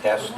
Test.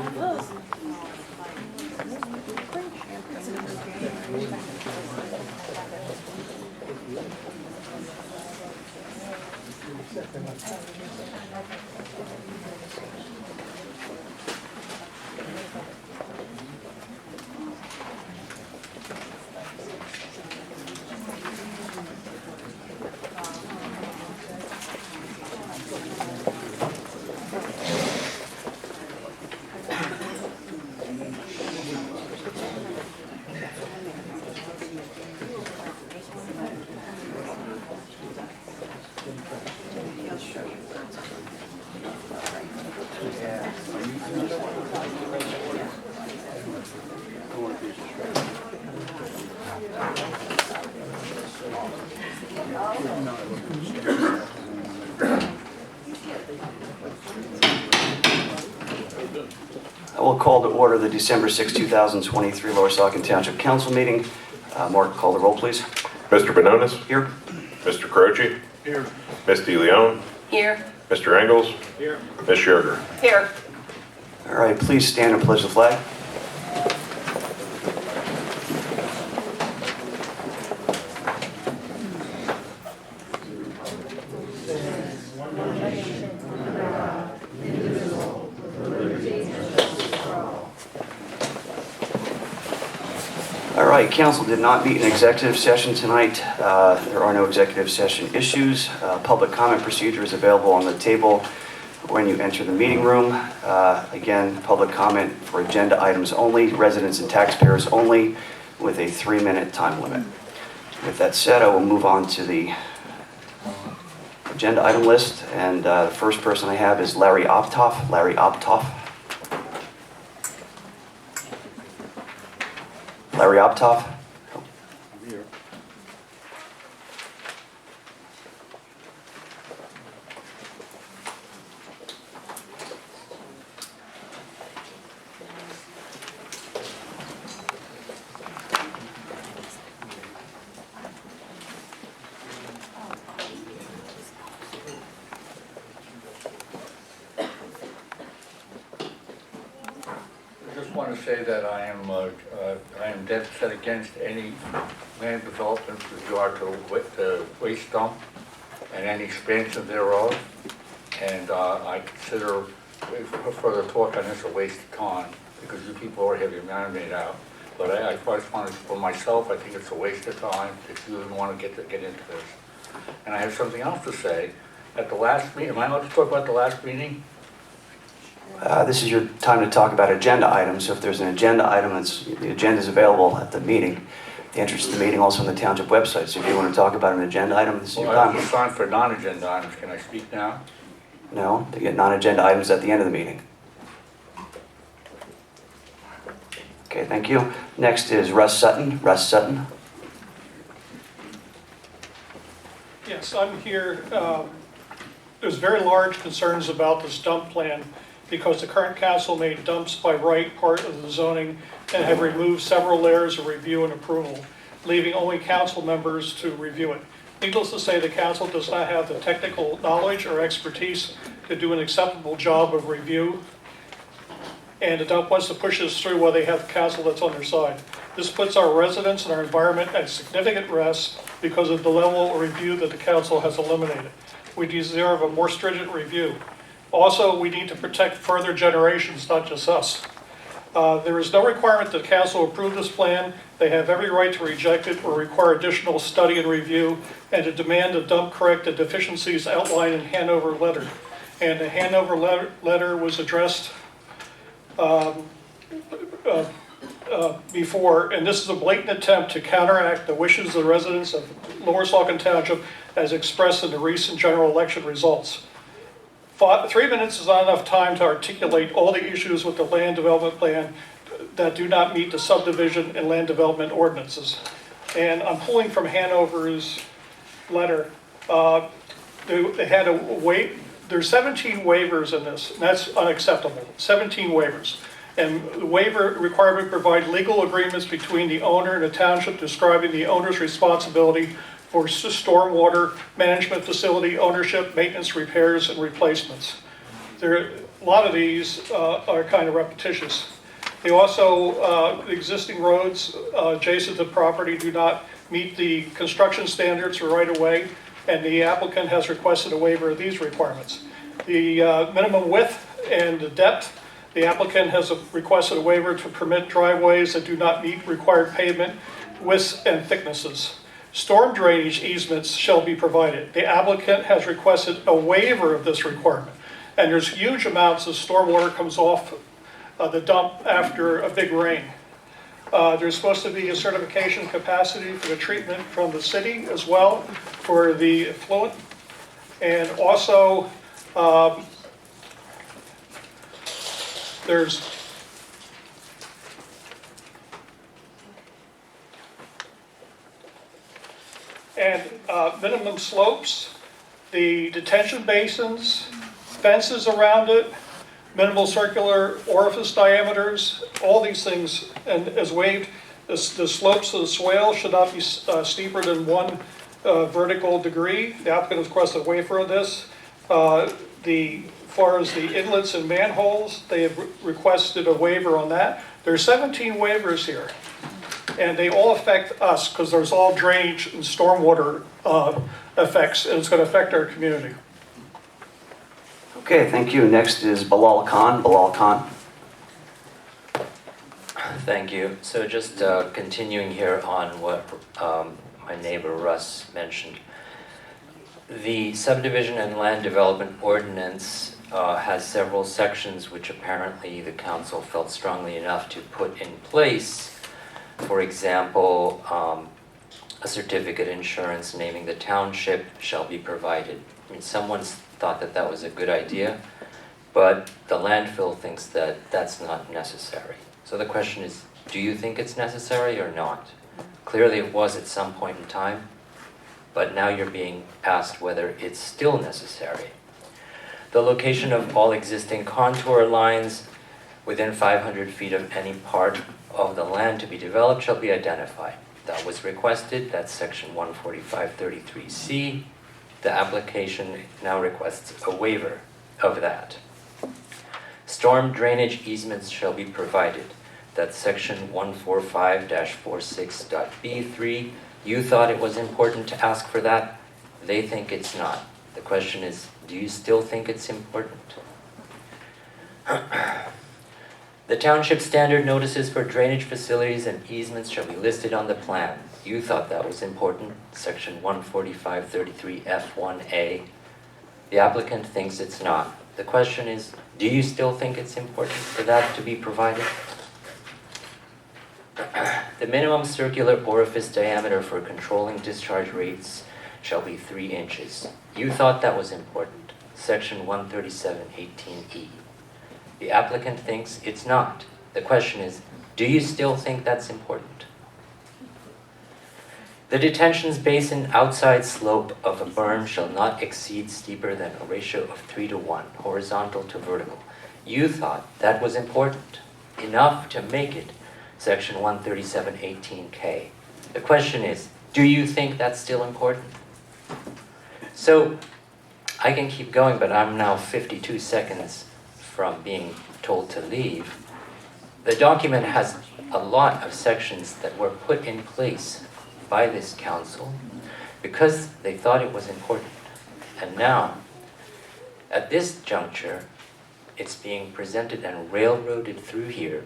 I will call to order the December 6, 2023 Lower Saucon Township Council meeting. Mark, call the roll, please. Mr. Bononis? Here. Mr. Croce? Here. Ms. DeLeon? Here. Mr. Engels? Here. Ms. Sugar? Here. All right, please stand and pledge the flag. All right, council did not meet in executive session tonight. There are no executive session issues. Public comment procedure is available on the table when you enter the meeting room. Again, public comment for agenda items only, residents and taxpayers only, with a 3-minute time limit. With that said, I will move on to the agenda item list, and the first person I have is Larry Optoff. Larry Optoff. Larry Optoff. I just want to say that I am dead set against any land development with regard to the waste dump and any expansion thereof. And I consider further talk on this a waste of time because you people already have your mind made out. But I just want to, for myself, I think it's a waste of time if you even want to get into this. And I have something else to say. At the last meeting, am I allowed to talk about the last meeting? This is your time to talk about agenda items. So if there's an agenda item, the agenda is available at the meeting. The entrance to the meeting also on the township website. So if you want to talk about an agenda item, this is your Well, I time. was signed for non-agenda items. Can I speak now? No, they get non-agenda items at the end of the meeting. Okay, thank you. Next is Russ Sutton. Russ Sutton. Yes, I'm here. There's very large concerns about this dump plan because the current council made dumps by right part of the zoning and have removed several layers of review and approval, leaving only council members to review it. Needless to say, the council does not have the technical knowledge or expertise to do an acceptable job of review, and the dump wants to push this through while they have the council that's on their side. This puts our residents and our environment at significant risk because of the level of review that the council has eliminated. We deserve a more stringent review. Also, we need to protect further generations, not just us. There is no requirement that the council approve this plan. They have every right to reject it or require additional study and review and to demand the dump correct the deficiencies outlined in Hanover letter. And the Hanover letter was addressed before, and this is a blatant attempt to counteract the wishes of the residents of Lower Saucon Township as expressed in the recent general election results. 3 minutes is not enough time to articulate all the issues with the land development plan that do not meet the subdivision and land development ordinances. And I'm pulling from Hanover's letter. They had a wait. There's 17 waivers in this, and that's unacceptable. 17 waivers. And the waiver requirement provide legal agreements between the owner and the township describing the owner's responsibility for stormwater management facility ownership, maintenance, repairs, and replacements. a lot of these are kind of repetitious. They also, the existing roads adjacent to the property do not meet the construction standards for right-of-way, and the applicant has requested a waiver of these requirements. The minimum width and the depth, the applicant has requested a waiver to permit driveways that do not meet required pavement widths and thicknesses. Storm drainage easements shall be provided. The applicant has requested a waiver of this requirement. And there's huge amounts of stormwater comes off the dump after a big rain. There's supposed to be a certification capacity for the treatment from the city as well for the effluent. And also, there's minimum slopes, the detention basins, fences around it, minimal circular orifice diameters, all these things, and as waived, the slopes of the swale should not be steeper than 1 vertical degree. The applicant has requested a waiver of this. As far as the inlets and manholes, they have requested a waiver on that. There are 17 waivers here, and they all affect us because there's all drainage and stormwater effects, and it's going to affect our community. Okay, thank you. Next is Bilal Khan. Bilal Khan. Thank you. So just continuing here on what my neighbor Russ mentioned. The subdivision and land development ordinance has several sections which apparently the council felt strongly enough to put in place. For example, a certificate insurance naming the township shall be provided. I mean, someone's thought that that was a good idea, but the landfill thinks that that's not necessary. So the question is, do you think it's necessary or not? Clearly it was at some point in time, but now you're being asked whether it's still necessary. The location of all existing contour lines within 500 feet of any part of the land to be developed shall be identified. That was requested, that's section 145.33C. The application now requests a waiver of that. Storm drainage easements shall be provided. That's section 145-46.B3. You thought it was important to ask for that. They think it's not. The question is, do you still think it's important? The township standard notices for drainage facilities and easements shall be listed on the plan. You thought that was important, section 145.33F1A. The applicant thinks it's not. The question is, do you still think it's important for that to be provided? The minimum circular orifice diameter for controlling discharge rates shall be 3 inches. You thought that was important, section 137.18E. The applicant thinks it's not. The question is, do you still think that's important? The detention basin outside slope of a berm shall not exceed steeper than a ratio of 3:1, horizontal to vertical. You thought that was important, enough to make it section 137.18K. The question is, do you think that's still important? So, I can keep going, but I'm now 52 seconds from being told to leave. The document has a lot of sections that were put in place by this council because they thought it was important. And now, at this juncture, it's being presented and railroaded through here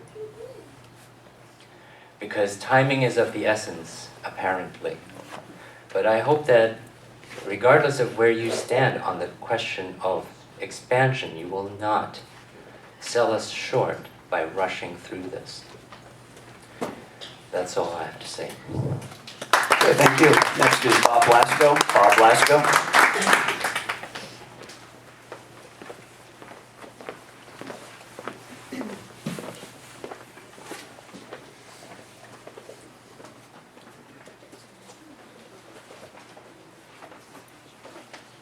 because timing is of the essence, apparently. But I hope that regardless of where you stand on the question of expansion, you will not sell us short by rushing through this. That's all I have to say. Okay, thank you. Next is Bob Blasco. Bob Blasco.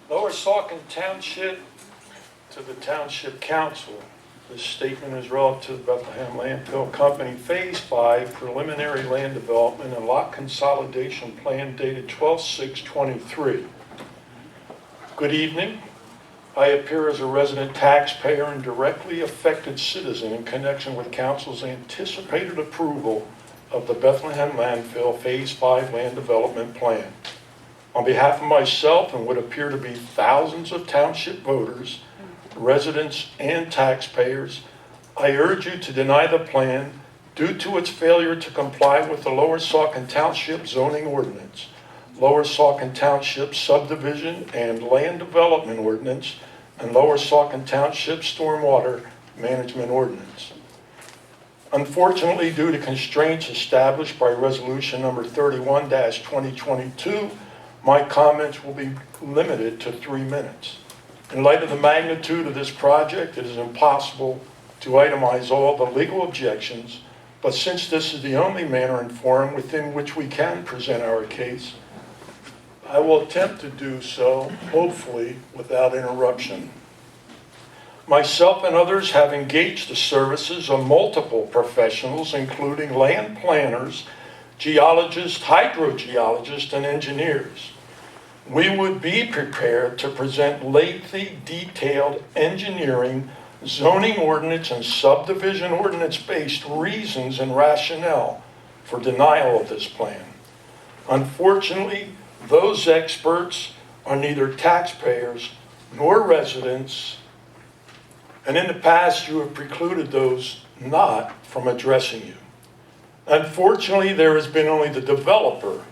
Lower Saucon Township to the Township Council. This statement is relative to Bethlehem Landfill Company Phase 5 Preliminary Land Development and Lot Consolidation Plan dated 12/6/23. Good evening. I appear as a resident taxpayer and directly affected citizen in connection with council's anticipated approval of the Bethlehem Landfill Phase 5 Land Development Plan. On behalf of myself and what appear to be thousands of township voters, residents, and taxpayers, I urge you to deny the plan due to its failure to comply with the Lower Saucon Township zoning ordinance, Lower Saucon Township subdivision and land development ordinance, and Lower Saucon Township stormwater management ordinance. Unfortunately, due to constraints established by resolution number 31-2022, my comments will be limited to 3 minutes. In light of the magnitude of this project, it is impossible to itemize all the legal objections, but since this is the only manner and forum within which we can present our case, I will attempt to do so, hopefully, without interruption. Myself and others have engaged the services of multiple professionals, including land planners, geologists, hydrogeologists, and engineers. We would be prepared to present lengthy, detailed engineering, zoning ordinance, and subdivision ordinance-based reasons and rationale for denial of this plan. Unfortunately, those experts are neither taxpayers nor residents, and in the past you have precluded those not from addressing you. Unfortunately, there has been only the developer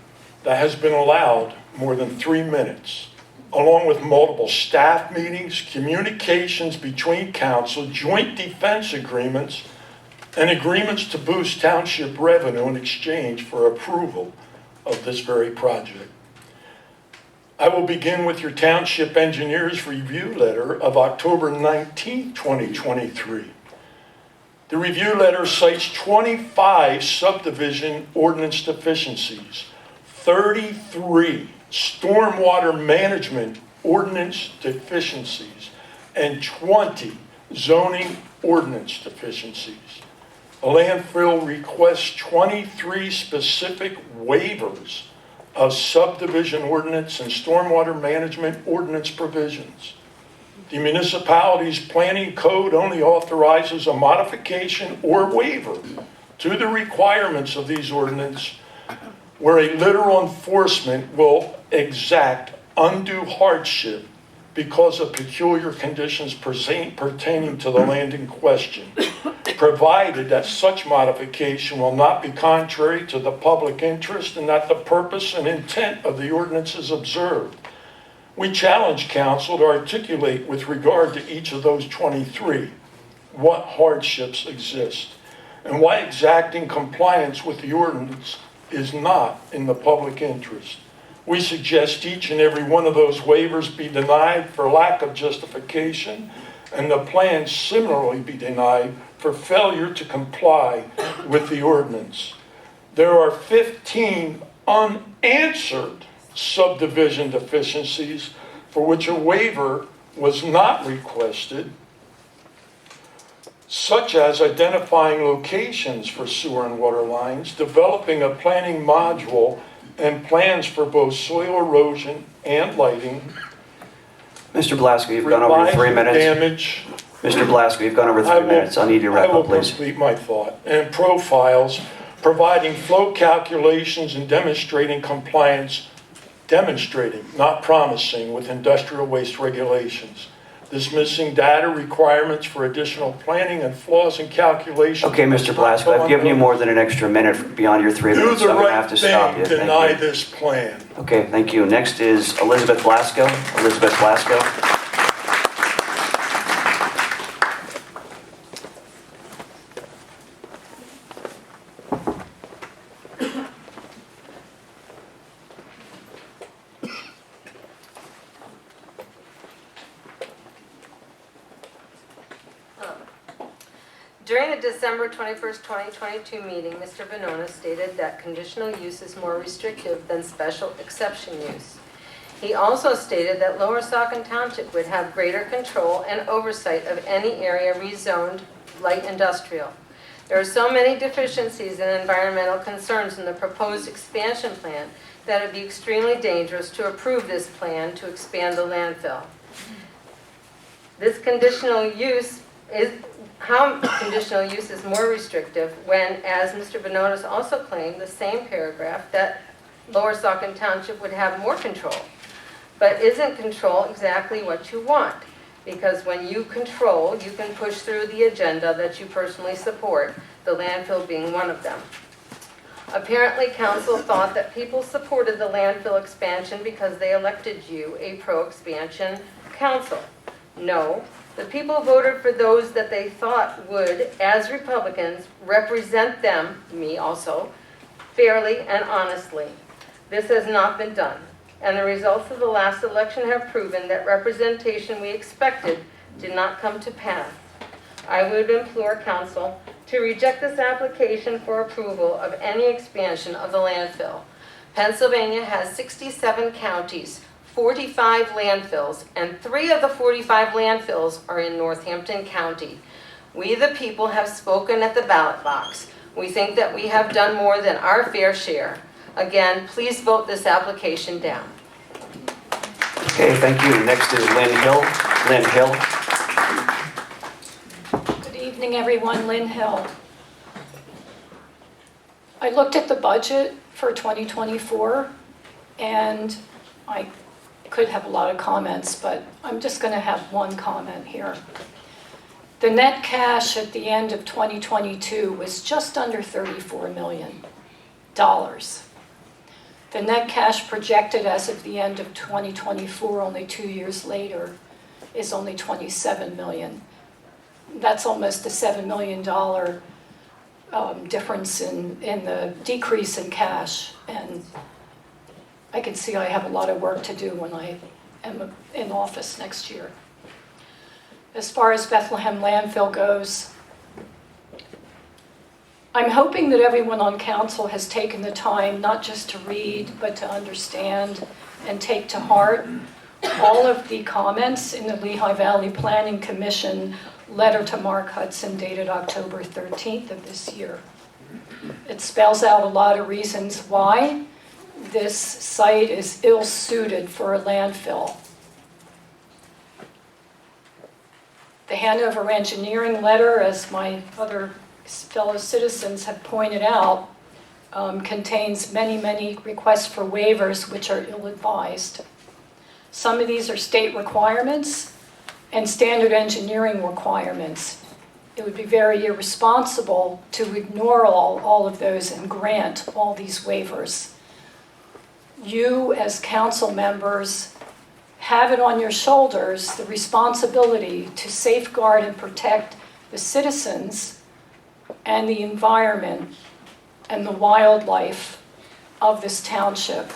that has been allowed more than 3 minutes, along with multiple staff meetings, communications between council, joint defense agreements, and agreements to boost township revenue in exchange for approval of this very project. I will begin with your township engineer's review letter of October 19, 2023. The review letter cites 25 subdivision ordinance deficiencies, 33 stormwater management ordinance deficiencies, and 20 zoning ordinance deficiencies. The landfill requests 23 specific waivers of subdivision ordinance and stormwater management ordinance provisions. The municipality's planning code only authorizes a modification or waiver to the requirements of these ordinances where a literal enforcement will exact undue hardship because of peculiar conditions pertaining to the land in question, provided that such modification will not be contrary to the public interest and that the purpose and intent of the ordinance is observed. We challenge council to articulate with regard to each of those 23 what hardships exist and why exacting compliance with the ordinance is not in the public interest. We suggest each and every one of those waivers be denied for lack of justification, and the plan similarly be denied for failure to comply with the ordinance. There are 15 unanswered subdivision deficiencies for which a waiver was not requested, such as identifying locations for sewer and water lines, developing a planning module, and plans for both soil erosion and lighting. Mr. Blasco, you've gone over your 3 minutes. Damage. Mr. Blasco, you've gone over 3 minutes. I need you to wrap up, please. I will complete my thought. And profiles, providing flow calculations and demonstrating compliance, not promising, with industrial waste regulations. Dismissing data requirements for additional planning and flaws in calculations. Okay, Mr. Blasco, I've given you more than an extra minute beyond your 3 minutes, so I'm going to have to stop you. Do the right thing, deny this plan. Okay, thank you. Next is Elizabeth Blasco. Elizabeth Blasco. During the December 21st, 2022 meeting, Mr. Venona stated that conditional use is more restrictive than special exception use. He also stated that Lower Saucon Township would have greater control and oversight of any area rezoned light industrial. There are so many deficiencies and environmental concerns in the proposed expansion plan that it would be extremely dangerous to approve this plan to expand the landfill. This conditional use is, how conditional use is more restrictive when, as Mr. Benonis also claimed, the same paragraph, that Lower Saucon Township would have more control. But isn't control exactly what you want? Because when you control, you can push through the agenda that you personally support, the landfill being one of them. Apparently, council thought that people supported the landfill expansion because they elected you, a pro-expansion council. No, the people voted for those that they thought would, as Republicans, represent them, me also, fairly and honestly. This has not been done, and the results of the last election have proven that representation we expected did not come to pass. I would implore council to reject this application for approval of any expansion of the landfill. Pennsylvania has 67 counties, 45 landfills, and 3 of the 45 landfills are in Northampton County. We the people have spoken at the ballot box. We think that we have done more than our fair share. Again, please vote this application down. Okay, thank you. Next is Lynn Hill. Lynn Hill. Good evening, everyone. Lynn Hill. I looked at the budget for 2024, and I could have a lot of comments, but I'm just going to have one comment here. The net cash at the end of 2022 was just under $34 million. The net cash projected as of the end of 2024, only 2 years later, is only $27 million. That's almost a $7 million difference in the decrease in cash. And I can see I have a lot of work to do when I am in office next year. As far as Bethlehem landfill goes, I'm hoping that everyone on council has taken the time not just to read, but to understand and take to heart all of the comments in the Lehigh Valley Planning Commission letter to Mark Hudson dated October 13th of this year. It spells out a lot of reasons why this site is ill-suited for a landfill. The Hanover engineering letter, as my other fellow citizens have pointed out, contains many requests for waivers which are ill-advised. Some of these are state requirements and standard engineering requirements. It would be very irresponsible to ignore all of those and grant all these waivers. You, as council members, have it on your shoulders the responsibility to safeguard and protect the citizens and the environment and the wildlife of this township.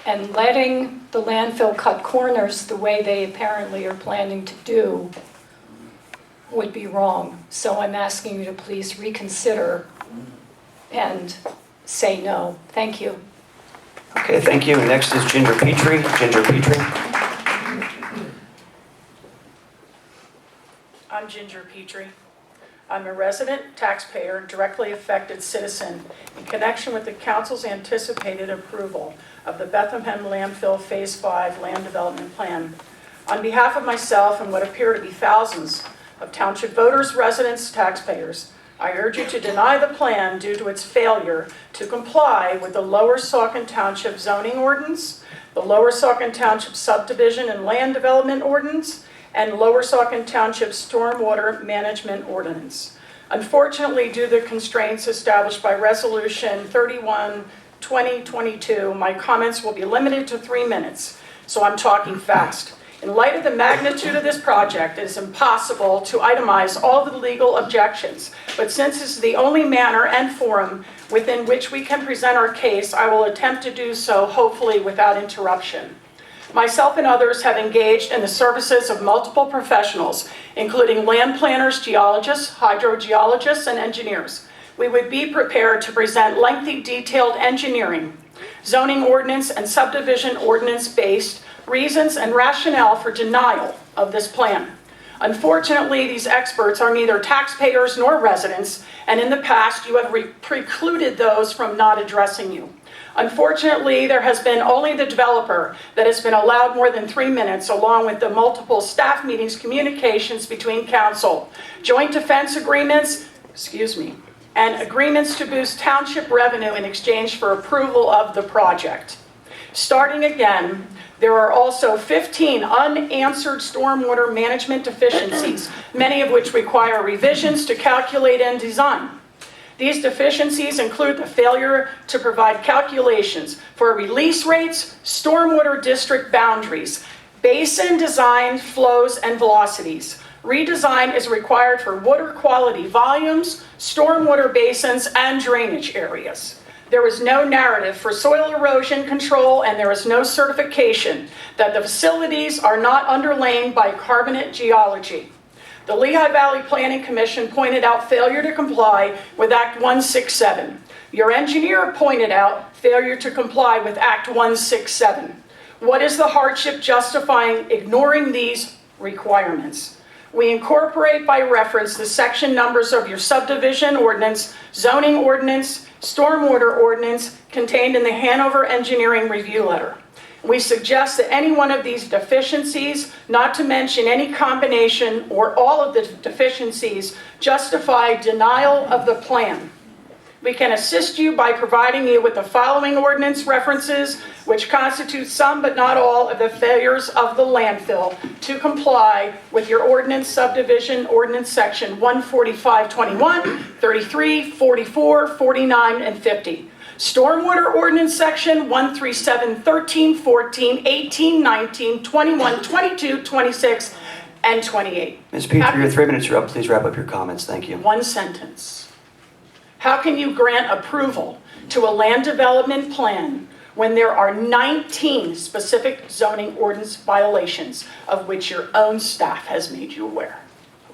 And letting the landfill cut corners the way they apparently are planning to do would be wrong. So I'm asking you to please reconsider and say no. Thank you. Okay, thank you. Next is Ginger Petrie. Ginger Petrie. I'm Ginger Petrie. I'm a resident, taxpayer, directly affected citizen in connection with the council's anticipated approval of the Bethlehem Landfill Phase 5 Land Development Plan. On behalf of myself and what appear to be thousands of township voters, residents, taxpayers, I urge you to deny the plan due to its failure to comply with the Lower Saucon Township zoning ordinance, the Lower Saucon Township subdivision and land development ordinance, and Lower Saucon Township stormwater management ordinance. Unfortunately, due to the constraints established by Resolution 31/2022, my comments will be limited to 3 minutes, so I'm talking fast. In light of the magnitude of this project, it is impossible to itemize all the legal objections, but since this is the only manner and forum within which we can present our case, I will attempt to do so, hopefully without interruption. Myself and others have engaged in the services of multiple professionals, including land planners, geologists, hydrogeologists, and engineers. We would be prepared to present lengthy, detailed engineering, zoning ordinance, and subdivision ordinance-based reasons and rationale for denial of this plan. Unfortunately, these experts are neither taxpayers nor residents, and in the past, you have precluded those from not addressing you. Unfortunately, there has been only the developer that has been allowed more than 3 minutes, along with the multiple staff meetings, communications between council, joint defense agreements, and agreements to boost township revenue in exchange for approval of the project. Starting again, there are also 15 unanswered stormwater management deficiencies, many of which require revisions to calculate and design. These deficiencies include the failure to provide calculations for release rates, stormwater district boundaries, basin design, flows, and velocities. Redesign is required for water quality volumes, stormwater basins, and drainage areas. There is no narrative for soil erosion control, and there is no certification that the facilities are not underlain by carbonate geology. The Lehigh Valley Planning Commission pointed out failure to comply with Act 167. Your engineer pointed out failure to comply with Act 167. What is the hardship justifying ignoring these requirements? We incorporate by reference the section numbers of your subdivision ordinance, zoning ordinance, stormwater ordinance contained in the Hanover Engineering Review Letter. We suggest that any one of these deficiencies, not to mention any combination or all of the deficiencies, justify denial of the plan. We can assist you by providing you with the following ordinance references, which constitute some but not all of the failures of the landfill to comply with your ordinance subdivision ordinance section 14521, 33, 44, 49, and 50. Stormwater ordinance section 137, 13, 14, 18, 19, 21, 22, 26, and 28. Ms. Petrie, your 3 minutes are up. Please wrap up your comments. Thank you. One sentence. How can you grant approval to a land development plan when there are 19 specific zoning ordinance violations of which your own staff has made you aware?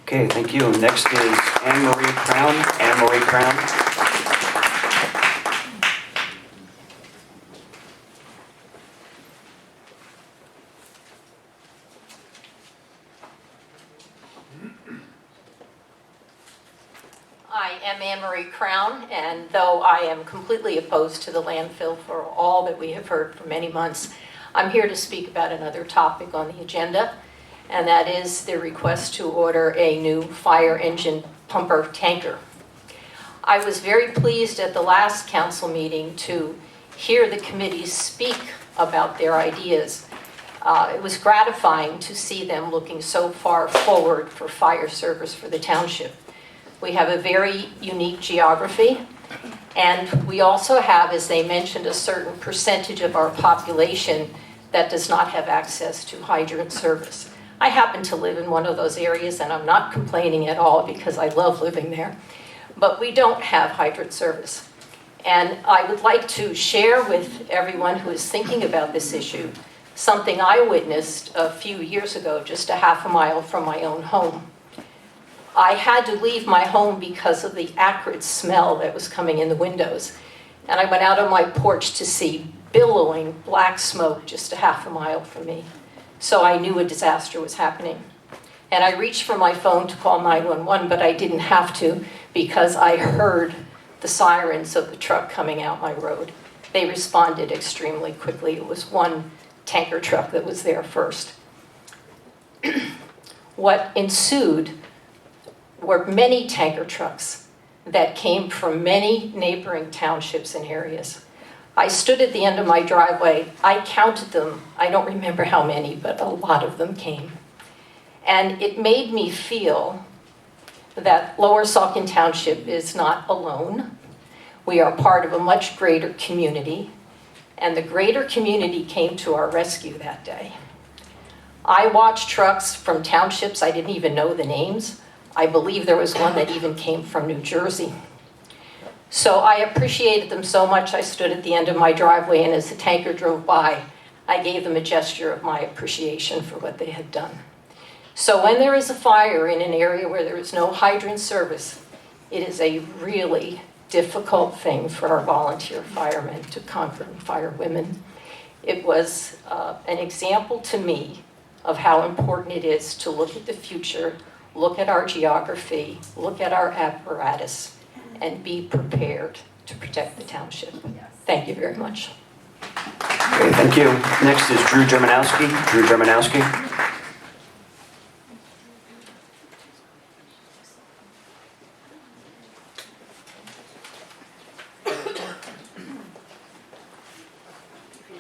Okay, thank you. Next is Anne Marie Crown. Anne Marie Crown. I am Anne Marie Crown, and though I am completely opposed to the landfill for all that we have heard for many months, I'm here to speak about another topic on the agenda, and that is the request to order a new fire engine pumper tanker. I was very pleased at the last council meeting to hear the committees speak about their ideas. It was gratifying to see them looking so far forward for fire service for the township. We have a very unique geography, and we also have, as they mentioned, a certain percentage of our population that does not have access to hydrant service. I happen to live in one of those areas, and I'm not complaining at all because I love living there, but we don't have hydrant service. And I would like to share with everyone who is thinking about this issue something I witnessed a few years ago, just a half a mile from my own home. I had to leave my home because of the acrid smell that was coming in the windows. And I went out on my porch to see billowing black smoke just a half a mile from me. So I knew a disaster was happening. And I reached for my phone to call 911, but I didn't have to because I heard the sirens of the truck coming out my road. They responded extremely quickly. It was one tanker truck that was there first. What ensued were many tanker trucks that came from many neighboring townships and areas. I stood at the end of my driveway. I counted them. I don't remember how many, but a lot of them came. And it made me feel that Lower Saucon Township is not alone. We are part of a much greater community, and the greater community came to our rescue that day. I watched trucks from townships I didn't even know the names. I believe there was one that even came from New Jersey. So I appreciated them so much, I stood at the end of my driveway, and as the tanker drove by, I gave them a gesture of my appreciation for what they had done. So when there is a fire in an area where there is no hydrant service, it is a really difficult thing for our volunteer firemen to conquer, and firewomen. It was an example to me of how important it is to look at the future, look at our geography, look at our apparatus, and be prepared to protect the township. Yes. Thank you very much. Okay, thank you. Next is Drew Germanowski. Drew Germanowski.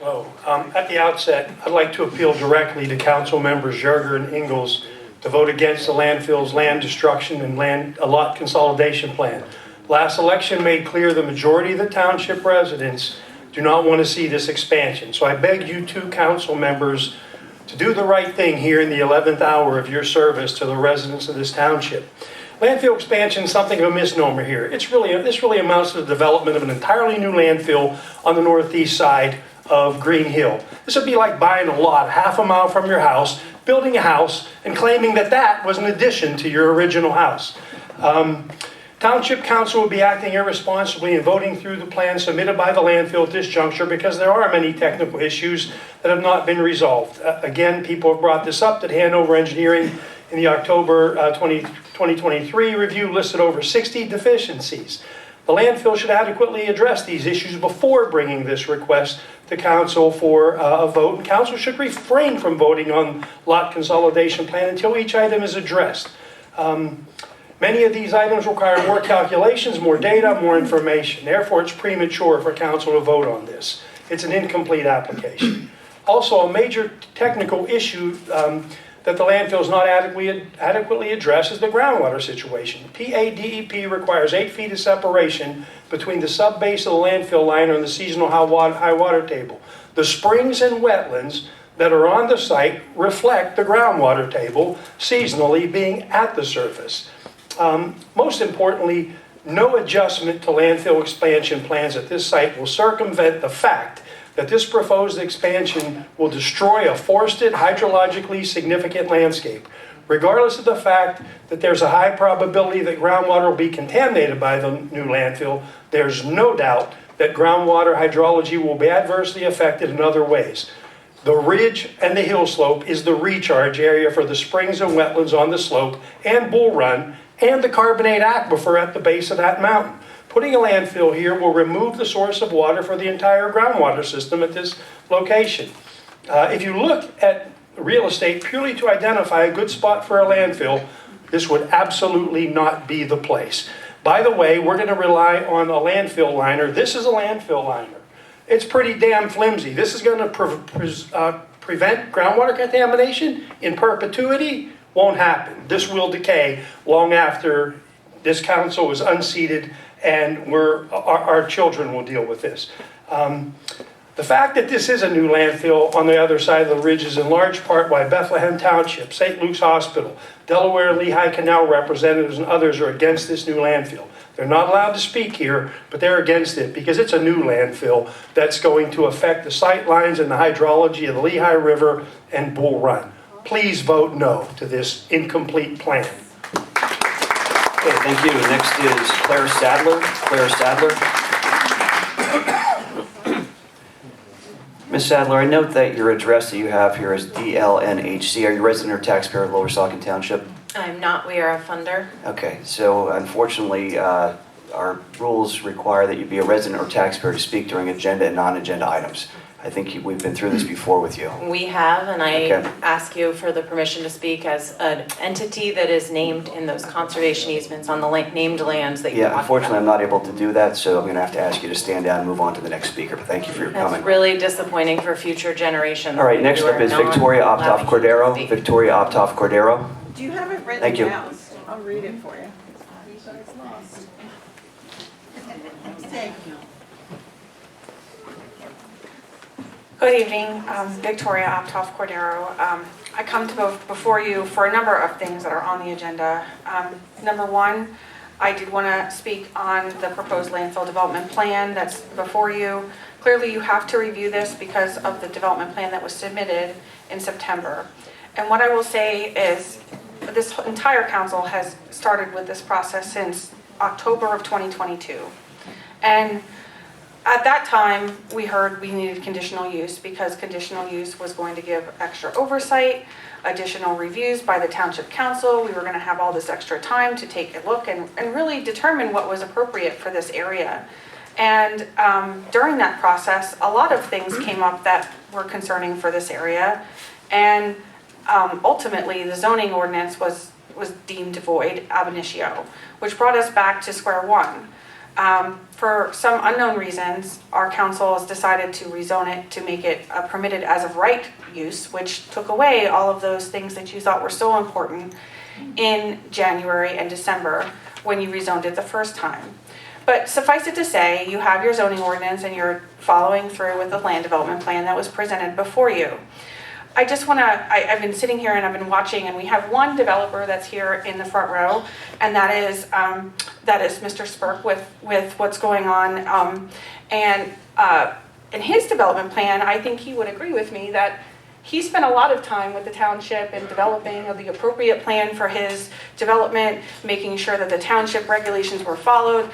Hello. At the outset, I'd like to appeal directly to council members Yerger and Ingalls to vote against the landfill's land destruction and land lot consolidation plan. Last election made clear the majority of the township residents do not want to see this expansion. So I beg you two council members to do the right thing here in the 11th hour of your service to the residents of this township. Landfill expansion is something of a misnomer here. This really amounts to the development of an entirely new landfill on the northeast side of Green Hill. This would be like buying a lot half a mile from your house, building a house, and claiming that that was an addition to your original house. Township Council will be acting irresponsibly and voting through the plan submitted by the landfill at this juncture because there are many technical issues that have not been resolved. Again, people have brought this up that Hanover Engineering in the October 2023 review listed over 60 deficiencies. The landfill should adequately address these issues before bringing this request to council for a vote. And council should refrain from voting on lot consolidation plan until each item is addressed. Many of these items require more calculations, more data, more information. Therefore, it's premature for council to vote on this. It's an incomplete application. Also, a major technical issue that the landfill is not adequately addressed is the groundwater situation. PADEP requires 8 feet of separation between the subbase of the landfill liner and the seasonal high water table. The springs and wetlands that are on the site reflect the groundwater table seasonally being at the surface. Most importantly, no adjustment to landfill expansion plans at this site will circumvent the fact that this proposed expansion will destroy a forested, hydrologically significant landscape. Regardless of the fact that there's a high probability that groundwater will be contaminated by the new landfill, there's no doubt that groundwater hydrology will be adversely affected in other ways. The ridge and the hill slope is the recharge area for the springs and wetlands on the slope and Bull Run and the carbonate aquifer at the base of that mountain. Putting a landfill here will remove the source of water for the entire groundwater system at this location. If you look at real estate purely to identify a good spot for a landfill, this would absolutely not be the place. By the way, we're going to rely on a landfill liner. This is a landfill liner. It's pretty damn flimsy. This is going to prevent groundwater contamination in perpetuity. Won't happen. This will decay long after this council is unseated and our children will deal with this. The fact that this is a new landfill on the other side of the ridge is in large part why Bethlehem Township, St. Luke's Hospital, Delaware Lehigh Canal representatives and others are against this new landfill. They're not allowed to speak here, but they're against it because it's a new landfill that's going to affect the sight lines and the hydrology of the Lehigh River and Bull Run. Please vote no to this incomplete plan. Okay, thank you. Next is Claire Sadler. Claire Sadler. Ms. Sadler, I note that your address that you have here is DLNHC. Are you a resident or taxpayer of Lower Saucon Township? I'm not. We are a funder. Okay, so unfortunately, our rules require that you be a resident or taxpayer to speak during agenda and non-agenda items. I think we've been through this before with you. We have, and I Okay. ask you for the permission to speak as an entity that is named in those conservation easements on the named lands that you're Yeah, talking unfortunately, about. I'm not able to do that, so I'm going to have to ask you to stand down and move on to the next speaker. But thank you for your That's coming. really disappointing for future generations. All right, that next you up are is not Victoria allowing Optoff to Cordero. speak. Victoria Optoff Cordero. Do you have it Thank written you. down? I'll read it for you. Good evening, Victoria Optoff Cordero. I come to before you for a number of things that are on the agenda. Number one, I did want to speak on the proposed landfill development plan that's before you. Clearly, you have to review this because of the development plan that was submitted in September. And what I will say is this entire council has started with this process since October of 2022. And at that time, we heard we needed conditional use because conditional use was going to give extra oversight, additional reviews by the Township Council. We were going to have all this extra time to take a look and really determine what was appropriate for this area. And during that process, a lot of things came up that were concerning for this area. And ultimately, the zoning ordinance was deemed void ab initio, which brought us back to square one. For some unknown reasons, our council has decided to rezone it to make it a permitted as of right use, which took away all of those things that you thought were so important in January and December when you rezoned it the first time. But suffice it to say, you have your zoning ordinance and you're following through with the land development plan that was presented before you. I just want to, I've been sitting here and I've been watching, and we have one developer that's here in the front row, and that is Mr. Spurk with what's going on. And in his development plan, I think he would agree with me that he spent a lot of time with the township in developing of the appropriate plan for his development, making sure that the township regulations were followed.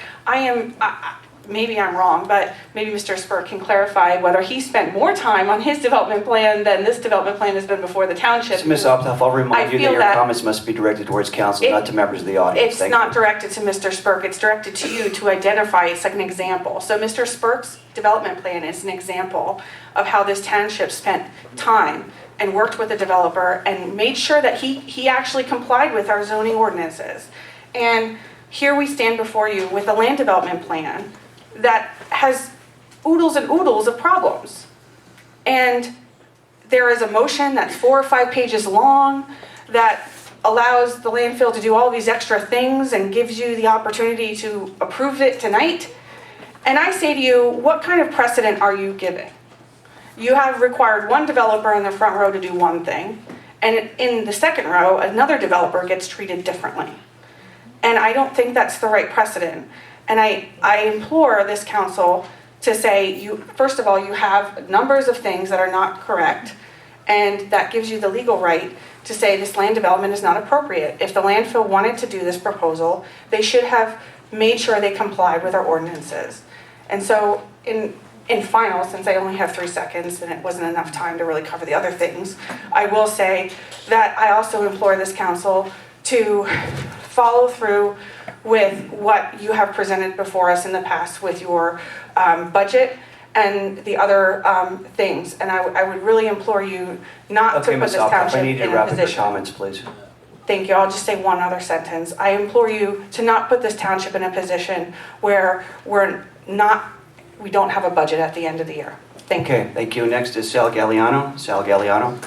Maybe I'm wrong, but maybe Mr. Spurk can clarify whether he spent more time on his development plan than this development plan has been before the township. So Ms. Optoff, I'll remind you that your that comments must be directed towards council, not to members of the audience. It's Thank not you. directed to Mr. Spurk, it's directed to you to identify it's like an example. So Mr. Spurk's development plan is an example of how this township spent time and worked with the developer and made sure that he actually complied with our zoning ordinances. And here we stand before you with a land development plan that has oodles and oodles of problems. And there is a motion that's 4 or 5 pages long that allows the landfill to do all these extra things and gives you the opportunity to approve it tonight. And I say to you, what kind of precedent are you giving? You have required one developer in the front row to do one thing, and in the second row, another developer gets treated differently. And I don't think that's the right precedent. And I implore this council to say, first of all, you have numbers of things that are not correct, and that gives you the legal right to say this land development is not appropriate. If the landfill wanted to do this proposal, they should have made sure they complied with our ordinances. And so in final, since I only have 3 seconds and it wasn't enough time to really cover the other things, I will say that I also implore this council to follow through with what you have presented before us in the past with your budget and the other things. And I would really implore you not to put Ms. this Optoff, township I need you in to a wrap up your position. comments, please. Thank you. I'll just say one other sentence. I implore you to not put this township in a position where we don't have a budget at the end of the year. Thank you. Okay, thank you. Next is Sal Galliano. Sal Galliano.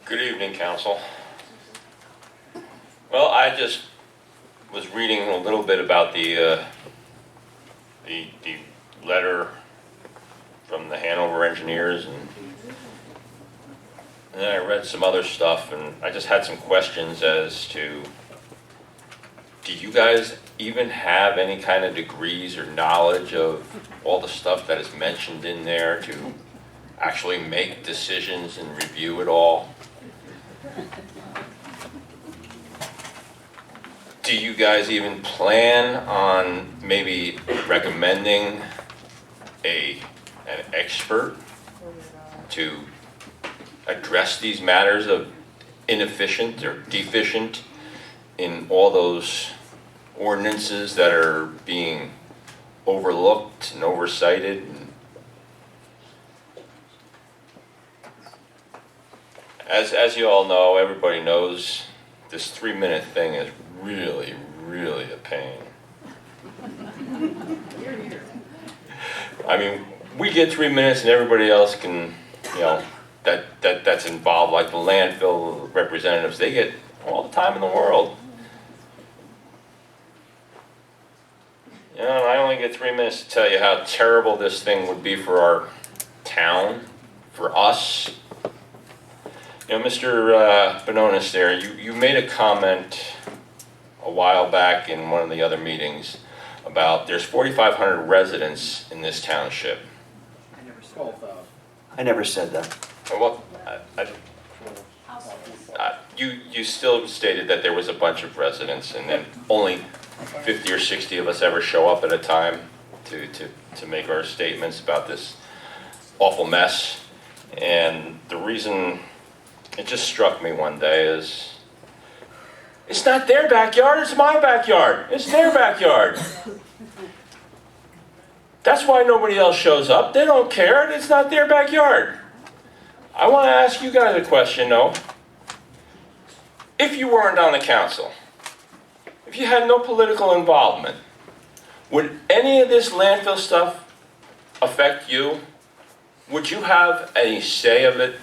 Good evening, council. Well, I just was reading a little bit about the letter from the Hanover engineers, and then I read some other stuff, and I just had some questions as to, do you guys even have any kind of degrees or knowledge of all the stuff that is mentioned in there to actually make decisions and review it all? Do you guys even plan on maybe recommending an expert to address these matters of inefficient or deficient in all those ordinances that are being overlooked and oversighted? As you all know, everybody knows, this 3-minute thing is really, really a pain. I mean, we get 3 minutes and everybody else can, that's involved, like the landfill representatives, they get all the time in the world. And I only get 3 minutes to tell you how terrible this thing would be for our town, for us. Mr. Bononis there, you made a comment a while back in one of the other meetings about there's 4,500 residents in this township. I never said that. Well, you still stated that there was a bunch of residents, and then only 50 or 60 of us ever show up at a time to make our statements about this awful mess. And the reason it just struck me one day is, it's not their backyard, it's my backyard. It's their backyard. That's why nobody else shows up. They don't care. It's not their backyard. I want to ask you guys a question, though. If you weren't on the council, if you had no political involvement, would any of this landfill stuff affect you? Would you have any say of it?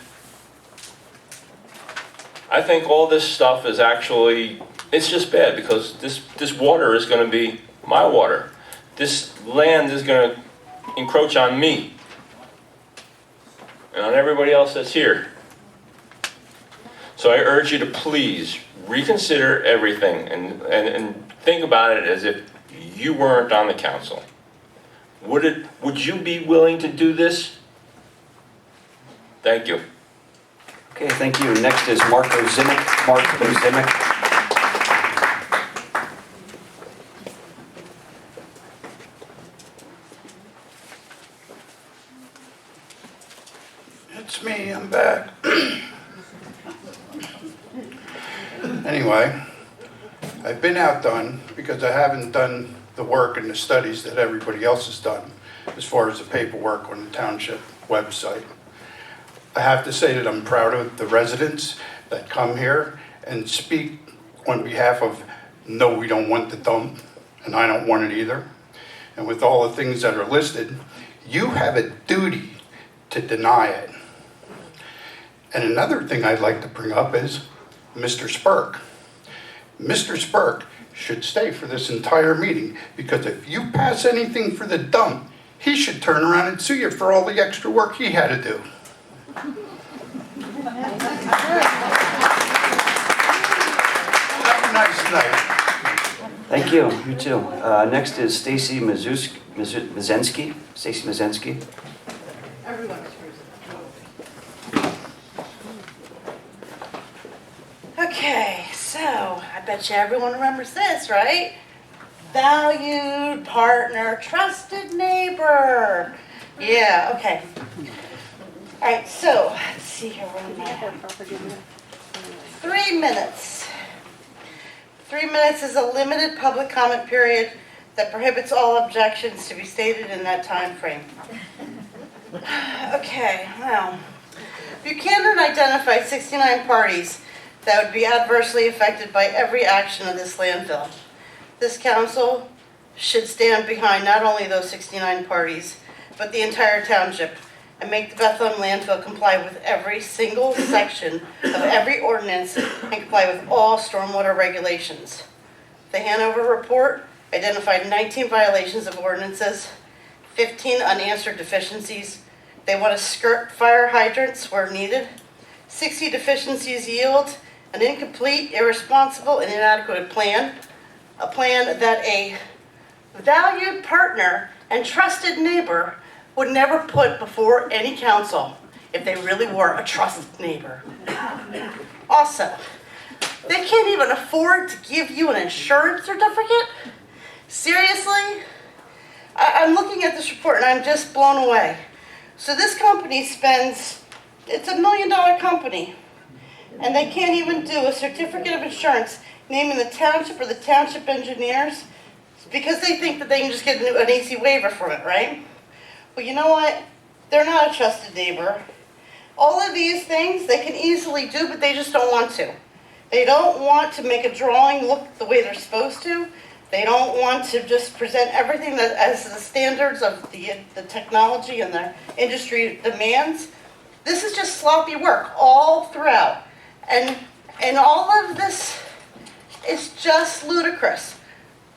I think all this stuff is actually, it's just bad because this water is going to be my water. This land is going to encroach on me and on everybody else that's here. So I urge you to please reconsider everything and think about it as if you weren't on the council. Would you be willing to do this? Thank you. Okay, thank you. Next is Marco Zimic. Marco Zimic. It's me, I'm back. Anyway, I've been outdone because I haven't done the work and the studies that everybody else has done as far as the paperwork on the township website. I have to say that I'm proud of the residents that come here and speak on behalf of, no, we don't want the dump, and I don't want it either. And with all the things that are listed, you have a duty to deny it. And another thing I'd like to bring up is Mr. Spurk. Mr. Spurk should stay for this entire meeting, because if you pass anything for the dump, he should turn around and sue you for all the extra work he had to do. Have a nice night. Thank you. You too. Next is Stacy Mazensky. Stacy Mazensky. Okay, so I bet you everyone remembers this, right? Valued partner, trusted neighbor. Yeah, okay. All right, so let's see here. 3 minutes. 3 minutes is a limited public comment period that prohibits all objections to be stated in that time frame. Okay, well, Buchanan identified 69 parties that would be adversely affected by every action of this landfill. This council should stand behind not only those 69 parties, but the entire township, and make the Bethlehem landfill comply with every single section of every ordinance and comply with all stormwater regulations. The Hanover report identified 19 violations of ordinances, 15 unanswered deficiencies. They want to skirt fire hydrants where needed. 60 deficiencies yield an incomplete, irresponsible, and inadequate plan. A plan that a valued partner and trusted neighbor would never put before any council if they really were a trusted neighbor. Also, they can't even afford to give you an insurance certificate? Seriously? I'm looking at this report and I'm just blown away. So this company spends, it's $1 million company, and they can't even do a certificate of insurance naming the township or the township engineers because they think that they can just get an easy waiver from it, right? Well, you know what? They're not a trusted neighbor. All of these things they can easily do, but they just don't want to. They don't want to make a drawing look the way they're supposed to. They don't want to just present everything that as the standards of the technology and the industry demands. This is just sloppy work all throughout. And all of this is just ludicrous.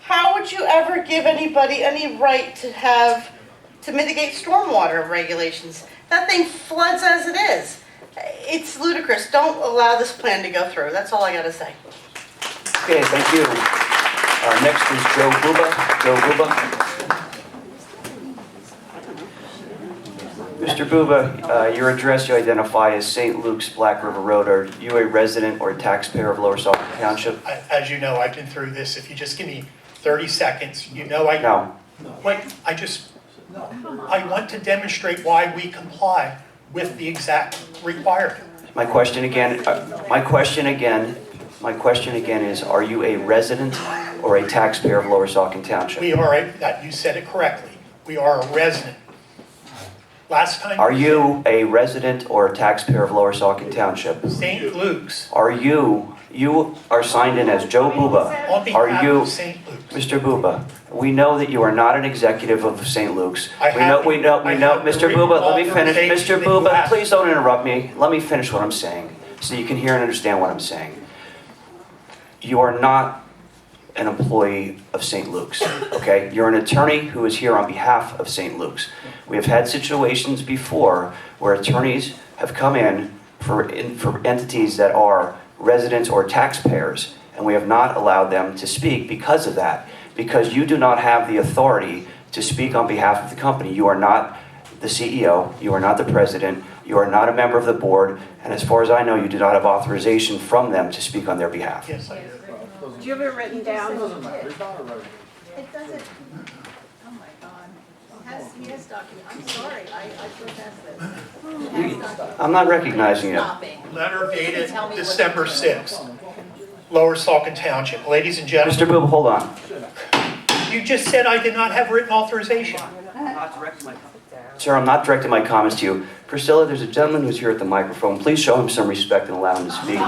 How would you ever give anybody any right to mitigate stormwater regulations? That thing floods as it is. It's ludicrous. Don't allow this plan to go through. That's all I got to say. Okay, thank you. Next is Joe Buba. Joe Buba. Mr. Buba, your address you identify as St. Luke's, Black River Road. Are you a resident or a taxpayer of Lower Saucon Township? As you know, I've been through this. If you just give me 30 seconds, you know No. Wait, I want to demonstrate why we comply with the exact requirement. My question again is, are you a resident or a taxpayer of Lower Saucon Township? We are, you said it correctly, we are a resident. Last time. Are you a resident or a taxpayer of Lower Saucon Township? St. Luke's. You are signed in as Joe Buba. On behalf of St. Luke's. Mr. Buba, we know that you are not an executive of St. Luke's. I have Mr. written Buba, let me finish. authorization Mr. that you Buba, asked. please don't interrupt me. Let me finish what I'm saying so you can hear and understand what I'm saying. You are not an employee of St. Luke's, okay? You're an attorney who is here on behalf of St. Luke's. We have had situations before where attorneys have come in for entities that are residents or taxpayers, and we have not allowed them to speak because of that. Because you do not have the authority to speak on behalf of the company. You are not the CEO, you are not the president, you are not a member of the board, and as far as I know, you do not have authorization from them to speak on their behalf. Yes, I do. Do you have it written down? It doesn't, oh my God. He has document, I'm sorry, I protest this. I'm not recognizing it. Letter dated December 6th, Lower Saucon Township. Ladies and gentlemen. Mr. Buba, hold on. You just said I did not have written authorization. Sir, I'm not directing my comments to you. Priscilla, there's a gentleman who's here at the microphone. Please show him some respect and allow him to speak.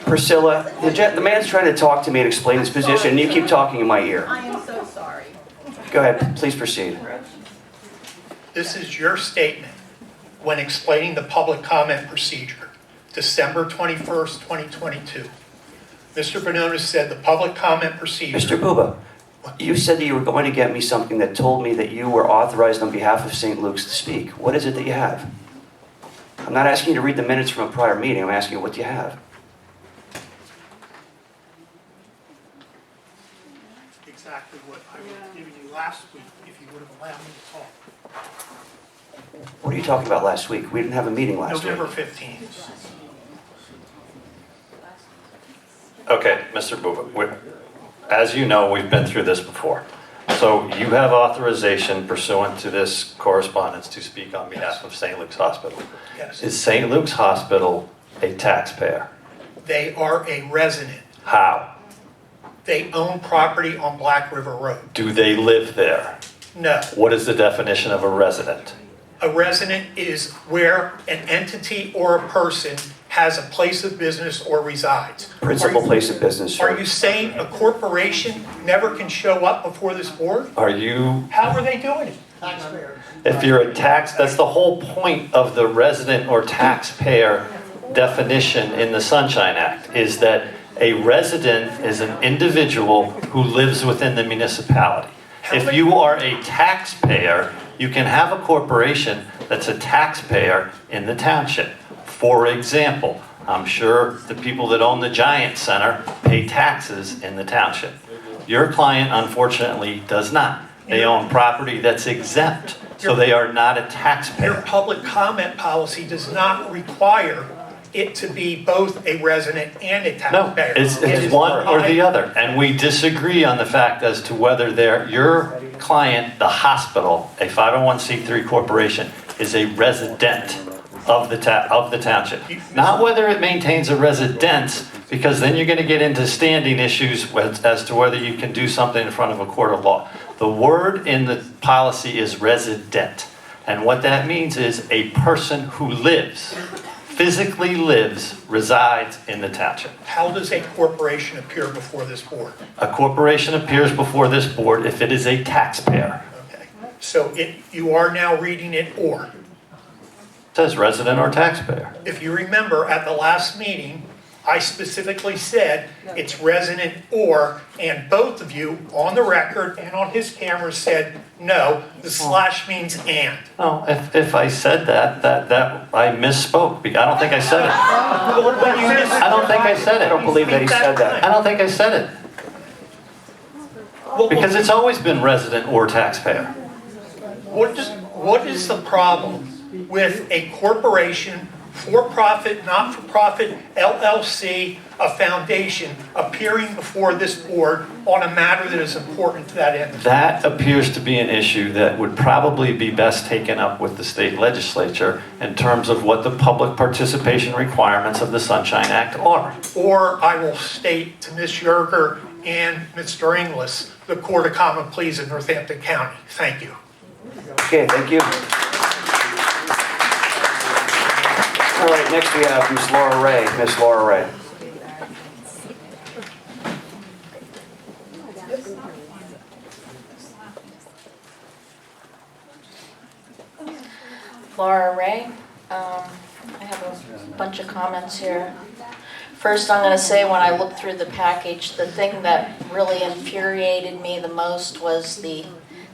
Priscilla, the man's trying to talk to me and explain his position, and you keep talking in my ear. I am so sorry. Go ahead, please proceed. This is your statement when explaining the public comment procedure, December 21st, 2022. Mr. Bononis said the public comment procedure. Mr. Buba, you said that you were going to get me something that told me that you were authorized on behalf of St. Luke's to speak. What is it that you have? I'm not asking you to read the minutes from a prior meeting. I'm asking you what do you have? Exactly what I was giving you last week, if you would have allowed me to talk. What are you talking about last week? We didn't have a meeting last November week. 15th. Okay, Mr. Buba, as you know, we've been through this before. So you have authorization pursuant to this correspondence to speak on behalf of St. Luke's Hospital. Yes. Is St. Luke's Hospital a taxpayer? They are a resident. How? They own property on Black River Road. Do they live there? No. What is the definition of a resident? A resident is where an entity or a person has a place of business or resides. Principal place of business, sir. Are you saying a corporation never can show up before this board? Are you, How are they doing it? if you're a tax, that's the whole point of the resident or taxpayer definition in the Sunshine Act, is that a resident is an individual who lives within the municipality. If you are a taxpayer, you can have a corporation that's a taxpayer in the township. For example, I'm sure the people that own the Giant Center pay taxes in the township. Your client, unfortunately, does not. They own property that's exempt, so they are not a taxpayer. Your public comment policy does not require it to be both a resident and a No, taxpayer. it's one or the other. And we disagree on the fact as to whether your client, the hospital, a 501c3 corporation, is a resident of the township. Not whether it maintains a residence, because then you're going to get into standing issues as to whether you can do something in front of a court of law. The word in the policy is resident. And what that means is a person who lives, physically lives, resides in the township. How does a corporation appear before this board? A corporation appears before this board if it is a taxpayer. Okay. So you are now reading it or. It says resident or taxpayer. If you remember, at the last meeting, I specifically said it's resident or, and both of you, on the record and on his camera, said, no, the slash means and. No, if I said that I misspoke. I don't think I said it. I don't think I said it. I don't believe that he said that. I don't think I said it. Because it's always been resident or taxpayer. What is the problem with a corporation for-profit, not-for-profit LLC, a foundation, appearing before this board on a matter that is important to that entity? That appears to be an issue that would probably be best taken up with the state legislature in terms of what the public participation requirements of the Sunshine Act are. Or I will state to Ms. Yerger and Mr. Inglis, the Court of Common Pleas in Northampton County. Thank you. Okay, thank you. All right, next we have Ms. Laura Ray. Ms. Laura Ray. Laura Ray. I have a bunch of comments here. First, I'm going to say when I looked through the package, the thing that really infuriated me the most was the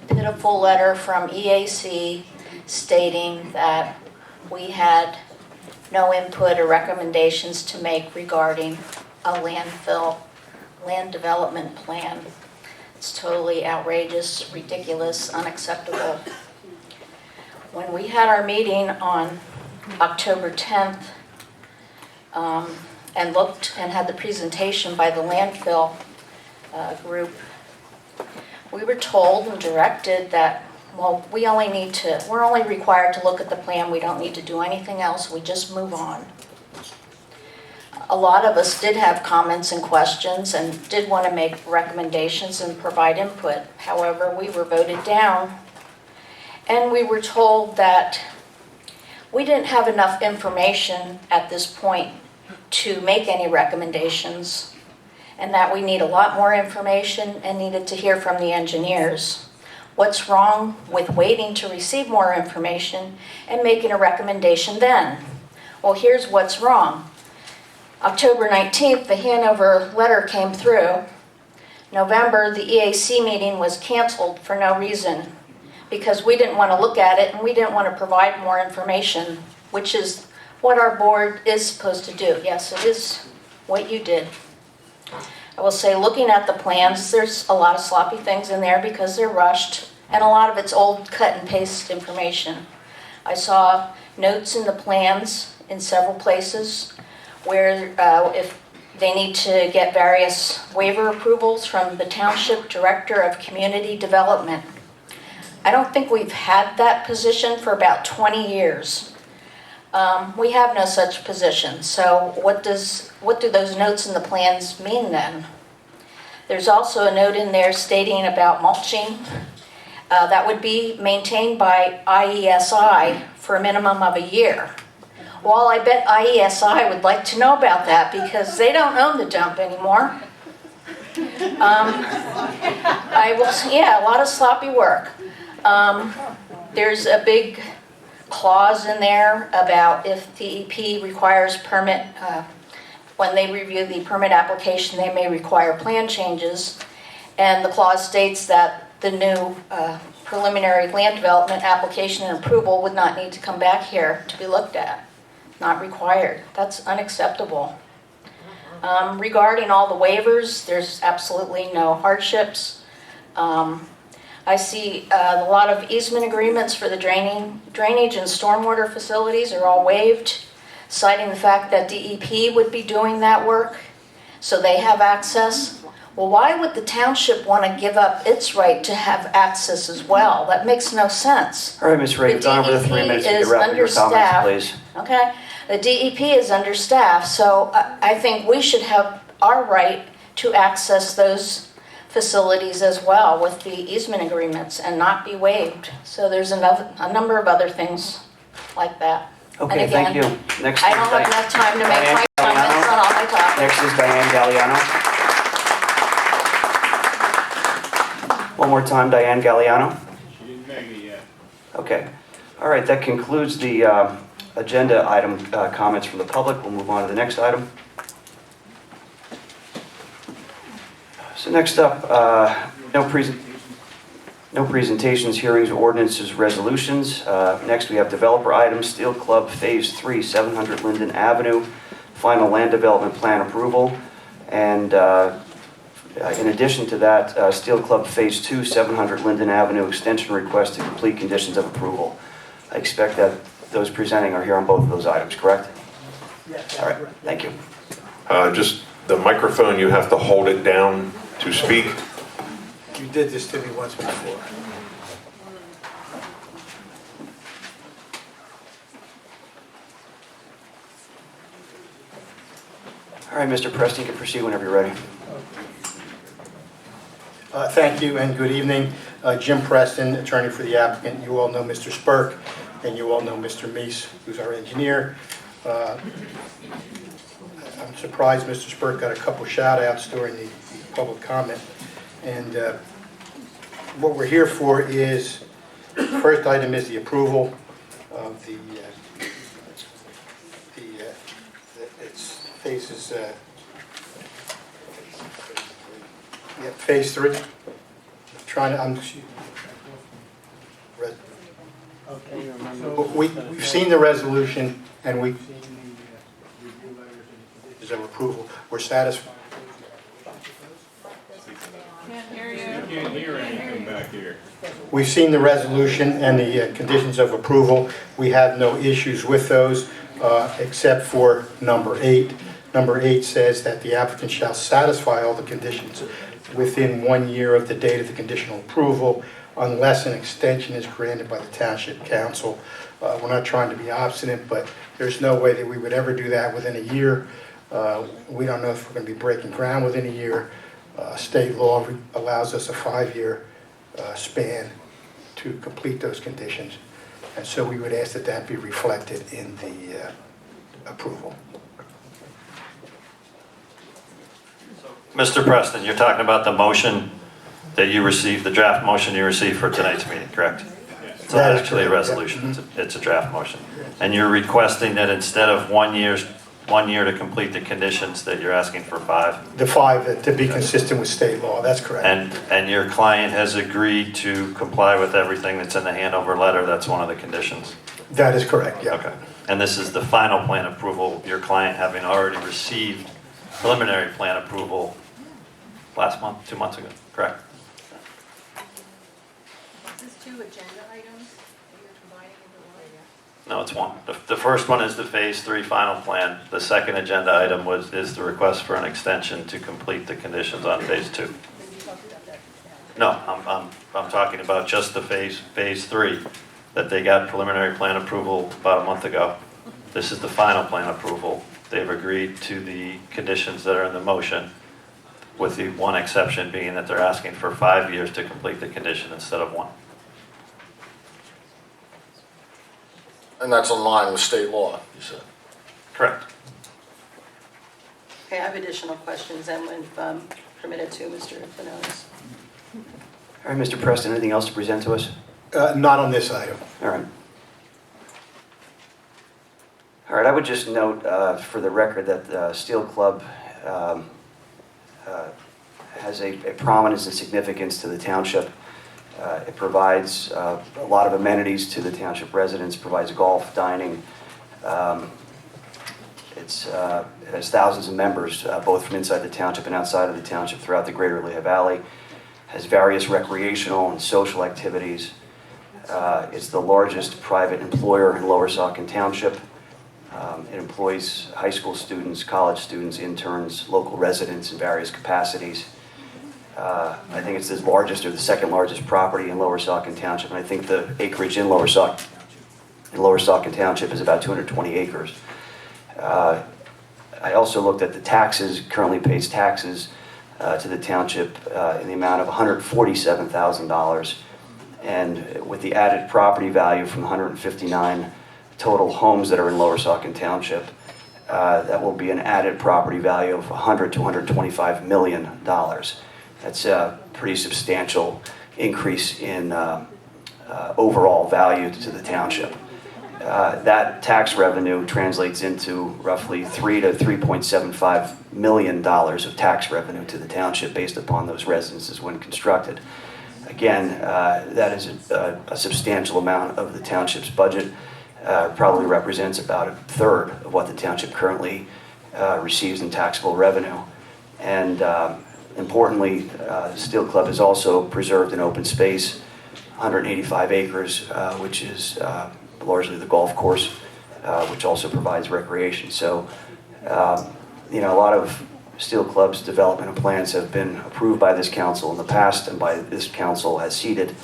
pitiful letter from EAC stating that we had no input or recommendations to make regarding a landfill land development plan. It's totally outrageous, ridiculous, unacceptable. When we had our meeting on October 10th and looked and had the presentation by the landfill group, we were told and directed that, well, we're only required to look at the plan, we don't need to do anything else, we just move on. A lot of us did have comments and questions and did want to make recommendations and provide input. However, we were voted down and we were told that we didn't have enough information at this point to make any recommendations, and that we need a lot more information and needed to hear from the engineers. What's wrong with waiting to receive more information and making a recommendation then? Well, here's what's wrong. October 19th, the Hanover letter came through. November, the EAC meeting was canceled for no reason because we didn't want to look at it and we didn't want to provide more information, which is what our board is supposed to do. Yes, it is what you did. I will say, looking at the plans, there's a lot of sloppy things in there because they're rushed, and a lot of it's old cut and paste information. I saw notes in the plans in several places where if they need to get various waiver approvals from the Township Director of Community Development. I don't think we've had that position for about 20 years. We have no such position, so what do those notes in the plans mean then? There's also a note in there stating about mulching that would be maintained by IESI for a minimum of a year. Well, I bet IESI would like to know about that because they don't own the dump anymore. Yeah, a lot of sloppy work. There's a big clause in there about if DEP requires permit, when they review the permit application, they may require plan changes. And the clause states that the new preliminary land development application and approval would not need to come back here to be looked at. Not required. That's unacceptable. Regarding all the waivers, there's absolutely no hardships. I see a lot of easement agreements for the drainage and stormwater facilities are all waived, citing the fact that DEP would be doing that work, so they have access. Well, why would the township want to give up its right to have access as well? That makes no sense. All right, Ms. Ray, you've gone over the 3 minutes. You can wrap up your comments, please. Okay, the DEP is understaffed, so I think we should have our right to access those facilities as well with the easement agreements and not be waived. So there's a number of other things like that. Okay, and again, thank you. Next I is don't have enough time to make my comments on all my topics. Next is Diane Galliano. One more time, Diane Galliano. She didn't make it yet. Okay. All right, that concludes the agenda item comments from the public. We'll move on to the next item. So next up, no presentations, hearings, ordinances, resolutions. Next we have developer items, Steel Club Phase 3, 700 Linden Avenue, final land development plan approval. And in addition to that, Steel Club Phase 2, 700 Linden Avenue, extension request to complete conditions of approval. I expect that those presenting are here on both of those items, correct? Yes. All right, thank you. Just the microphone, you have to hold it down to speak. You did this to me once before. All right, Mr. Preston, you can proceed whenever you're ready. Thank you and good evening. Jim Preston, attorney for the applicant. You all know Mr. Spurk and you all know Mr. Meese, who's our engineer. I'm surprised Mr. Spurk got a couple shout outs during the public comment. And what we're here for is, the first item is the approval of the it's phases, phase 3. We've seen the resolution and we of approval. We're satisfied. We've seen the resolution and the conditions of approval. We have no issues with those except for number 8. Number 8 says that the applicant shall satisfy all the conditions within 1 year of the date of the conditional approval unless an extension is granted by the Township Council. We're not trying to be obstinate, but there's no way that we would ever do that within a year. We don't know if we're going to be breaking ground within a year. State law allows us a 5-year span to complete those conditions. And so we would ask that that be reflected in the approval. Mr. Preston, you're talking about the motion that you received, the draft motion you received for tonight's meeting, correct? It's not actually a resolution, it's a draft motion. And you're requesting that instead of 1 year to complete the conditions, that you're asking for 5? The 5 to be consistent with state law, that's correct. And your client has agreed to comply with everything that's in the handover letter, that's one of the conditions? That is correct, yeah. Okay. And this is the final plan approval, your client having already received preliminary plan approval last month, 2 months ago, correct? Is this 2 agenda items that you're combining into one? No, it's one. The first one is the phase 3 final plan. The second agenda item is the request for an extension to complete the conditions on phase 2. No, I'm talking about just the phase 3, that they got preliminary plan approval about a month ago. This is the final plan approval. They've agreed to the conditions that are in the motion, with the one exception being that they're asking for 5 years to complete the condition instead of 1. And that's in line with state law, you said? Correct. Okay, I have additional questions and when permitted to, Mr. Fanonis. All right, Mr. Preston, anything else to present to us? Not on this item. All right. All right, I would just note for the record that the Steel Club has a prominence and significance to the township. It provides a lot of amenities to the township residents, provides golf, dining. It has thousands of members, both from inside the township and outside of the township throughout the greater Lehigh Valley. Has various recreational and social activities. It's the largest private employer in Lower Saucon Township. It employs high school students, college students, interns, local residents in various capacities. I think it's the largest or the second largest property in Lower Saucon Township, and I think the acreage in Lower Saucon Township is about 220 acres. I also looked at the taxes, currently pays taxes to the township in the amount of $147,000, and with the added property value from 159 total homes that are in Lower Saucon Township, that will be an added property value of $100 to $125 million. That's a pretty substantial increase in overall value to the township. That tax revenue translates into roughly $3 to $3.75 million of tax revenue to the township based upon those residences when constructed. Again, that is a substantial amount of the township's budget. Probably represents about 1/3 of what the township currently receives in taxable revenue. And importantly, the Steel Club has also preserved an open space, 185 acres, which is largely the golf course, which also provides recreation. So, you know, a lot of Steel Club's development and plans have been approved by this council in the past and by this council as seated.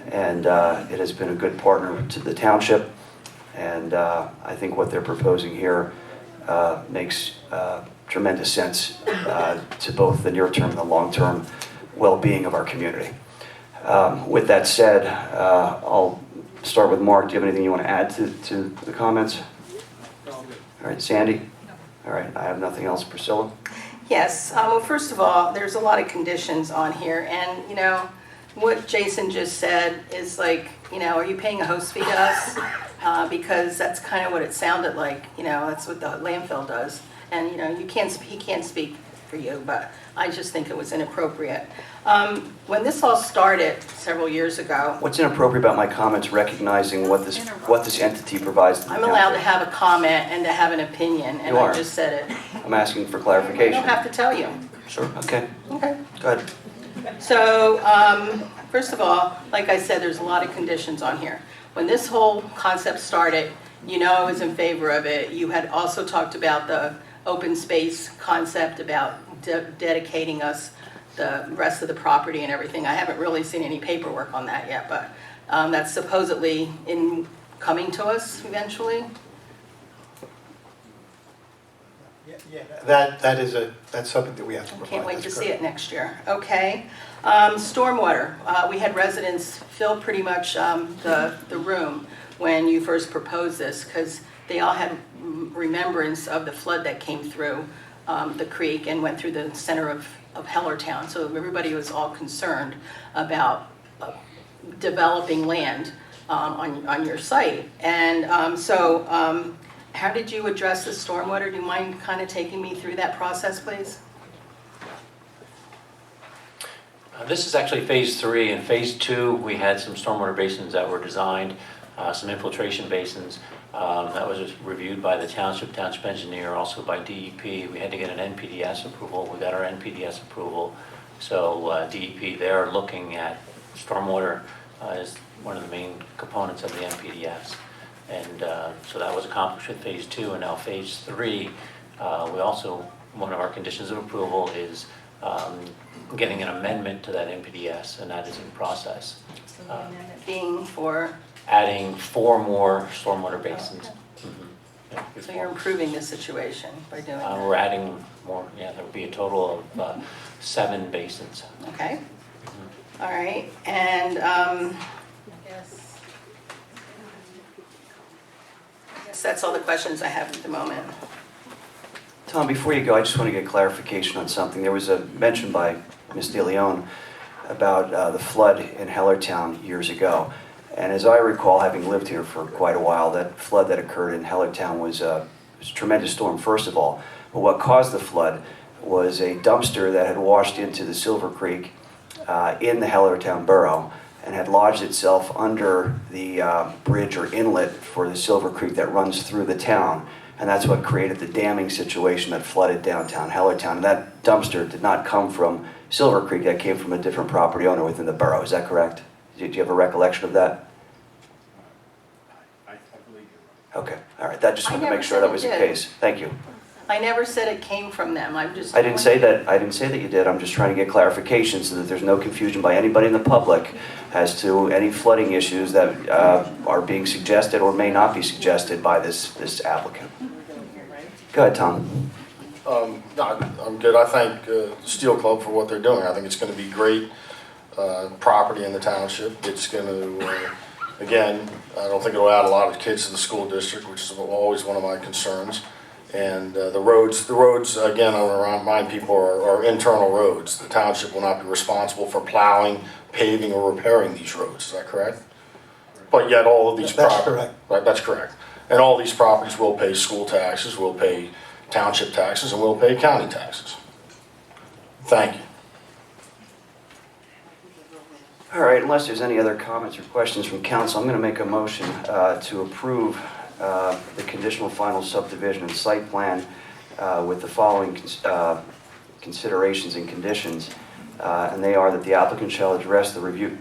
And it has been a good partner to the township. And I think what they're proposing here makes tremendous sense to both the near-term and the long-term well-being of our community. With that said, I'll start with Mark. Do you have anything you want to add to the comments? All right, Sandy? All right, I have nothing else. Priscilla? Yes, well, first of all, there's a lot of conditions on here, and, you know, what Jason just said is like, you know, are you paying a host fee to us? Because that's kind of what it sounded like, you know, that's what the landfill does. And, you know, he can't speak for you, but I just think it was inappropriate. When this all started several years ago. What's inappropriate about my comments recognizing what this entity provides to the I'm township? allowed to have a comment and to have an opinion, and You are. I just said it. I'm asking for I clarification. don't have to tell you. Sure, okay. Okay. Go ahead. So, first of all, like I said, there's a lot of conditions on here. When this whole concept started, you know I was in favor of it. You had also talked about the open space concept, about dedicating us the rest of the property and everything. I haven't really seen any paperwork on that yet, but that's supposedly coming to us eventually. That's something that we have to provide. Can't wait That's to see correct. it next year. Okay. Stormwater. We had residents fill pretty much the room when you first proposed this, because they all had remembrance of the flood that came through the creek and went through the center of Hellertown. So everybody was all concerned about developing land on your site. And how did you address the stormwater? Do you mind kind of taking me through that process, please? This is actually phase 3. In phase 2, we had some stormwater basins that were designed, some infiltration basins. That was reviewed by the township engineer, also by DEP. We had to get an NPDES approval. We got our NPDES approval. So DEP, they're looking at stormwater as one of the main components of the NPDES. And so that was accomplished with phase 2, and now phase 3, we also, one of our conditions of approval is getting an amendment to that NPDES, and that is in process. So the amendment being for? Adding 4 more stormwater basins. Yeah, So you're improving the situation by doing that? we're adding more, yeah, there will be a total of 7 basins. Okay. All right, and I guess that's all the questions I have at the moment. Tom, before you go, I just want to get clarification on something. There was a mention by Ms. DeLeon about the flood in Hellertown years ago. And as I recall, having lived here for quite a while, that flood that occurred in Hellertown was a tremendous storm, first of all. But what caused the flood was a dumpster that had washed into the Silver Creek in the Hellertown borough and had lodged itself under the bridge or inlet for the Silver Creek that runs through the town. And that's what created the damming situation that flooded downtown Hellertown. And that dumpster did not come from Silver Creek, that came from a different property owner within the borough. Is that correct? Did you have a recollection of that? I believe you're right. Okay, all right. That just I wanted to never make sure said that it was the did. case. Thank you. I never said it came from them, I'm just. I didn't say that. I didn't say that you did. I'm just trying to get clarification so that there's no confusion by anybody in the public as to any flooding issues that are being suggested or may not be suggested by this applicant. Go ahead, Tom. No, I'm good. I thank Steel Club for what they're doing. I think it's going to be great property in the township. It's going to, again, I don't think it'll add a lot of kids to the school district, which is always one of my concerns. And the roads, again, I want to remind people, are internal roads. The township will not be responsible for plowing, paving, or repairing these roads. Is that correct? But yet all of these That's correct. Right, that's correct. And all these properties will pay school taxes, will pay township taxes, and will pay county taxes. Thank you. All right, unless there's any other comments or questions from council, I'm going to make a motion to approve the conditional final subdivision and site plan with the following considerations and conditions. And they are that the applicant shall address the review.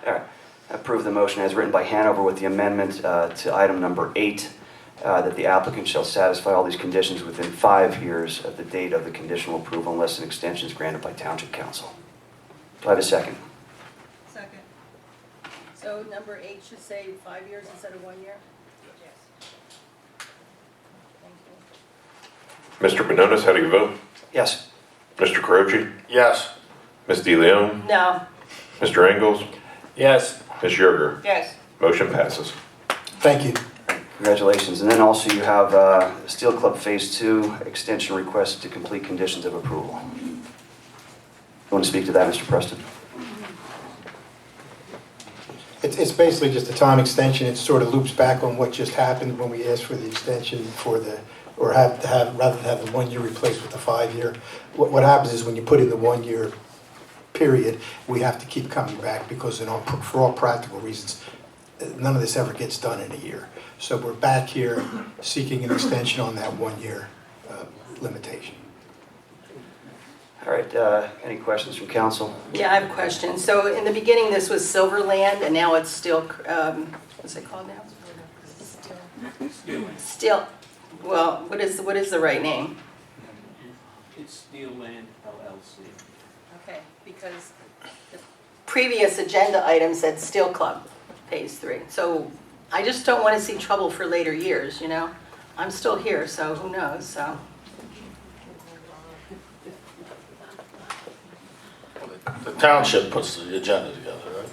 All right. approve the motion as written by Hanover with the amendment to item number 8, that the applicant shall satisfy all these conditions within 5 years of the date of the conditional approval unless an extension is granted by Township Council. Do I have a second? Second. So number 8 should say 5 years instead of 1 year? Mr. Benonis, how do you vote? Yes. Mr. Croce? Yes. Ms. DeLeon? No. Mr. Engels? Yes. Ms. Yerger? Yes. Motion passes. Thank you. Congratulations. And then also you have Steel Club Phase 2 extension request to complete conditions of approval. You want to speak to that, Mr. Preston? It's basically just a time extension. It sort of loops back on what just happened when we asked for the extension for the, or rather than have the 1 year replaced with the 5 year. What happens is when you put in the 1 year period, we have to keep coming back because for all practical reasons, none of this ever gets done in a year. So we're back here seeking an extension on that 1 year limitation. All right, any questions from council? Yeah, I have a question. So in the beginning, this was Silverland, and now it's still, what's it called now? Still. Well, what is the right name? It's Steel Land LLC. Okay, because the previous agenda item said Steel Club, Phase 3. So I just don't want to see trouble for later years, you know? I'm still here, so who knows, so. The township puts the agenda together, right?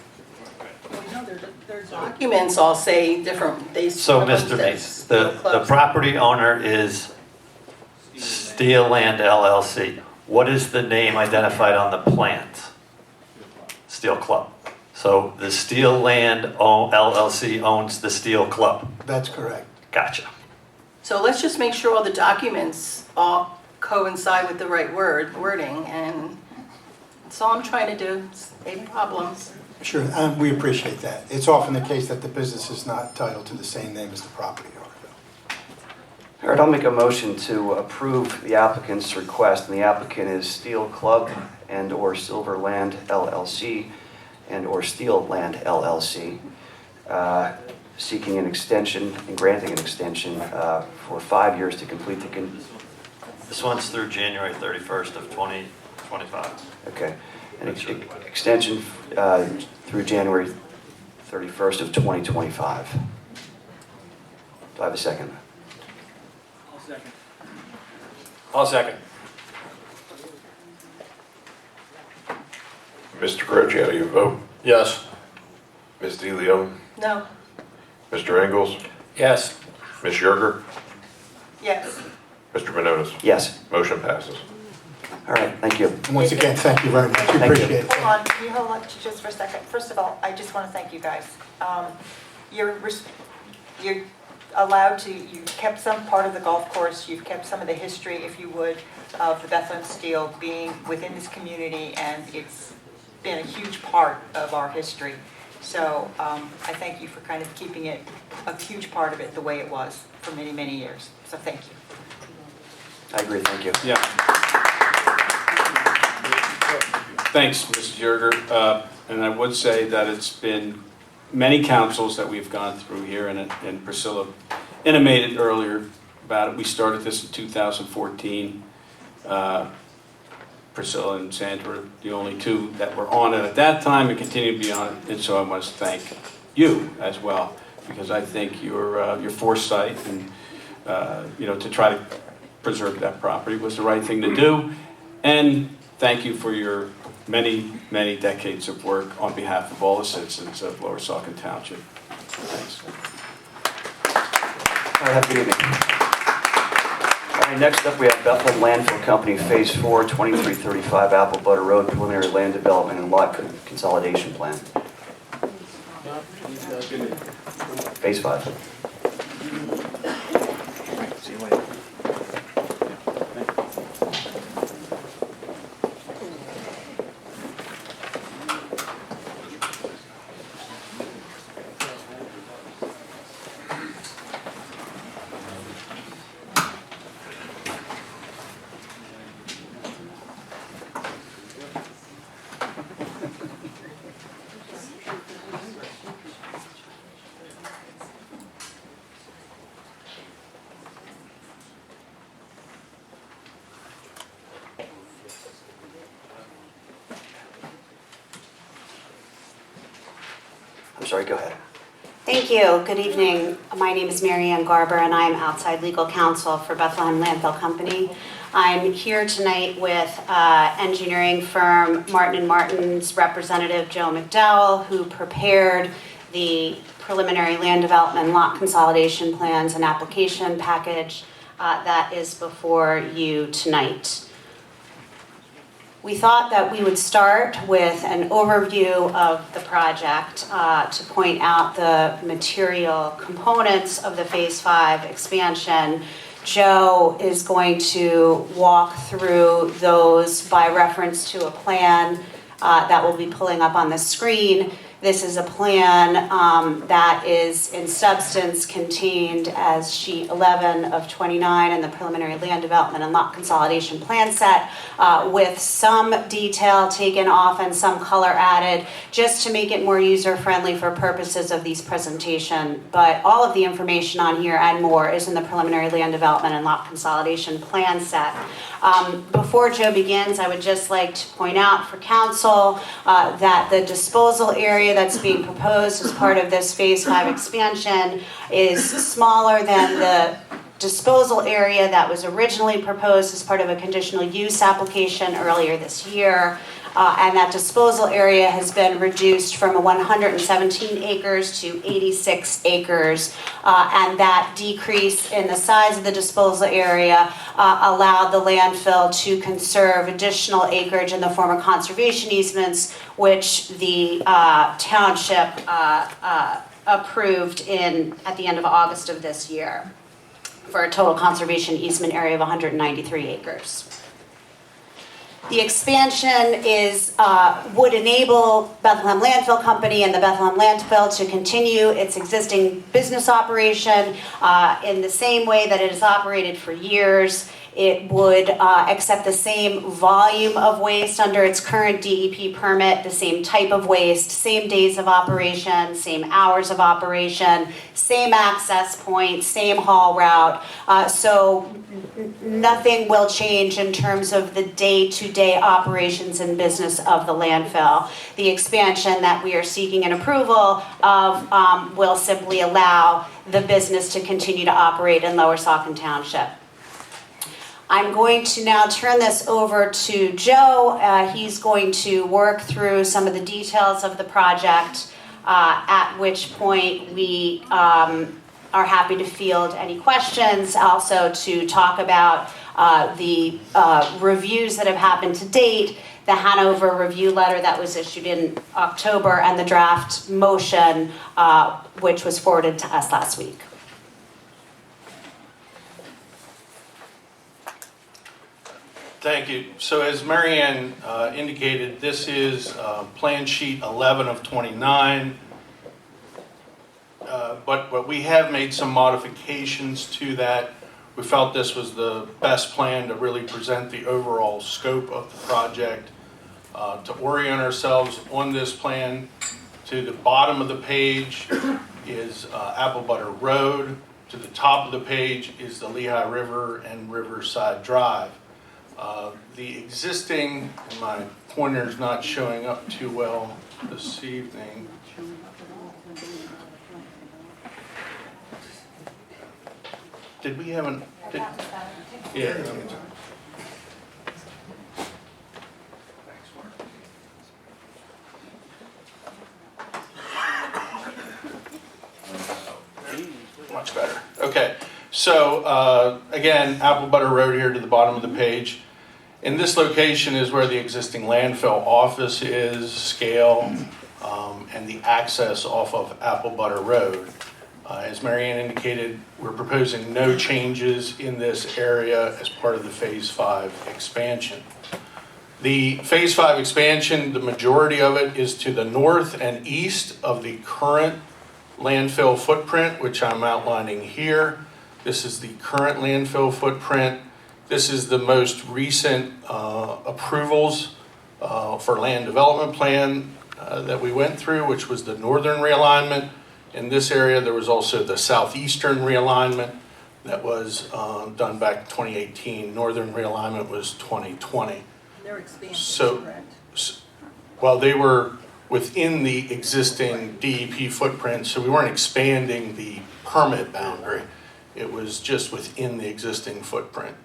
Well, no, their documents all say different, they. So, Mr. Mace, the property owner is Steel Land LLC. What is the name identified on the plans? Steel Club. So the Steel Land LLC owns the Steel Club. That's correct. Gotcha. So let's just make sure all the documents all coincide with the right wording, and that's all I'm trying to do, save problems. Sure, we appreciate that. It's often the case that the business is not titled to the same name as the property owner. All right, I'll make a motion to approve the applicant's request, and the applicant is Steel Club and/or Silverland LLC and/or Steel Land LLC, seeking an extension and granting an extension for 5 years to complete the. This one's through January 31st of 2025. Okay, an extension through January 31st of 2025. Do I have a second? I'll second. Mr. Croce, how do you vote? Yes. Ms. DeLeon? No. Mr. Engels? Yes. Ms. Yerger? Yes. Mr. Benonis? Yes. Motion passes. All right, thank you. And once again, thank you very much. We Thank you. appreciate it. Hold on, can you hold on just for a second? First of all, I just want to thank you guys. You're allowed to, you've kept some part of the golf course, you've kept some of the history, if you would, of the Bethlehem Steel being within this community, and it's been a huge part of our history. So I thank you for kind of keeping it, a huge part of it, the way it was for many, many years. So thank you. I agree, thank you. Yeah. Thanks, Mrs. Yerger. And I would say that it's been many councils that we've gone through here, and Priscilla intimated earlier about it. We started this in 2014. Priscilla and Sandra were the only two that were on it at that time and continue to be on it. And so I must thank you as well, because I think your foresight and to try to preserve that property was the right thing to do. And thank you for your many, many decades of work on behalf of all the citizens of Lower Saucon Township. Thanks. All right, have a good evening. All right, next up we have Bethlehem Landfill Company, Phase 4, 2335 Apple Butter Road, preliminary land development and lot consolidation plan. Phase 5. sorry, go ahead. Thank you. Good evening. My name is Mary Ann Garber, and I'm outside legal counsel for Bethlehem Landfill Company. I'm here tonight with engineering firm Martin & Martin's representative, Joe McDowell, who prepared the preliminary land development lot consolidation plans and application package that is before you tonight. We thought that we would start with an overview of the project to point out the material components of the Phase 5 expansion. Joe is going to walk through those by reference to a plan that will be pulling up on the screen. This is a plan that is in substance contained as sheet 11 of 29 in the preliminary land development and lot consolidation plan set with some detail taken off and some color added just to make it more user-friendly for purposes of these presentation. But all of the information on here and more is in the preliminary land development and lot consolidation plan set. Before Joe begins, I would just like to point out for council that the disposal area that's being proposed as part of this Phase 5 expansion is smaller than the disposal area that was originally proposed as part of a conditional use application earlier this year. And that disposal area has been reduced from 117 acres to 86 acres. And that decrease in the size of the disposal area allowed the landfill to conserve additional acreage in the form of conservation easements, which the township approved at the end of August of this year for a total conservation easement area of 193 acres. The expansion would enable Bethlehem Landfill Company and the Bethlehem Landfill to continue its existing business operation in the same way that it has operated for years. It would accept the same volume of waste under its current DEP permit, the same type of waste, same days of operation, same hours of operation, same access point, same haul route. So nothing will change in terms of the day-to-day operations and business of the landfill. The expansion that we are seeking an approval of will simply allow the business to continue to operate in Lower Saucon Township. I'm going to now turn this over to Joe. He's going to work through some of the details of the project, at which point we are happy to field any questions, also to talk about the reviews that have happened to date, the Hanover review letter that was issued in October, and the draft motion, which was forwarded to us last week. Thank you. So as Mary Ann indicated, this is plan sheet 11 of 29. But we have made some modifications to that. We felt this was the best plan to really present the overall scope of the project. To orient ourselves on this plan, to the bottom of the page is Apple Butter Road. To the top of the page is the Lehigh River and Riverside Drive. The existing, and my pointer's not showing up too well this evening. Did we have an, yeah. Much better. Okay. So again, Apple Butter Road here to the bottom of the page. In this location is where the existing landfill office is, scale, and the access off of Apple Butter Road. As Mary Ann indicated, we're proposing no changes in this area as part of the Phase 5 expansion. The Phase 5 expansion, the majority of it is to the north and east of the current landfill footprint, which I'm outlining here. This is the current landfill footprint. This is the most recent approvals for land development plan that we went through, which was the northern realignment. In this area, there was also the southeastern realignment that was done back in 2018. Northern realignment was 2020. They're expanding, So, correct? well, they were within the existing DEP footprint, so we weren't expanding the permit boundary. It was just within the existing footprint.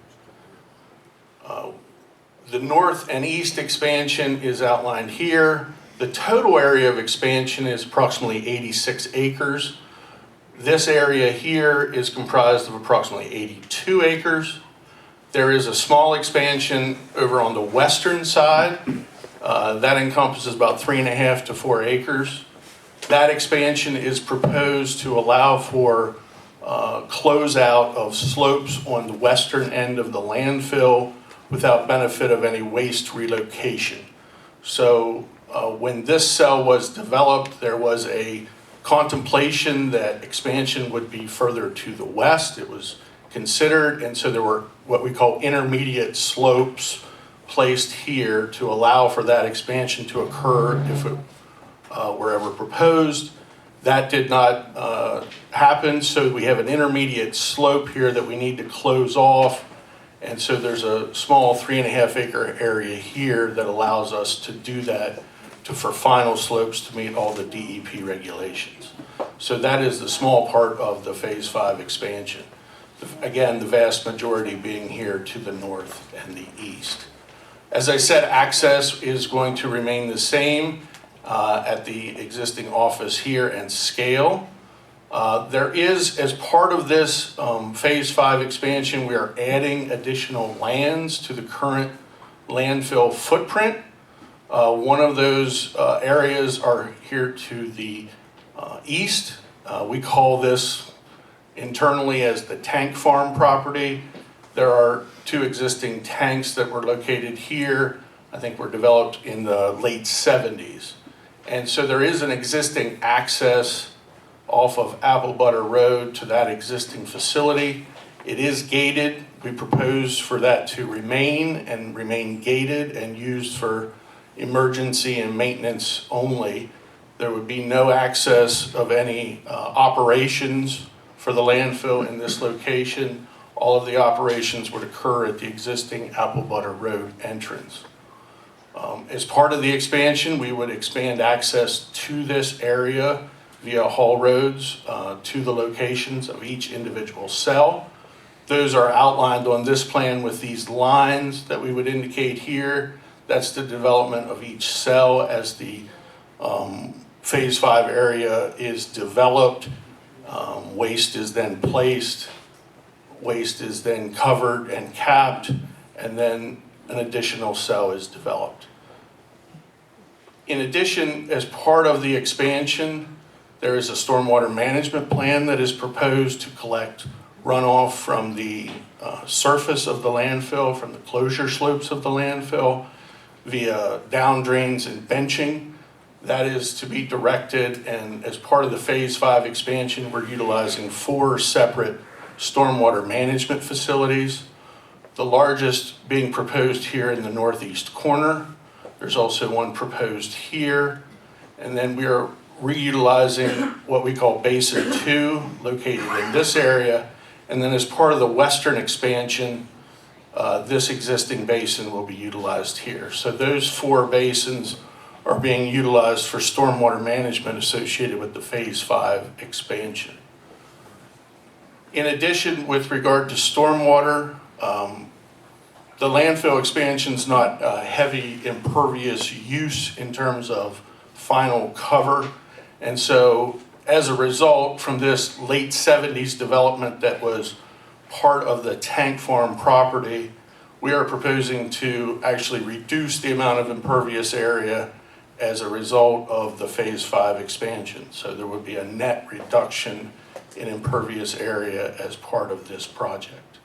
The north and east expansion is outlined here. The total area of expansion is approximately 86 acres. This area here is comprised of approximately 82 acres. There is a small expansion over on the western side. That encompasses about 3.5 to 4 acres. That expansion is proposed to allow for closeout of slopes on the western end of the landfill without benefit of any waste relocation. So when this cell was developed, there was a contemplation that expansion would be further to the west. It was considered, and so there were what we call intermediate slopes placed here to allow for that expansion to occur if it were ever proposed. That did not happen, so we have an intermediate slope here that we need to close off. And so there's a small 3.5 acre area here that allows us to do that for final slopes to meet all the DEP regulations. So that is the small part of the Phase 5 expansion. Again, the vast majority being here to the north and the east. As I said, access is going to remain the same at the existing office here and scale. There is, as part of this Phase 5 expansion, we are adding additional lands to the current landfill footprint. One of those areas are here to the east. We call this internally as the tank farm property. There are 2 existing tanks that were located here. I think were developed in the late 70s. And so there is an existing access off of Apple Butter Road to that existing facility. It is gated. We propose for that to remain gated and used for emergency and maintenance only. There would be no access of any operations for the landfill in this location. All of the operations would occur at the existing Apple Butter Road entrance. As part of the expansion, we would expand access to this area via haul roads to the locations of each individual cell. Those are outlined on this plan with these lines that we would indicate here. That's the development of each cell as the Phase 5 area is developed. Waste is then placed, waste is then covered and capped, and then an additional cell is developed. In addition, as part of the expansion, there is a stormwater management plan that is proposed to collect runoff from the surface of the landfill, from the closure slopes of the landfill, via down drains and benching. That is to be directed, and as part of the Phase 5 expansion, we're utilizing 4 separate stormwater management facilities. The largest being proposed here in the northeast corner. There's also one proposed here. And then we are reutilizing what we call Basin 2, located in this area. And then as part of the western expansion, this existing basin will be utilized here. So those 4 basins are being utilized for stormwater management associated with the Phase 5 expansion. In addition, with regard to stormwater, the landfill expansion is not a heavy impervious use in terms of final cover. And so as a result, from this late 70s development that was part of the tank farm property, we are proposing to actually reduce the amount of impervious area as a result of the Phase 5 expansion. So there would be a net reduction in impervious area as part of this project.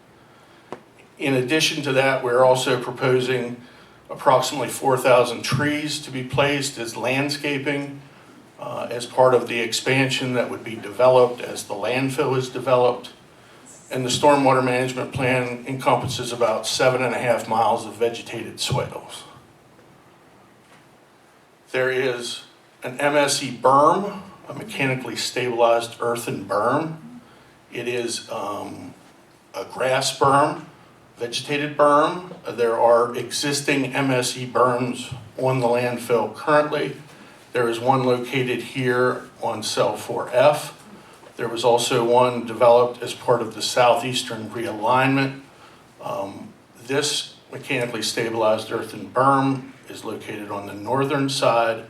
In addition to that, we're also proposing approximately 4,000 trees to be placed as landscaping as part of the expansion that would be developed as the landfill is developed. And the stormwater management plan encompasses about 7.5 miles of vegetated swales. There is an MSE berm, a mechanically stabilized earthen berm. It is a grass berm, vegetated berm. There are existing MSE berms on the landfill currently. There is one located here on cell 4F. There was also one developed as part of the southeastern realignment. This mechanically stabilized earthen berm is located on the northern side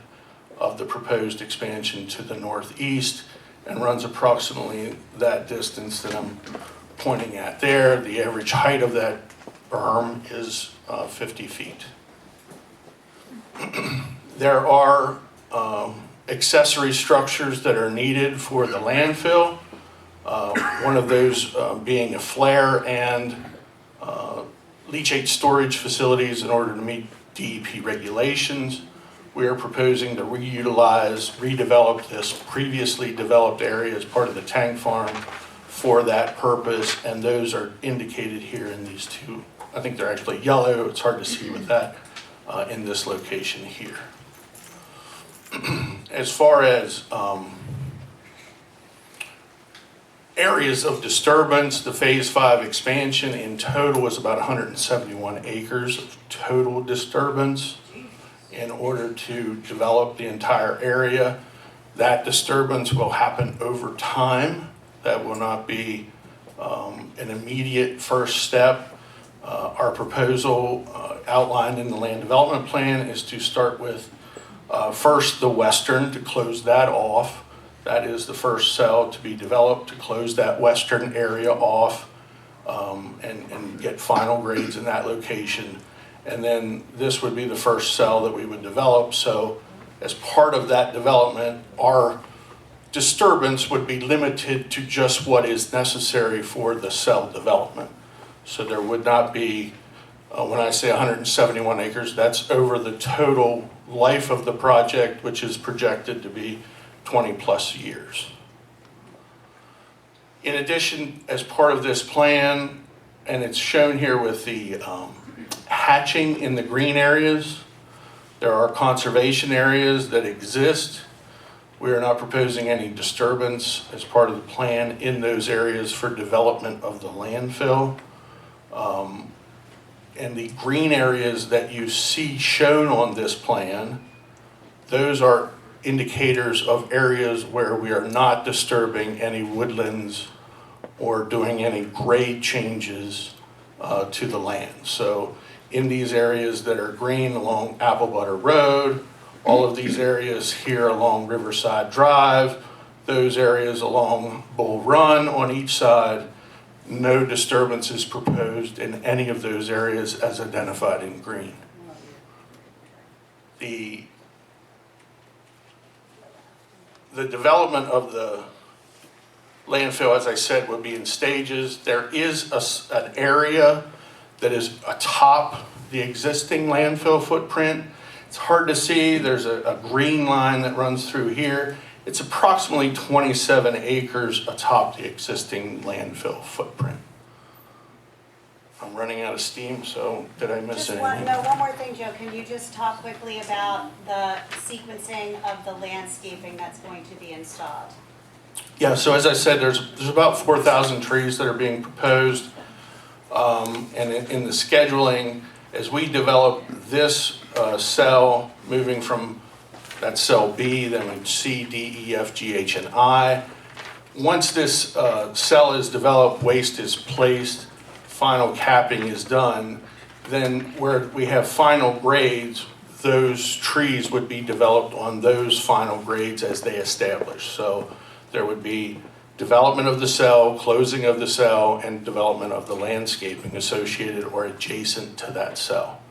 of the proposed expansion to the northeast and runs approximately that distance that I'm pointing at there. The average height of that berm is 50 feet. There are accessory structures that are needed for the landfill. One of those being a flare and leachate storage facilities in order to meet DEP regulations. We are proposing to redevelop this previously developed area as part of the tank farm for that purpose, and those are indicated here in these two. I think they're actually yellow. It's hard to see with that in this location here. As far as areas of disturbance, the Phase 5 expansion in total is about 171 acres of total disturbance in order to develop the entire area. That disturbance will happen over time. That will not be an immediate first step. Our proposal outlined in the land development plan is to start with first the western, to close that off. That is the first cell to be developed to close that western area off and get final grades in that location. And then this would be the first cell that we would develop. So as part of that development, our disturbance would be limited to just what is necessary for the cell development. So there would not be, when I say 171 acres, that's over the total life of the project, which is projected to be 20 plus years. In addition, as part of this plan, and it's shown here with the hatching in the green areas, there are conservation areas that exist. We are not proposing any disturbance as part of the plan in those areas for development of the landfill. And the green areas that you see shown on this plan, those are indicators of areas where we are not disturbing any woodlands or doing any grade changes to the land. So in these areas that are green along Apple Butter Road, all of these areas here along Riverside Drive, those areas along Bull Run on each side, no disturbance is proposed in any of those areas as identified in green. The development of the landfill, as I said, would be in stages. There is an area that is atop the existing landfill footprint. It's hard to see. There's a green line that runs through here. It's approximately 27 acres atop the existing landfill footprint. I'm running out of steam, so did I miss anything? One more thing, Joe. Can you just talk quickly about the sequencing of the landscaping that's going to be installed? Yeah, so as I said, there's about 4,000 trees that are being proposed. And in the scheduling, as we develop this cell, moving from that cell B, then we C, D, E, F, G, H, and I. Once this cell is developed, waste is placed, final capping is done, then where we have final grades, those trees would be developed on those final grades as they establish. So there would be development of the cell, closing of the cell, and development of the landscaping associated or adjacent to that cell.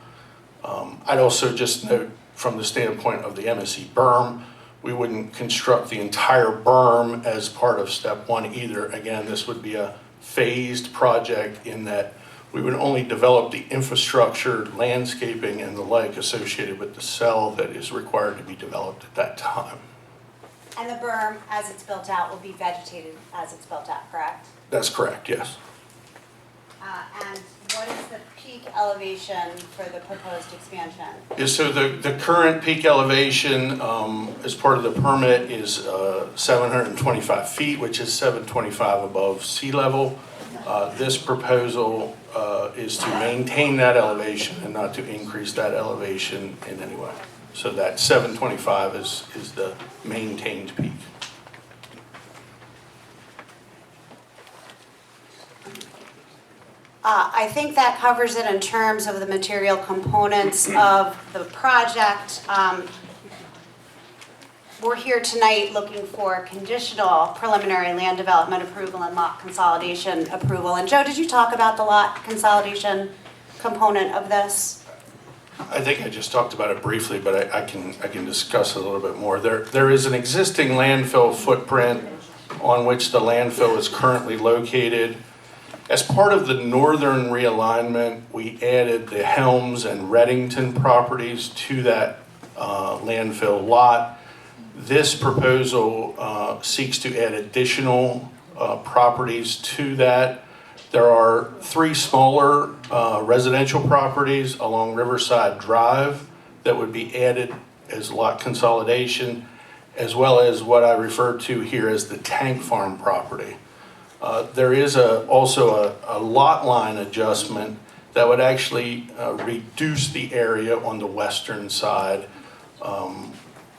I'd also just note from the standpoint of the MSE berm, we wouldn't construct the entire berm as part of step one either. Again, this would be a phased project in that we would only develop the infrastructure, landscaping, and the like associated with the cell that is required to be developed at that time. And the berm, as it's built out, will be vegetated as it's built out, correct? That's correct, yes. And what is the peak elevation for the proposed expansion? Yeah, so the current peak elevation as part of the permit is 725 feet, which is 725 above sea level. This proposal is to maintain that elevation and not to increase that elevation in any way. So that 725 is the maintained peak. I think that covers it in terms of the material components of the project. We're here tonight looking for conditional preliminary land development approval and lot consolidation approval. And Joe, did you talk about the lot consolidation component of this? I think I just talked about it briefly, but I can discuss it a little bit more. There is an existing landfill footprint on which the landfill is currently located. As part of the northern realignment, we added the Helms and Reddington properties to that landfill lot. This proposal seeks to add additional properties to that. There are 3 smaller residential properties along Riverside Drive that would be added as lot consolidation, as well as what I refer to here as the tank farm property. There is also a lot line adjustment that would actually reduce the area on the western side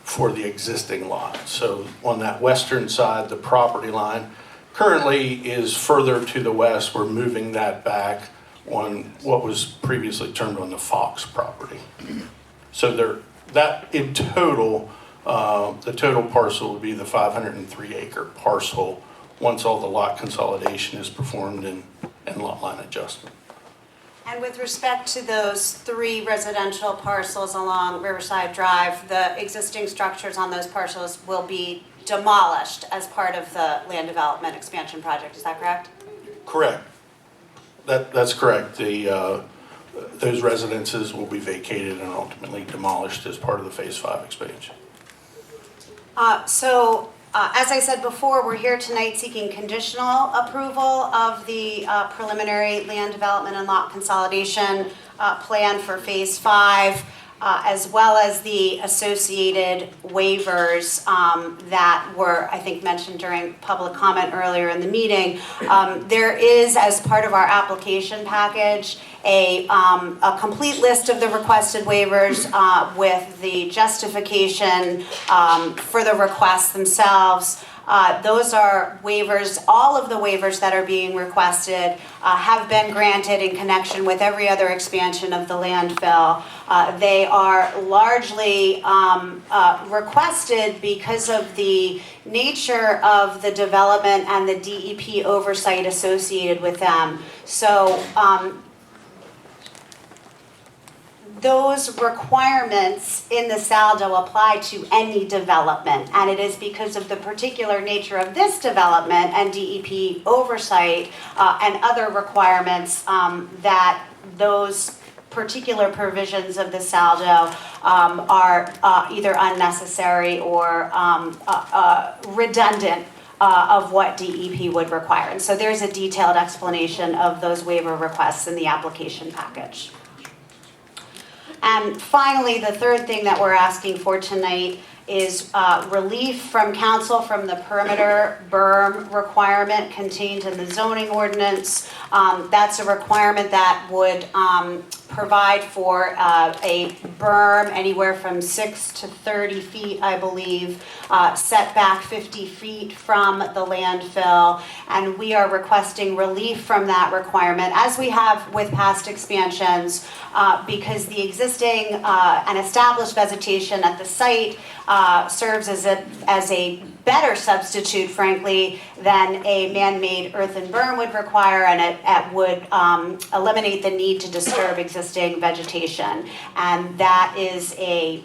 for the existing lot. So on that western side, the property line currently is further to the west. We're moving that back on what was previously termed on the Fox property. So that in total, the total parcel would be the 503-acre parcel once all the lot consolidation is performed and lot line adjustment. And with respect to those 3 residential parcels along Riverside Drive, the existing structures on those parcels will be demolished as part of the land development expansion project, is that correct? Correct. That's correct. Those residences will be vacated and ultimately demolished as part of the Phase 5 expansion. As I said before, we're here tonight seeking conditional approval of the preliminary land development and lot consolidation plan for Phase 5, as well as the associated waivers that were, I think, mentioned during public comment earlier in the meeting. There is, as part of our application package, a complete list of the requested waivers with the justification for the requests themselves. Those are waivers, all of the waivers that are being requested have been granted in connection with every other expansion of the landfill. They are largely requested because of the nature of the development and the DEP oversight associated with them. So those requirements in the SALDO apply to any development, and it is because of the particular nature of this development and DEP oversight and other requirements that those particular provisions of the SALDO are either unnecessary or redundant of what DEP would require. And so there's a detailed explanation of those waiver requests in the application package. And finally, the third thing that we're asking for tonight is relief from council from the perimeter berm requirement contained in the zoning ordinance. That's a requirement that would provide for a berm anywhere from 6 to 30 feet, I believe, set back 50 feet from the landfill. And we are requesting relief from that requirement, as we have with past expansions, because the existing and established vegetation at the site serves as a better substitute, frankly, than a man-made earthen berm would require, and it would eliminate the need to disturb existing vegetation. And that is a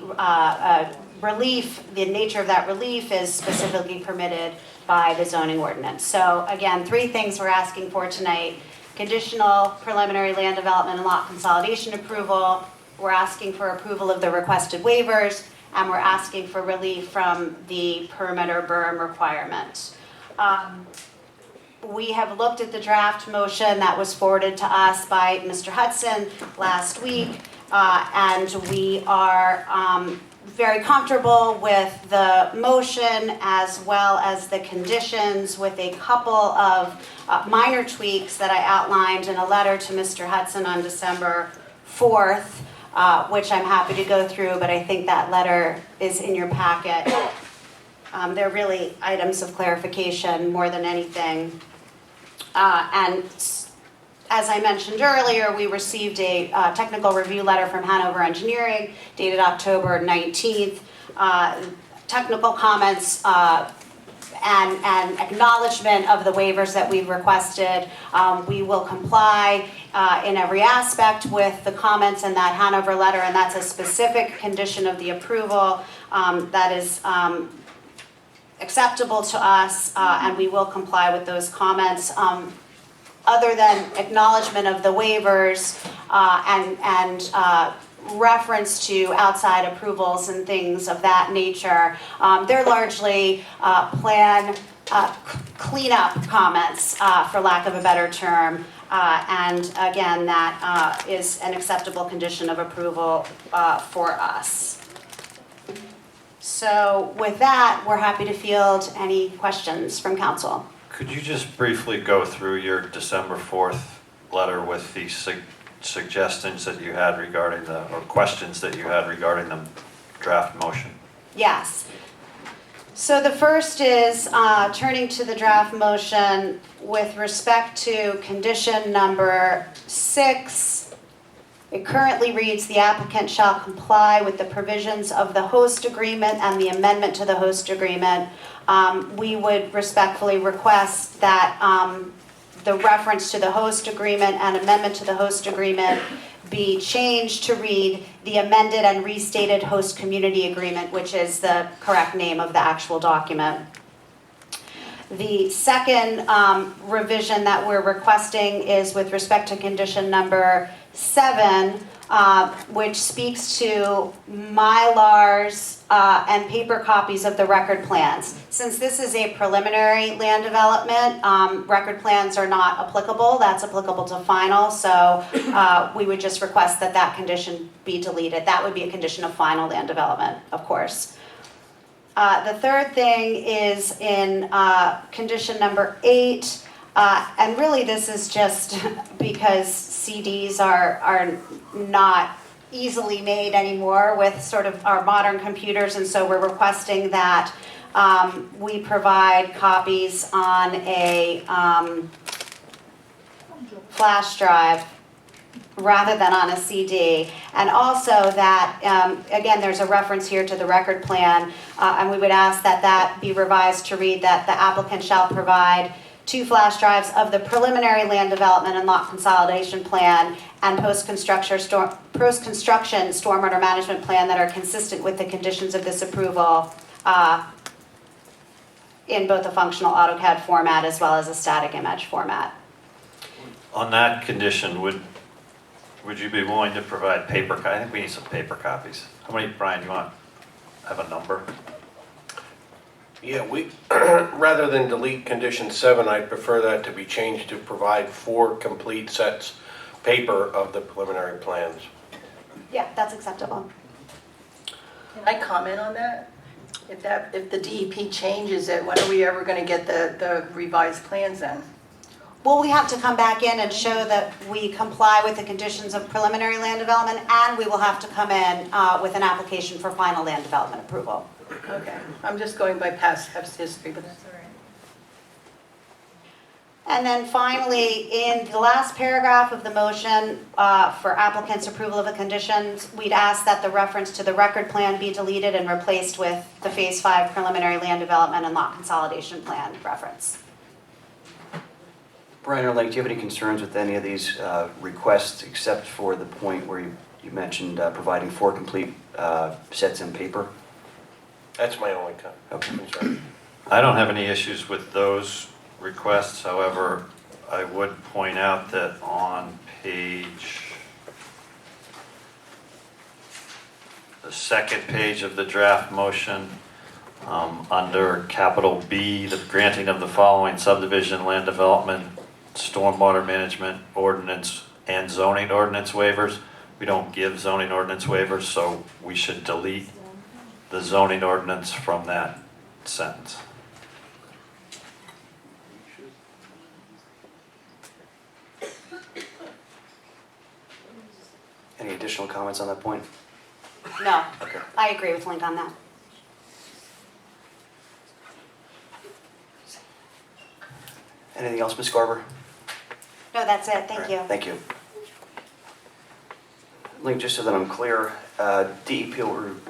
relief. The nature of that relief is specifically permitted by the zoning ordinance. So again, 3 things we're asking for tonight: conditional preliminary land development and lot consolidation approval. We're asking for approval of the requested waivers, and we're asking for relief from the perimeter berm requirement. We have looked at the draft motion that was forwarded to us by Mr. Hudson last week, and we are very comfortable with the motion as well as the conditions, with a couple of minor tweaks that I outlined in a letter to Mr. Hudson on December 4th. which I'm happy to go through, but I think that letter is in your packet. They're really items of clarification more than anything. And as I mentioned earlier, we received a technical review letter from Hanover Engineering dated October 19th. Technical comments and acknowledgement of the waivers that we've requested. We will comply in every aspect with the comments in that Hanover letter, and that's a specific condition of the approval that is acceptable to us, and we will comply with those comments. Other than acknowledgement of the waivers and reference to outside approvals and things of that nature, they're largely plan cleanup comments, for lack of a better term. And again, that is an acceptable condition of approval for us. So with that, we're happy to field any questions from council. Could you just briefly go through your December 4th letter with the suggestions that you had regarding or questions that you had regarding the draft motion? Yes. So the first is turning to the draft motion with respect to condition number 6. It currently reads, the applicant shall comply with the provisions of the host agreement and the amendment to the host agreement. We would respectfully request that the reference to the host agreement and amendment to the host agreement be changed to read the amended and restated host community agreement, which is the correct name of the actual document. The second revision that we're requesting is with respect to condition number 7, which speaks to Mylars and paper copies of the record plans. Since this is a preliminary land development, record plans are not applicable. That's applicable to final, so we would just request that that condition be deleted. That would be a condition of final land development, of course. The third thing is in condition number 8, and really this is just because CDs are not easily made anymore with sort of our modern computers, and so we're requesting that we provide copies on a flash drive rather than on a CD. And also that, again, there's a reference here to the record plan, and we would ask that that be revised to read that the applicant shall provide 2 flash drives of the preliminary land development and lot consolidation plan and post-construction stormwater management plan that are consistent with the conditions of this approval in both a functional AutoCAD format as well as a static image format. On that condition, would you be willing to provide paper? I think we need some paper copies. How many, Brian, do you want? Have a number? Yeah, we, rather than delete condition 7, I'd prefer that to be changed to provide 4 complete sets paper of the preliminary plans. Yeah, that's acceptable. Can I comment on that? If the DEP changes it, when are we ever going to get the revised plans in? Well, we have to come back in and show that we comply with the conditions of preliminary land development, and we will have to come in with an application for final land development approval. Okay, I'm just going by past history, but that's all right. And then finally, in the last paragraph of the motion for applicant's approval of the conditions, we'd ask that the reference to the record plan be deleted and replaced with the Phase 5 preliminary land development and lot consolidation plan reference. Brian or Lake, do you have any concerns with any of these requests except for the point where you mentioned providing 4 complete sets in paper? That's my only concern. I don't have any issues with those requests. However, I would point out that on the second page of the draft motion, under capital B, the granting of the following subdivision, land development, stormwater management ordinance, and zoning ordinance waivers. We don't give zoning ordinance waivers, so we should delete the zoning ordinance from that sentence. Any additional comments on that point? No, Okay. I agree with Link on that. Anything else, Ms. Garber? No, that's it, thank you. Thank you. Link, just so that I'm clear, DEP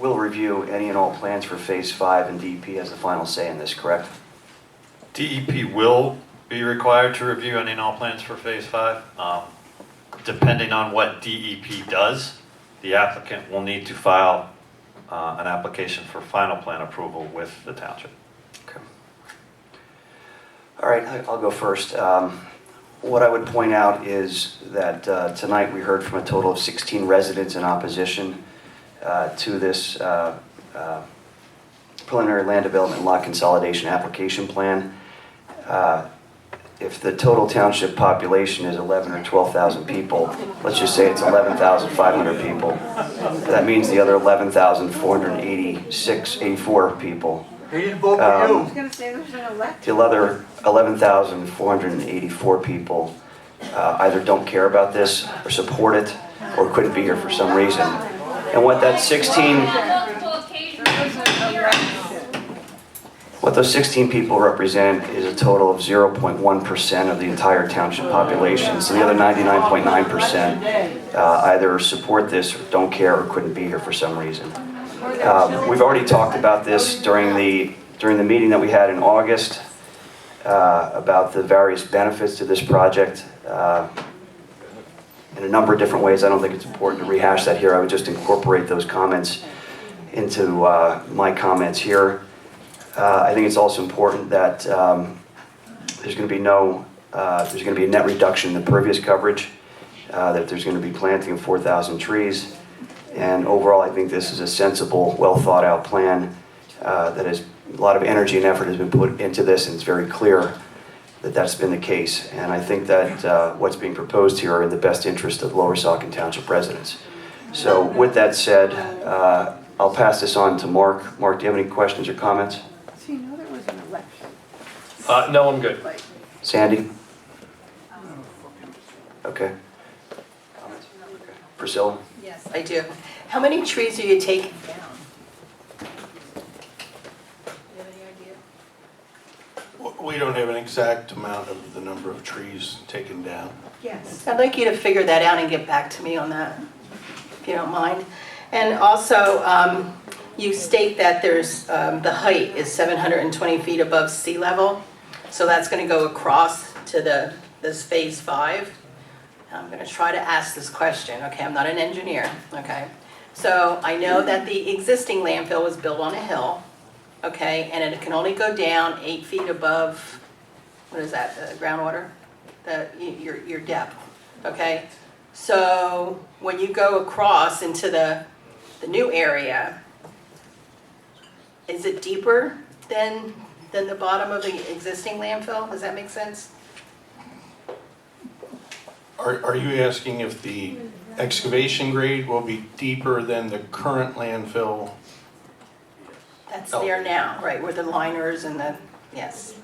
will review any and all plans for Phase 5, and DEP has the final say in this, correct? DEP will be required to review any and all plans for Phase 5. Depending on what DEP does, the applicant will need to file an application for final plan approval with the township. Okay. All right, I'll go first. What I would point out is that tonight we heard from a total of 16 residents in opposition to this preliminary land development lot consolidation application plan. If the total township population is 11 or 12,000 people, let's just say it's 11,500 people. That means the other 84 people. He didn't vote for you. The other 11,484 people either don't care about this or support it or couldn't be here for some reason. And what those 16 people represent is a total of 0.1% of the entire township population. So the other 99.9% either support this or don't care or couldn't be here for some reason. We've already talked about this during the meeting that we had in August about the various benefits to this project in a number of different ways. I don't think it's important to rehash that here. I would just incorporate those comments into my comments here. I think it's also important that there's going to be a net reduction in the pervious coverage, that there's going to be planting of 4,000 trees. And overall, I think this is a sensible, well thought out plan that has a lot of energy and effort has been put into this, and it's very clear that that's been the case. And I think that what's being proposed here are in the best interest of Lower Saucon Township residents. So with that said, I'll pass this on to Mark. Mark, do you have any questions or comments? So you know there was an election. No, I'm good. Sandy? Okay. Priscilla? Yes, I do. How many trees are you taking down? Do you have any idea? We don't have an exact amount of the number of trees taken down. Yes. I'd like you to figure that out and get back to me on that, if you don't mind. And also, you state that there's, the height is 720 feet above sea level. So that's going to go across to this Phase 5. I'm going to try to ask this question, okay? I'm not an engineer, okay? So I know that the existing landfill was built on a hill, okay? And it can only go down 8 feet above, what is that, the groundwater? Your depth, okay? So when you go across into the new area, is it deeper than the bottom of the existing landfill? Does that make sense? Are you asking if the excavation grade will be deeper than the current landfill? That's there now, right, where the liners and the, yes.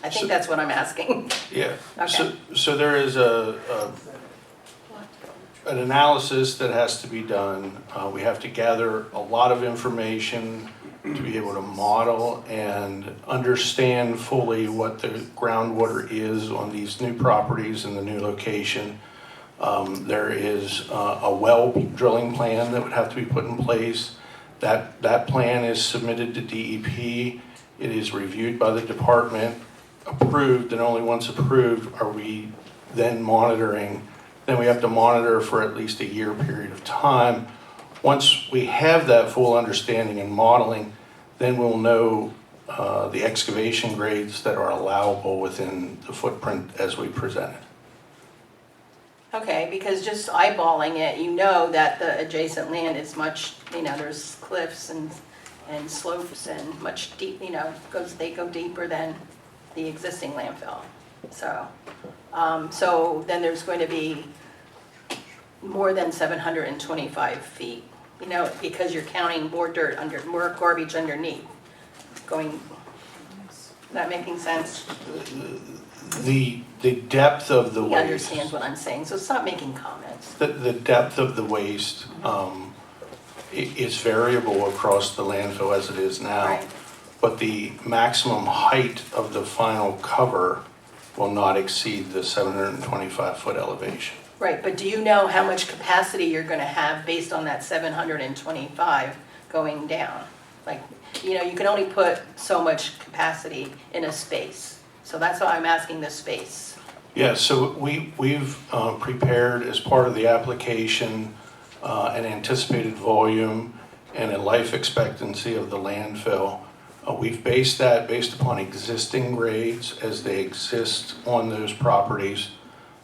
I think that's what I'm asking. Yeah. Okay. So there is an analysis that has to be done. We have to gather a lot of information to be able to model and understand fully what the groundwater is on these new properties in the new location. There is a well drilling plan that would have to be put in place. That plan is submitted to DEP. It is reviewed by the department, approved, and only once approved are we then monitoring. Then we have to monitor for at least a year period of time. Once we have that full understanding and modeling, then we'll know the excavation grades that are allowable within the footprint as we present it. Okay, because just eyeballing it, you know that the adjacent land is much, there's cliffs and slopes and much deep, they go deeper than the existing landfill. So, so then there's going to be more than 725 feet, because you're counting more dirt more garbage underneath. Is that making sense? The depth of the He waste. understands what I'm saying, so stop making comments. The depth of the waste is variable across the landfill as it is now. Right. But the maximum height of the final cover will not exceed the 725-foot elevation. Right, but do you know how much capacity you're gonna have based on that 725 going down? Like, you know, you can only put so much capacity in a space. So that's why I'm asking the space. Yeah, so we've prepared as part of the application an anticipated volume and a life expectancy of the landfill. We've based that based upon existing grades as they exist on those properties.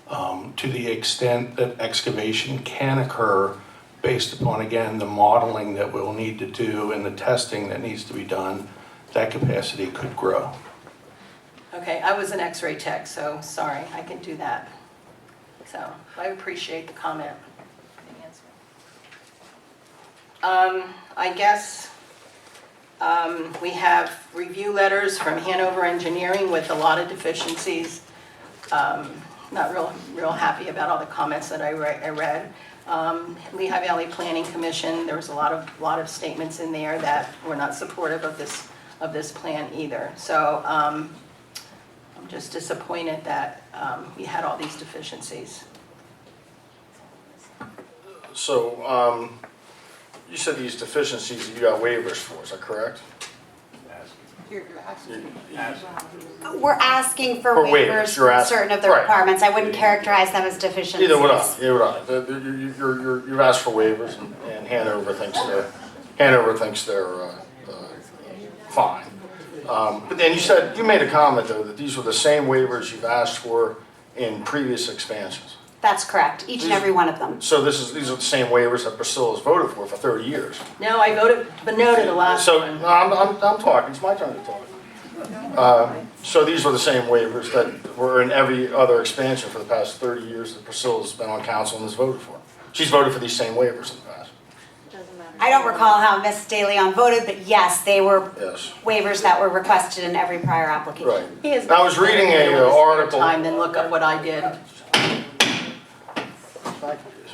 To the extent that excavation can occur based upon, again, the modeling that we'll need to do and the testing that needs to be done, that capacity could grow. Okay, I was an X-ray tech, so sorry, I can do that. So I appreciate the comment. I guess we have review letters from Hanover Engineering with a lot of deficiencies. Not real happy about all the comments that I read. Lehigh Valley Planning Commission, there was a lot of statements in there that were not supportive of this plan either. So I'm just disappointed that we had all these deficiencies. So, you said these deficiencies you got waivers for, is that correct? We're asking for For waivers, waivers you're for asking- certain of the right. requirements. I wouldn't characterize them as deficiencies. Either would I, You've asked for waivers, and Hanover thinks they're fine. But then you made a comment, though, that these were the same waivers you've asked for in previous expansions. That's correct, each and every one of them. So these are the same waivers that Priscilla's voted for 30 years. No, I voted no to the last So, one. no, I'm talking, it's my turn to talk. So these were the same waivers that were in every other expansion for the past 30 years that Priscilla's been on council and has voted for. She's voted for these same waivers in the past. I don't recall how Ms. De Leon voted, but yes, they were Yes. waivers that were requested in every prior application. Right. He has I was reading a article. time, then look up what I did.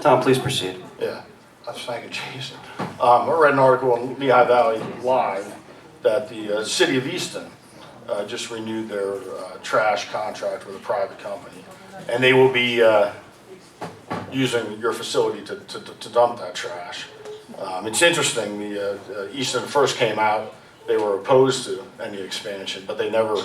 Tom, please proceed. Yeah, I was thanking Jason. I read an article on Lehigh Valley Live that the city of Easton just renewed their trash contract with a private company. And they will be using your facility to dump that trash. It's interesting, Easton first came out, they were opposed to any expansion, but they never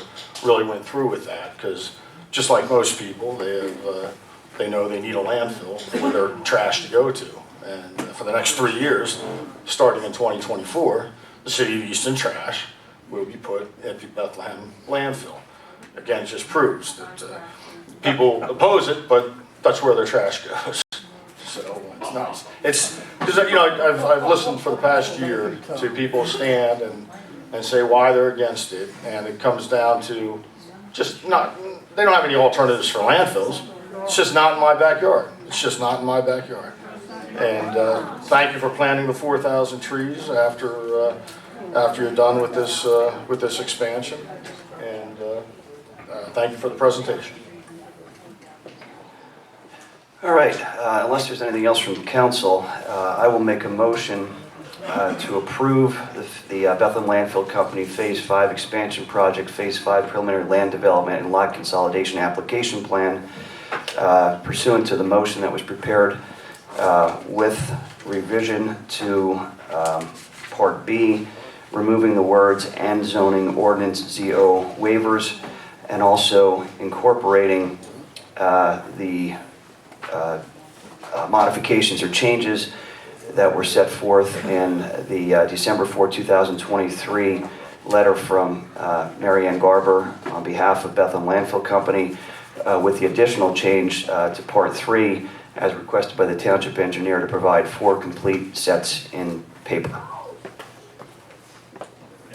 really went through with that because just like most people, they know they need a landfill for their trash to go to. And for the next 3 years, starting in 2024, the city of Easton trash will be put at the Bethlehem landfill. Again, it just proves that people oppose it, but that's where their trash goes. So it's nice. It's because I've listened for the past year to people stand and say why they're against it, and it comes down to just they don't have any alternatives for landfills. It's just not in my backyard. It's just not in my backyard. And thank you for planting the 4,000 trees after you're done with this expansion. And thank you for the presentation. All right, unless there's anything else from council, I will make a motion to approve the Bethlehem Landfill Company Phase 5 Expansion Project, Phase 5 Preliminary Land Development and Lot Consolidation Application Plan pursuant to the motion that was prepared with revision to Part B, removing the words "and zoning ordinance ZO waivers," and also incorporating the modifications or changes that were set forth in the December 4, 2023 letter from Mary Ann Garber on behalf of Bethlehem Landfill Company, with the additional change to Part 3 as requested by the Township Engineer to provide 4 complete sets in paper.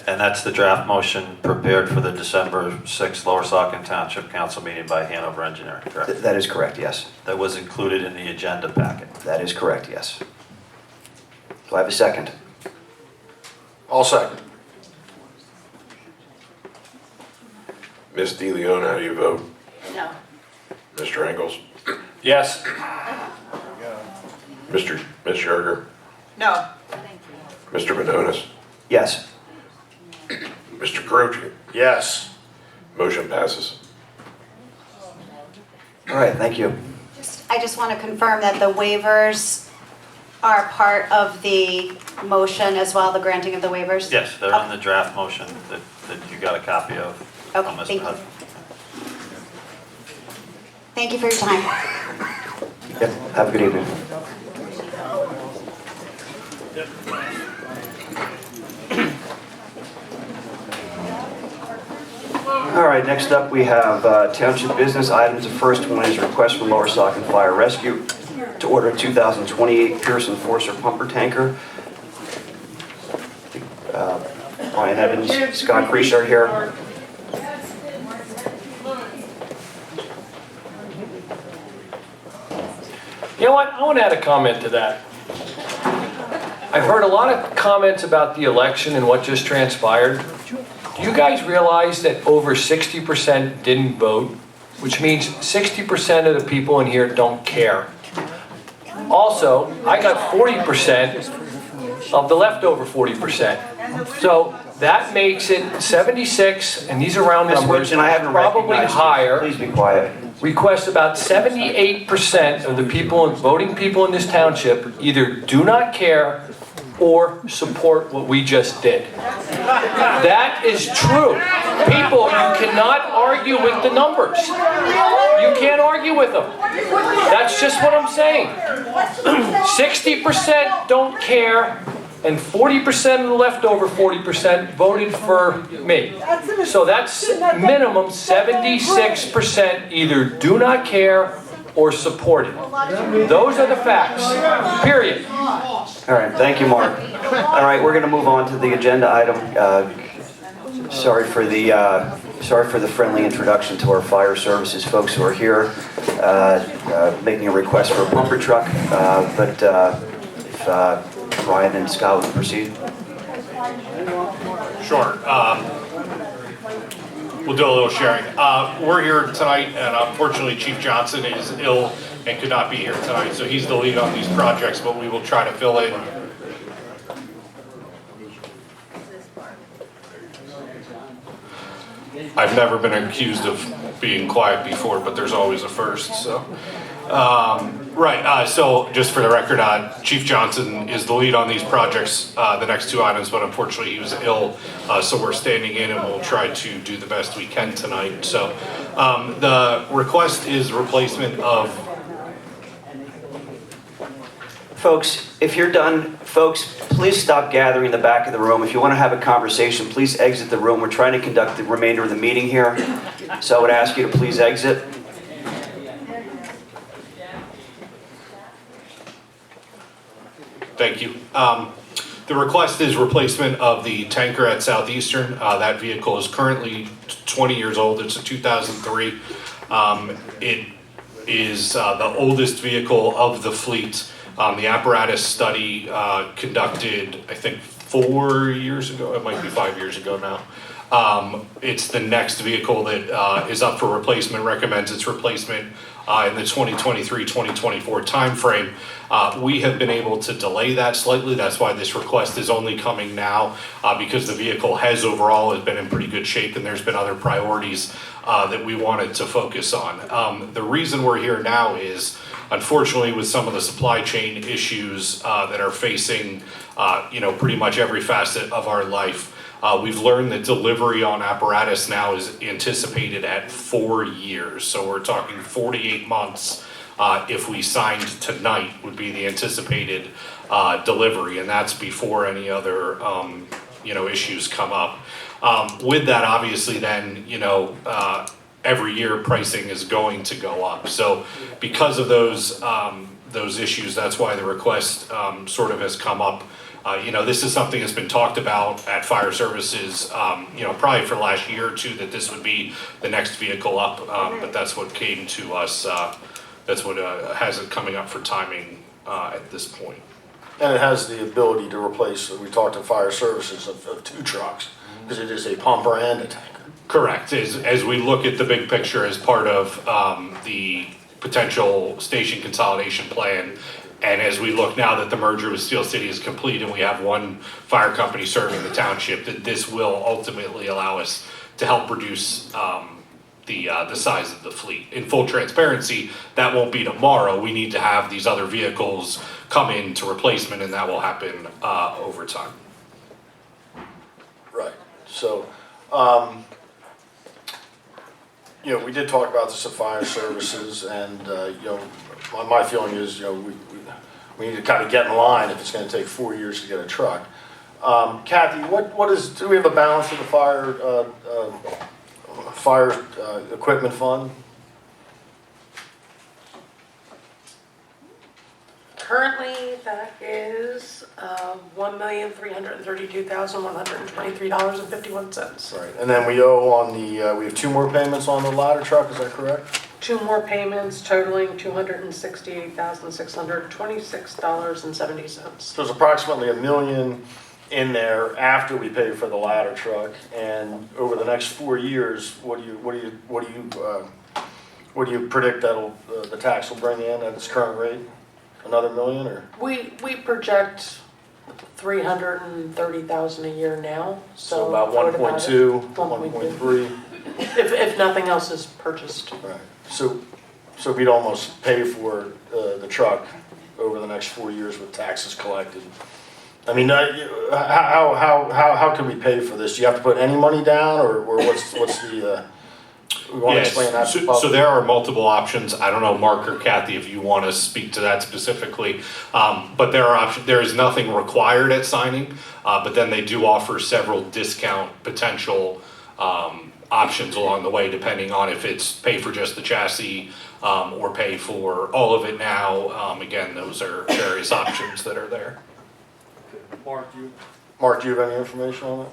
And that's the draft motion prepared for the December 6th Lower Saucon Township Council meeting by Hanover Engineering, correct? That is correct, yes. That was included in the agenda packet. That is correct, yes. Do I have a second? I'll second. Ms. De Leon, how do you vote? No. Mr. Engels? Yes. Ms. Yerger? No. Mr. Manonis? Yes. Mr. Croce? Yes. Motion passes. All right, thank you. I just want to confirm that the waivers are part of the motion as well, the granting of the waivers? Yes, they're on the draft motion that you got a copy of. Okay, Mr. thank you. Hudson. Thank you for your time. Yep, have a good evening. All right, next up we have township business items. The first one is request from Lower Saucon Fire Rescue to order a 2028 Pearson Forcer pumper tanker. Brian Evans, Scott Creech are here. You know what? I want to add a comment to that. I've heard a lot of comments about the election and what just transpired. Do you guys realize that over 60% didn't vote, which means 60% of the people in here don't care? Also, I got 40% of the leftover 40%. So that makes it 76, and these are round Ms. numbers, Merchant, I haven't probably recognized you. higher. Please be quiet. Request about 78% of the people, voting people in this township, either do not care or support what we just did. That is true. People, you cannot argue with the numbers. You can't argue with them. That's just what I'm saying. 60% don't care, and 40% of the leftover 40% voted for me. So that's minimum 76% either do not care or support it. Those are the facts, period. All right, thank you, Mark. All right, we're going to move on to the agenda item. Sorry for the friendly introduction to our fire services folks who are here, making a request for a pumper truck. But if Ryan and Scott would proceed. Sure. We'll do a little sharing. We're here tonight, and unfortunately Chief Johnson is ill and could not be here tonight, so he's the lead on these projects, but we will try to fill in. I've never been accused of being quiet before, but there's always a first, so. So just for the record, Chief Johnson is the lead on these projects, the next two items, but unfortunately he was ill, so we're standing in and we'll try to do the best we can tonight. So the request is replacement of... Folks, if you're done, please stop gathering in the back of the room. If you want to have a conversation, please exit the room. We're trying to conduct the remainder of the meeting here, so I would ask you to please exit. Thank you. The request is replacement of the tanker at Southeastern. That vehicle is currently 20 years old. It's a 2003. It is the oldest vehicle of the fleet. The apparatus study conducted, I think, 4 years ago. It might be 5 years ago now. It's the next vehicle that is up for replacement, recommends its replacement in the 2023-2024 timeframe. We have been able to delay that slightly. That's why this request is only coming now, because the vehicle has overall been in pretty good shape, and there's been other priorities that we wanted to focus on. The reason we're here now is, unfortunately, with some of the supply chain issues that are facing pretty much every facet of our life, we've learned that delivery on apparatus now is anticipated at 4 years. So we're talking 48 months if we signed tonight would be the anticipated delivery, and that's before any other issues come up. With that, obviously, then every year pricing is going to go up. So because of those issues, that's why the request sort of has come up. This is something that's been talked about at fire services, probably for the last year or two, that this would be the next vehicle up, but that's what came to us. That's what has it coming up for timing at this point. And it has the ability to replace, we talked to fire services, of 2 trucks. Because it is a pumper and a tanker. Correct. As we look at the big picture as part of the potential station consolidation plan, and as we look now that the merger with Steel City is complete and we have one fire company serving the township, that this will ultimately allow us to help reduce the size of the fleet. In full transparency, that won't be tomorrow. We need to have these other vehicles come into replacement, and that will happen over time. Right, so, we did talk about this at fire services, and, my feeling is, we need to kind of get in line if it's gonna take 4 years to get a truck. Kathy, do we have a balance for the fire equipment fund? Currently, that is $1,332,123.51. Right, and then we owe on we have 2 more payments on the ladder truck, is that correct? 2 more payments totaling $268,626.70. So there's approximately $1 million in there after we pay for the ladder truck, and over the next 4 years, what do you predict the tax will bring in at its current rate? Another $1 million, or? We project 330,000 a year now, So about 1.2, 1.3. If nothing else is purchased. Right. So we'd almost pay for the truck over the next 4 years with taxes collected. I mean, how can we pay for this? Do you have to put any money down, or what's the? We want to explain that to the public. So there are multiple options. I don't know, Mark or Kathy, if you want to speak to that specifically. But there are options. There is nothing required at signing, but then they do offer several discount potential options along the way, depending on if it's pay for just the chassis or pay for all of it now. Again, those are various options that are there. Mark, do you have any information on that?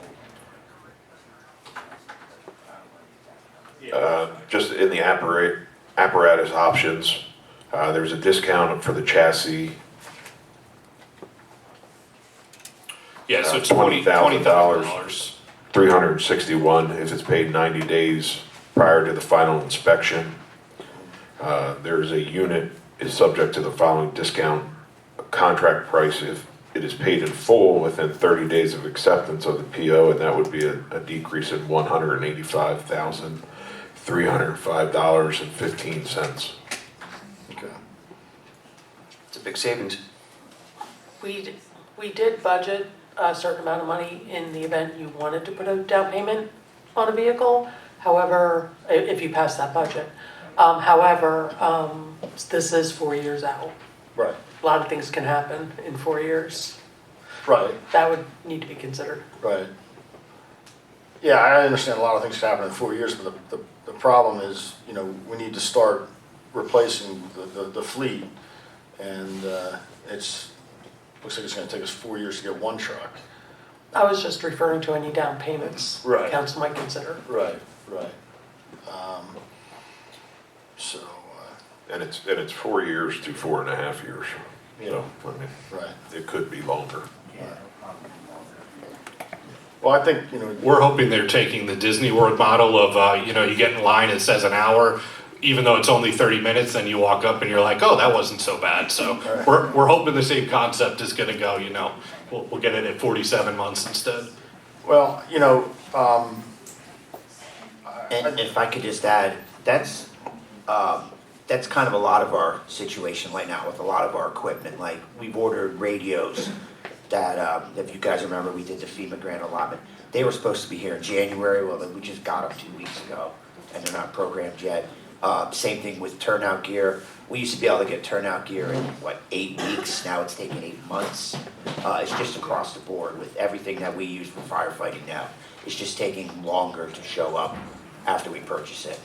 Just in the apparatus options, there's a discount for the chassis. Yeah, so it's $20,000. $361 if it's paid 90 days prior to the final inspection. There's a unit is subject to the following discount contract price if it is paid in full within 30 days of acceptance of the PO, and that would be a decrease in $185,305.15. Okay. It's a big savings. We did budget a certain amount of money in the event you wanted to put a down payment on a vehicle. However, if you pass that budget. However, this is 4 years out. Right. A lot of things can happen in 4 years. Right. That would need to be considered. Right. Yeah, I understand a lot of things can happen in 4 years, but the problem is, we need to start replacing the fleet, and looks like it's going to take us 4 years to get one truck. I was just referring to any down payments Right. council might consider. Right. And it's 4 years to 4.5 years. So, I mean, right. It could be longer. Well, I think, we're hoping they're taking the Disney World model of, you get in line, it says an hour, even though it's only 30 minutes, then you walk up and you're like, oh, that wasn't so bad. So we're hoping the same concept is gonna go, we'll get it at 47 months instead. Well, And if I could just add, that's kind of a lot of our situation right now with a lot of our equipment. Like, we've ordered radios that, if you guys remember, we did the FEMA grant allotment. They were supposed to be here in January, well, we just got them 2 weeks ago, and they're not programmed yet. Same thing with turnout gear. We used to be able to get turnout gear in, 8 weeks? Now it's taking 8 months. It's just across the board with everything that we use for firefighting now. It's just taking longer to show up after we purchase it.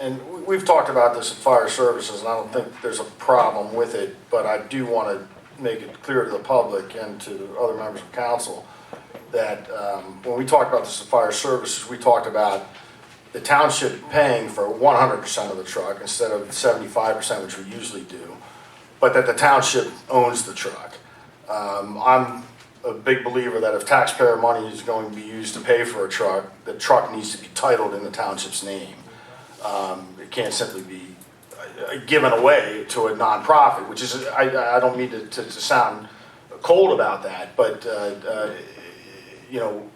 and we've talked about this at fire services, and I don't think there's a problem with it, but I do want to make it clear to the public and to other members of council that when we talked about this at fire services, we talked about the township paying for 100% of the truck instead of 75%, which we usually do, but that the township owns the truck. I'm a big believer that if taxpayer money is going to be used to pay for a truck, the truck needs to be titled in the township's name. It can't simply be given away to a nonprofit, which is, I don't mean to sound cold about that, but, you know,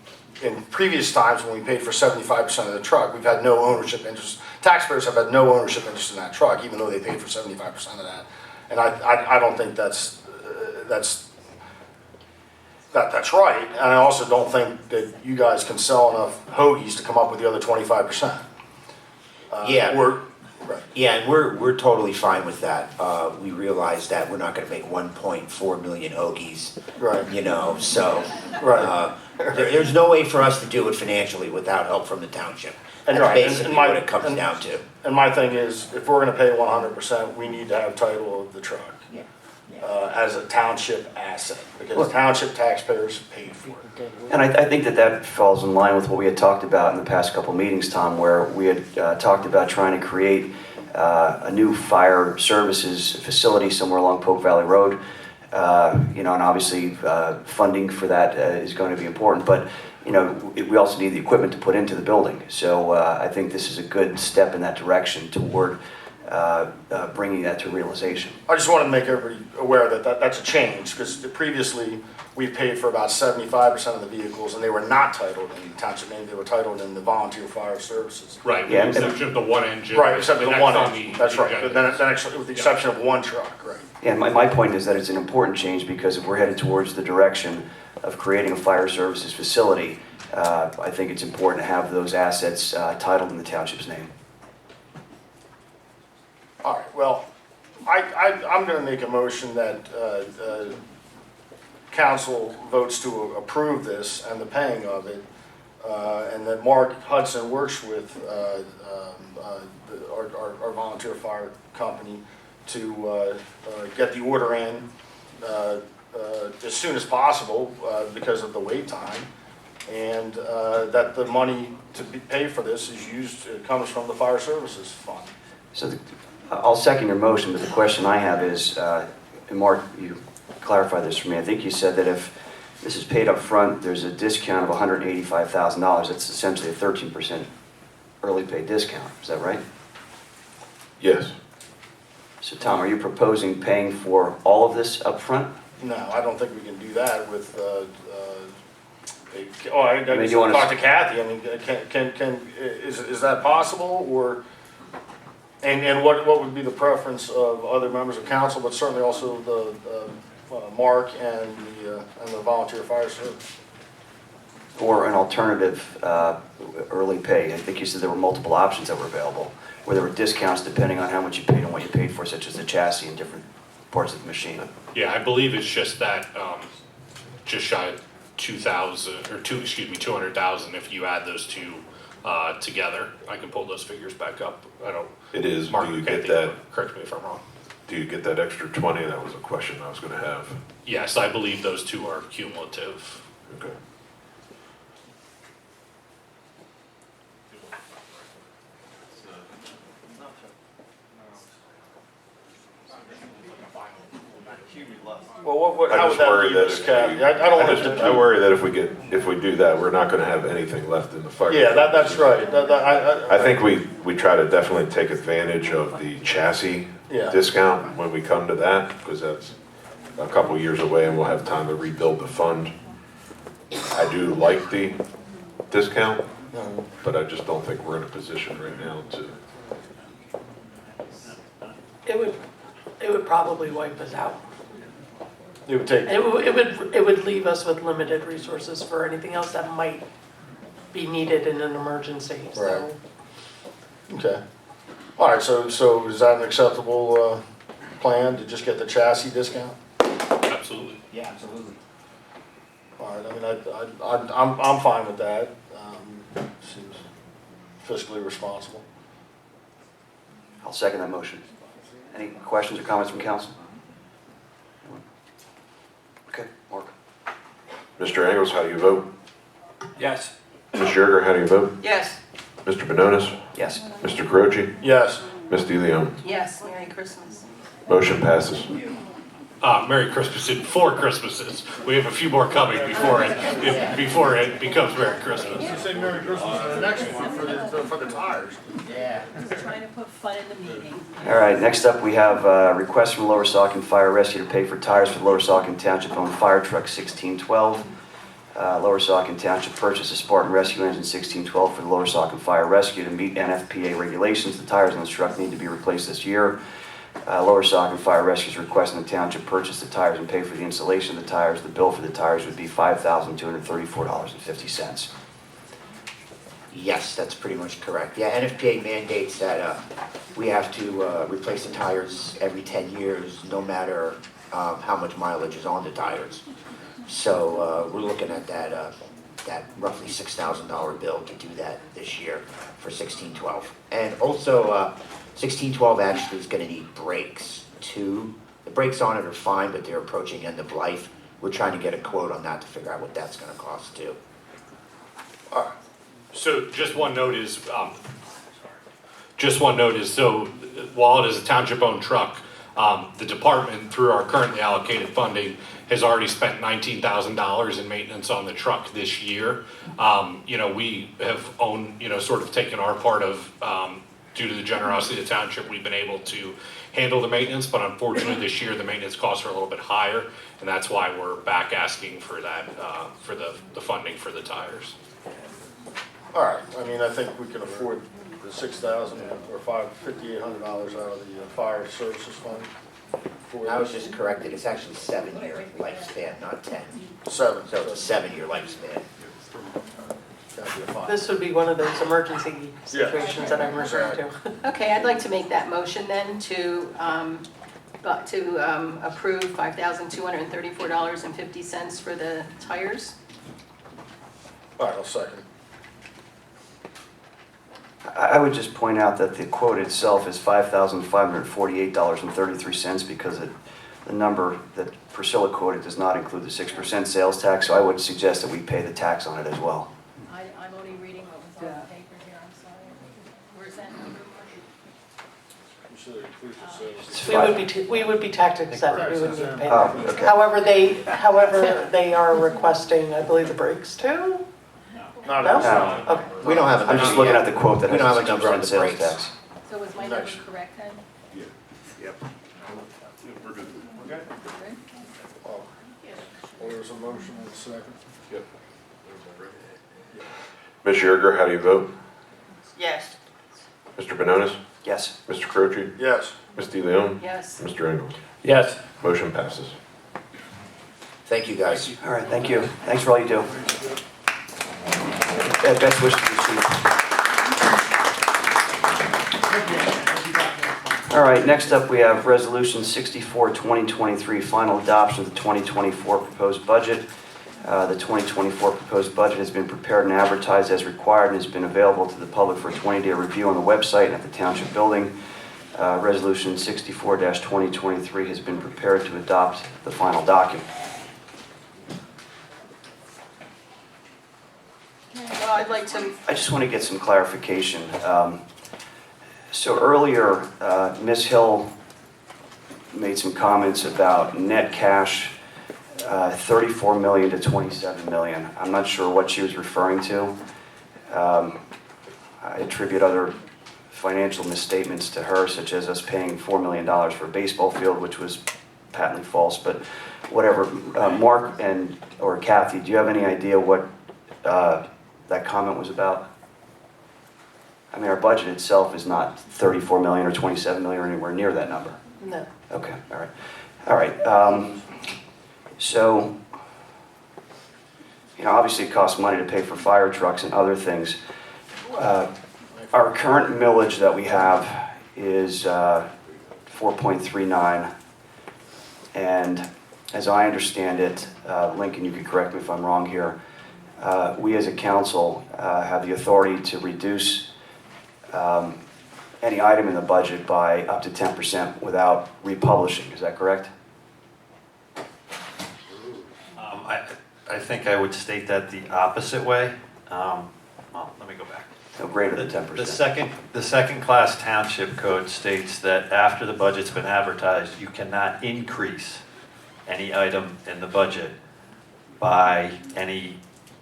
in previous times when we paid for 75% of the truck, we've had no ownership interest. Taxpayers have had no ownership interest in that truck, even though they paid for 75% of that. And I don't think that's right. And I also don't think that you guys can sell enough hoagies to come up with the other 25%. Yeah, and we're totally fine with that. We realize that we're not gonna make 1.4 million hoagies. Right. You know, so. Right. There's no way for us to do it financially without help from the township. That's basically what it comes down to. And my thing is, if we're gonna pay 100%, we need to have title of the truck. As a township asset, because township taxpayers paid for it. And I think that falls in line with what we had talked about in the past couple meetings, Tom, where we had talked about trying to create a new fire services facility somewhere along Polk Valley Road. You know, and obviously funding for that is going to be important, but you know, we also need the equipment to put into the building. So I think this is a good step in that direction toward bringing that to realization. I just want to make everybody aware that that's a change, because previously we paid for about 75% of the vehicles and they were not titled in the township name, they were titled in the volunteer fire services. Right, with the exception of the one engine. Right, except for the one on engine, the that's right, agenda. but then actually with the exception of one truck, right. And my point is that it's an important change because if we're headed towards the direction of creating a fire services facility, I think it's important to have those assets titled in the township's name. All right, well, I'm going to make a motion that council votes to approve this and the paying of it, and that Mark Hudson works with our volunteer fire company to get the order in as soon as possible because of the wait time, and that the money to be paid for this is used, comes from the fire services fund. So I'll second your motion, but the question I have is, and Mark, you clarify this for me. I think you said that if this is paid up front, there's a discount of $185,000. That's essentially a 13% early pay discount. Is that right? Yes. So Tom, are you proposing paying for all of this up front? No, I don't think we can do that with, I Maybe just you wanna talk to Kathy, I mean, is that possible, or, and what would be the preference of other members of council, but certainly also the, Mark and the volunteer fire service? Or an alternative early pay? I think you said there were multiple options that were available, where there were discounts depending on how much you paid and what you paid for, such as the chassis and different parts of the machine. Yeah, I believe it's just that, just shy of 200,000 if you add those two together. I can pull those figures back up. I don't. It is. Mark, Do you okay, get that? Correct me if I'm wrong. Do you get that extra 20? That was a question I was going to have. Yes, I believe those two are cumulative. Okay. Well, how would that leave us, Kathy? I don't want to. I worry that if we do that, we're not going to have anything left in the fire. Yeah, that's right. I think we try to definitely take advantage of the chassis Yeah. discount when we come to that, because that's a couple of years away and we'll have time to rebuild the fund. I do like the discount, but I just don't think we're in a position right now to. It would probably wipe us out. It would take. It would leave us with limited resources for anything else that might be needed in an emergency, so. Right. Okay. All right, so is that an acceptable plan, to just get the chassis discount? Absolutely. Yeah, absolutely. All right, I mean, I'm fine with that. Seems fiscally responsible. I'll second that motion. Any questions or comments from council? Okay, Mark. Mr. Engels, how do you vote? Yes. Ms. Yerger, how do you vote? Yes. Mr. Benonis? Yes. Mr. Croce? Yes. Ms. DeLeon? Yes, Merry Christmas. Motion passes. Merry Christmas in 4 Christmases. We have a few more coming before it becomes Merry Christmas. You say Merry Christmas for the next one, for the tires. Yeah. Trying to put fun in the meeting. All right, next up, we have a request from Lower Saucon Fire Rescue to pay for tires for the Lower Saucon Township owned fire truck 1612. Lower Saucon Township purchased a Spartan Rescue Engine 1612 for the Lower Saucon Fire Rescue to meet NFPA regulations. The tires on this truck need to be replaced this year. Lower Saucon Fire Rescue is requesting the township purchase the tires and pay for the installation of the tires. The bill for the tires would be $5,234.50. Yes, that's pretty much correct. Yeah, NFPA mandates that we have to replace the tires every 10 years, no matter how much mileage is on the tires. So we're looking at that roughly $6,000 bill to do that this year for 1612. And also, 1612 actually is going to need brakes too. The brakes on it are fine, but they're approaching end of life. We're trying to get a quote on that to figure out what that's going to cost too. So just one note is, so while it is a township-owned truck, the department, through our currently allocated funding, has already spent $19,000 in maintenance on the truck this year. We have sort of taken our part of, due to the generosity of the township, we've been able to handle the maintenance, but unfortunately this year the maintenance costs are a little bit higher, and that's why we're back asking for that, for the funding for the tires. All right, I mean, I think we can afford the $6,000 or $5,800 out of the fire services fund. I was just corrected, it's actually 7-year lifespan, not 10. 7. So it's a 7-year lifespan. This would be one of those emergency situations that I'm referring to. Okay, I'd like to make that motion then to approve $5,234.50 for the tires. All right, I'll second. I would just point out that the quote itself is $5,548.33 because the number that Priscilla quoted does not include the 6% sales tax, so I would suggest that we pay the tax on it as well. I'm only reading what was on the paper here, I'm sorry. Where's that number? We would be tax exempt, we wouldn't need to pay Oh, that. okay. However, they are requesting, I believe, the brakes too? Not No? at Okay. We don't have a I'm number just looking yet. at the quote that We don't has have a number on 6% the sales brakes. tax. So was my number correct then? Yep. We're good. Okay. Well, there's a motion and a second. Yep. Ms. Yerger, how do you vote? Yes. Mr. Benonis? Yes. Mr. Croce? Yes. Ms. DeLeon? Yes. Mr. Engel? Yes. Motion passes. Thank you, guys. All right, thank you. Thanks for all you do. Best wishes to you, Steve. All right, next up, we have Resolution 64, 2023, final adoption of the 2024 proposed budget. The 2024 proposed budget has been prepared and advertised as required and has been available to the public for a 20-day review on the website and at the Township building. Resolution 64-2023 has been prepared to adopt the final document. Well, I'd like to, I just want to get some clarification. So earlier, Ms. Hill made some comments about net cash, 34 million to 27 million. I'm not sure what she was referring to. I attribute other financial misstatements to her, such as us paying $4 million for a baseball field, which was patently false, but whatever. Mark or Kathy, do you have any idea what that comment was about? I mean, our budget itself is not 34 million or 27 million or anywhere near that number. no. Okay, all right. All right, so, obviously it costs money to pay for fire trucks and other things. Our current millage that we have is 4.39, and as I understand it, Lincoln, you could correct me if I'm wrong here, we as a council have the authority to reduce any item in the budget by up to 10% without republishing. Is that correct? I think I would state that the opposite way. Well, let me go back. No greater than 10%. The second class township code states that after the budget's been advertised, you cannot increase any item in the budget by any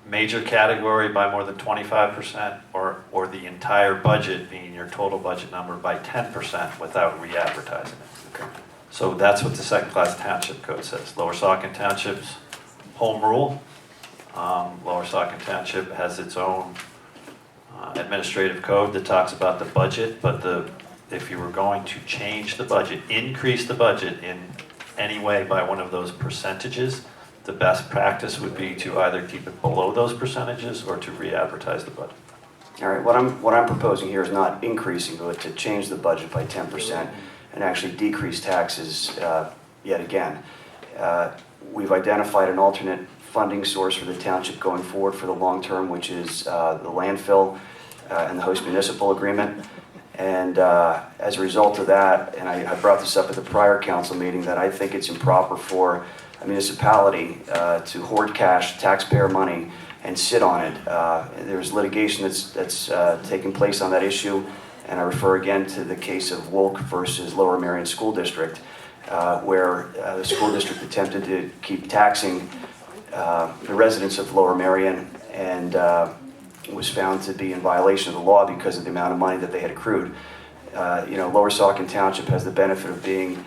major category by more than 25%, or the entire budget, being your total budget number, by 10% without re-advertising it. Okay. So that's what the second-class township code says. Lower Saucon Township's home rule. Lower Saucon Township has its own administrative code that talks about the budget, but if you were going to change the budget, increase the budget in any way by one of those percentages, the best practice would be to either keep it below those percentages or to re-advertise the budget. All right, what I'm proposing here is not increasing, but to change the budget by 10% and actually decrease taxes yet again. We've identified an alternate funding source for the township going forward for the long term, which is the landfill and the host municipal agreement. And as a result of that, and I brought this up at the prior council meeting, that I think it's improper for a municipality to hoard cash, taxpayer money, and sit on it. There's litigation that's taking place on that issue, and I refer again to the case of Wolk versus Lower Merion School District, where the school district attempted to keep taxing the residents of Lower Merion, and was found to be in violation of the law because of the amount of money that they had accrued. Lower Saucon Township has the benefit of being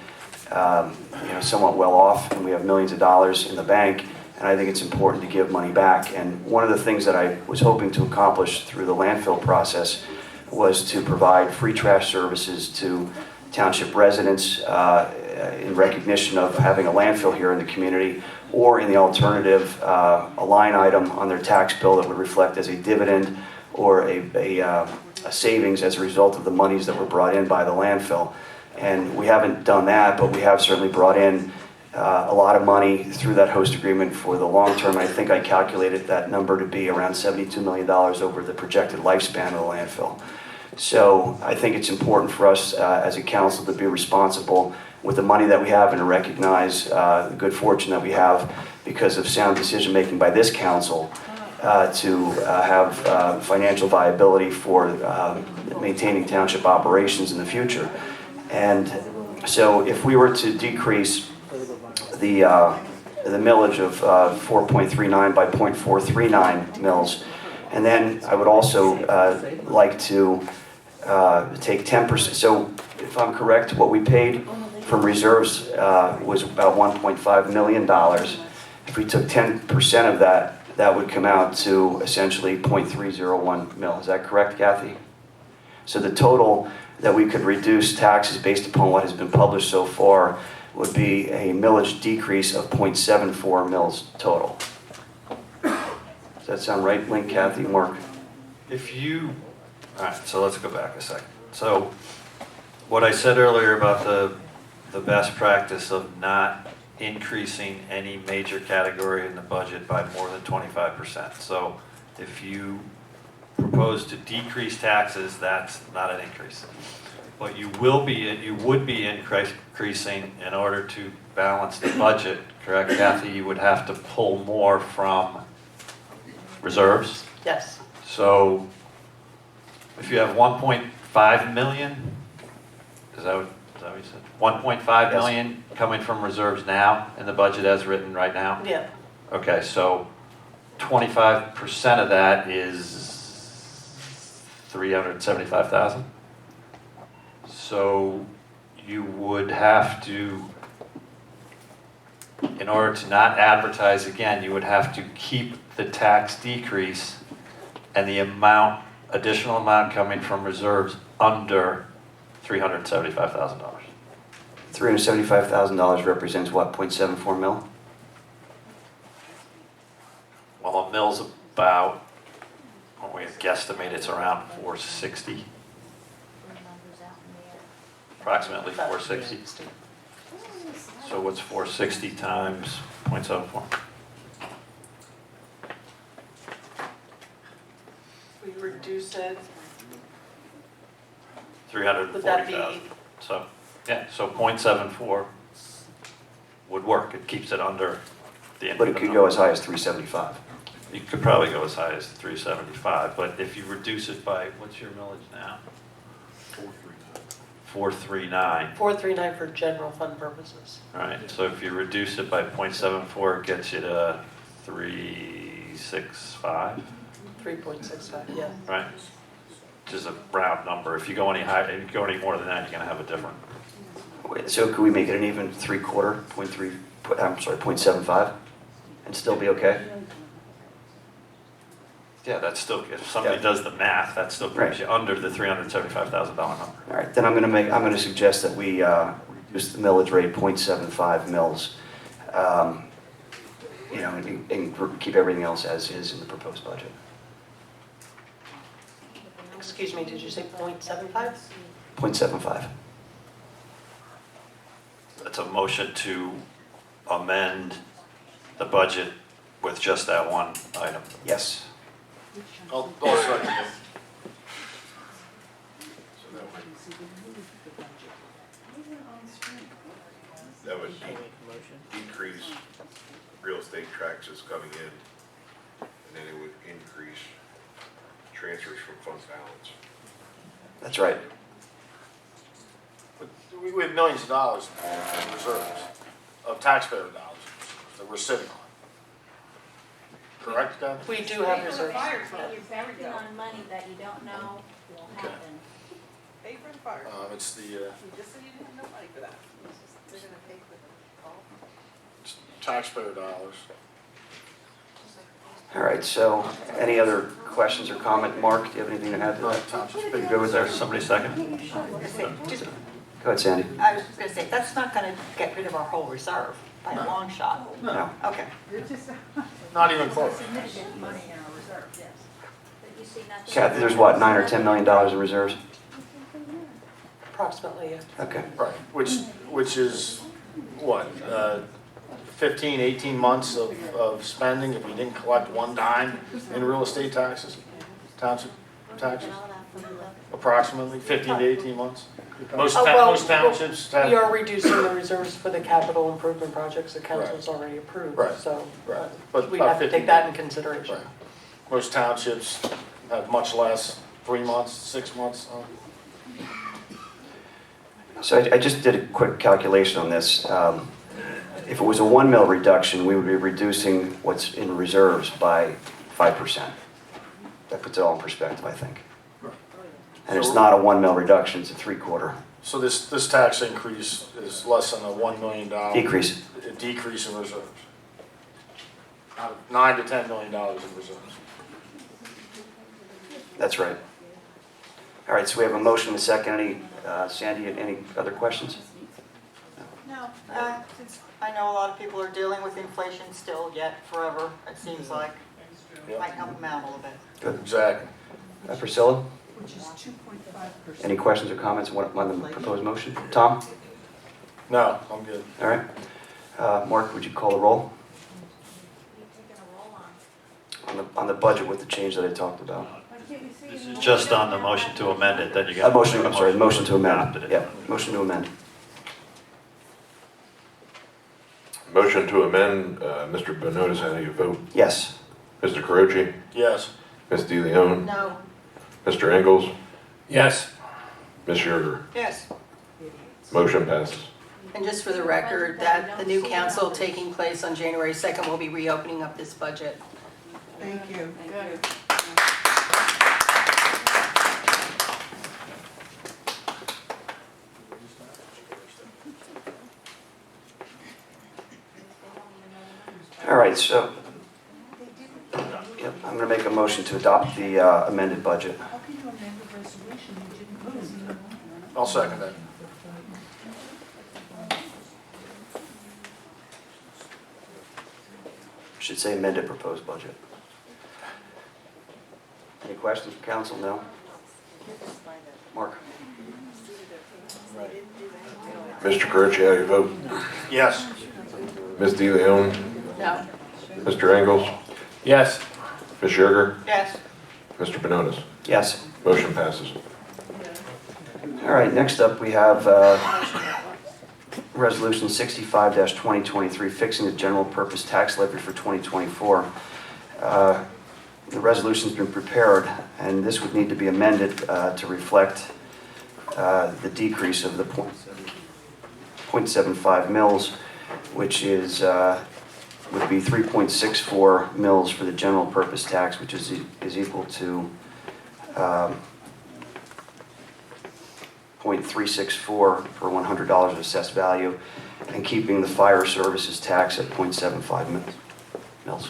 somewhat well off, and we have millions of dollars in the bank, and I think it's important to give money back. And one of the things that I was hoping to accomplish through the landfill process was to provide free trash services to township residents in recognition of having a landfill here in the community, or in the alternative, a line item on their tax bill that would reflect as a dividend or a savings as a result of the monies that were brought in by the landfill. And we haven't done that, but we have certainly brought in a lot of money through that host agreement for the long term. I think I calculated that number to be around $72 million over the projected lifespan of the landfill. So I think it's important for us as a council to be responsible with the money that we have and to recognize the good fortune that we have because of sound decision making by this council to have financial viability for maintaining township operations in the future. And so if we were to decrease the millage of 4.39 by 0.439 mils, and then I would also like to take 10%. So if I'm correct, what we paid from reserves was about $1.5 million. If we took 10% of that, that would come out to essentially 0.301 mil. Is that correct, Kathy? So the total that we could reduce taxes based upon what has been published so far would be a millage decrease of 0.74 mils total. Does that sound right, Link, Kathy, Mark? All right, so let's go back a second. So what I said earlier about the best practice of not increasing any major category in the budget by more than 25%. So if you propose to decrease taxes, that's not an increase. But you would be increasing in order to balance the budget, correct, Kathy? You would have to pull more from reserves. Yes. So if you have 1.5 million, is that what you said? 1.5 million coming from reserves now in the budget as written right now? Yeah. Okay, so 25% of that is 375,000. So you would have to, in order to not advertise again, you would have to keep the tax decrease and the additional amount coming from reserves under $375,000. $375,000 represents what, 0.74 mil? Well, a mill's about, we guesstimate it's around 460. Approximately 460. So what's 460 times 0.74? We reduce it. 340,000. So, yeah, so 0.74 would work. It keeps it under the. But it could go as high as 375. You could probably go as high as 375, but if you reduce it by, what's your millage now? 439. 439 for general fund purposes. All right, so if you reduce it by 0.74, it gets you to 365, 3.65, yeah. right? Which is a round number. If you go any higher, if you go any more than that, you're gonna have a different. So could we make it an even 3/4, 0.75, and still be okay? Yeah, that's still, if somebody does the math, that still brings you under the $375,000 number. All right, then I'm gonna suggest that we reduce the millage rate 0.75 mils, you know, and keep everything else as is in the proposed budget. Excuse me, did you say 0.75? 0.75. That's a motion to amend the budget with just that one item. Yes. I'll second it. That would decrease real estate taxes coming in, and then it would increase transfers from fund balance. That's right. We have millions of dollars in reserves, of taxpayer dollars that we're sitting on. Correct, Deb? We do have reserves. You're banking on money that you don't know will happen. Pay for the fire. It's the, You just said you didn't have no money for that. They're gonna pay for the golf. it's taxpayer dollars. All right, so any other questions or comment? Mark, do you have anything to add to that? Township's Good with There, that? somebody second? Just, Go ahead, Sandy. I was gonna say, that's not gonna get rid of our whole reserve by a long shot. No. Okay. Not even close. Significant money in our reserve, yes. But you see nothing. Kathy, there's what, $9 or $10 million in reserves? Approximately, yeah. Okay. Right, which is, what, 15, 18 months of spending if we didn't collect one dime in real estate taxes, township taxes? Approximately 15 to 18 months? Most townships have. We are reducing the reserves for the capital improvement projects the council's already approved, Right. so Right. But we about have to 15 take that in consideration. Right. Most townships have much less, 3 months, 6 months. So I just did a quick calculation on this. If it was a 1 mil reduction, we would be reducing what's in reserves by 5%. That puts it all in perspective, I think. And it's not a 1 mil reduction, it's a 3/4. So this tax increase is less than a $1 million. Decrease. A decrease in reserves. Out of $9 to $10 million in reserves. That's right. All right, so we have a motion and a second. Sandy, any other questions? No, since I know a lot of people are dealing with inflation still yet forever, it seems like. Might help them out a little bit. Good. Exactly. Priscilla? Any questions or comments on the proposed motion? Tom? No, I'm good. All right. Mark, would you call the roll? On the budget with the change that I talked about. This is just on the motion to amend it, then you get. Motion to amend. Adopted it. Yeah, motion to amend. Motion to amend, Mr. Benonis, how do you vote? Yes. Mr. Caroci? Yes. Ms. DeLeon? No. Mr. Engels? Yes. Ms. Sugar? Yes. Motion passes. And just for the record, that the new council taking place on January 2nd will be reopening up this budget. Thank you. Good. All right, so, yep, I'm going to make a motion to adopt the amended budget. I'll second that. Should say amended proposed budget. Any questions from council? No? Mark? Mr. Caroci, how do you vote? Yes. Ms. DeLeon? No. Mr. Engels? Yes. Ms. Sugar? Yes. Mr. Benonis? Yes. Motion passes. All right, next up we have Resolution 65-2023, fixing the general purpose tax levy for 2024. The resolution's been prepared, and this would need to be amended to reflect the decrease of the 0.75 mils, which is would be 3.64 mils for the general purpose tax, which is equal to 0.364 per $100 of assessed value, and keeping the fire services tax at 0.75 mils.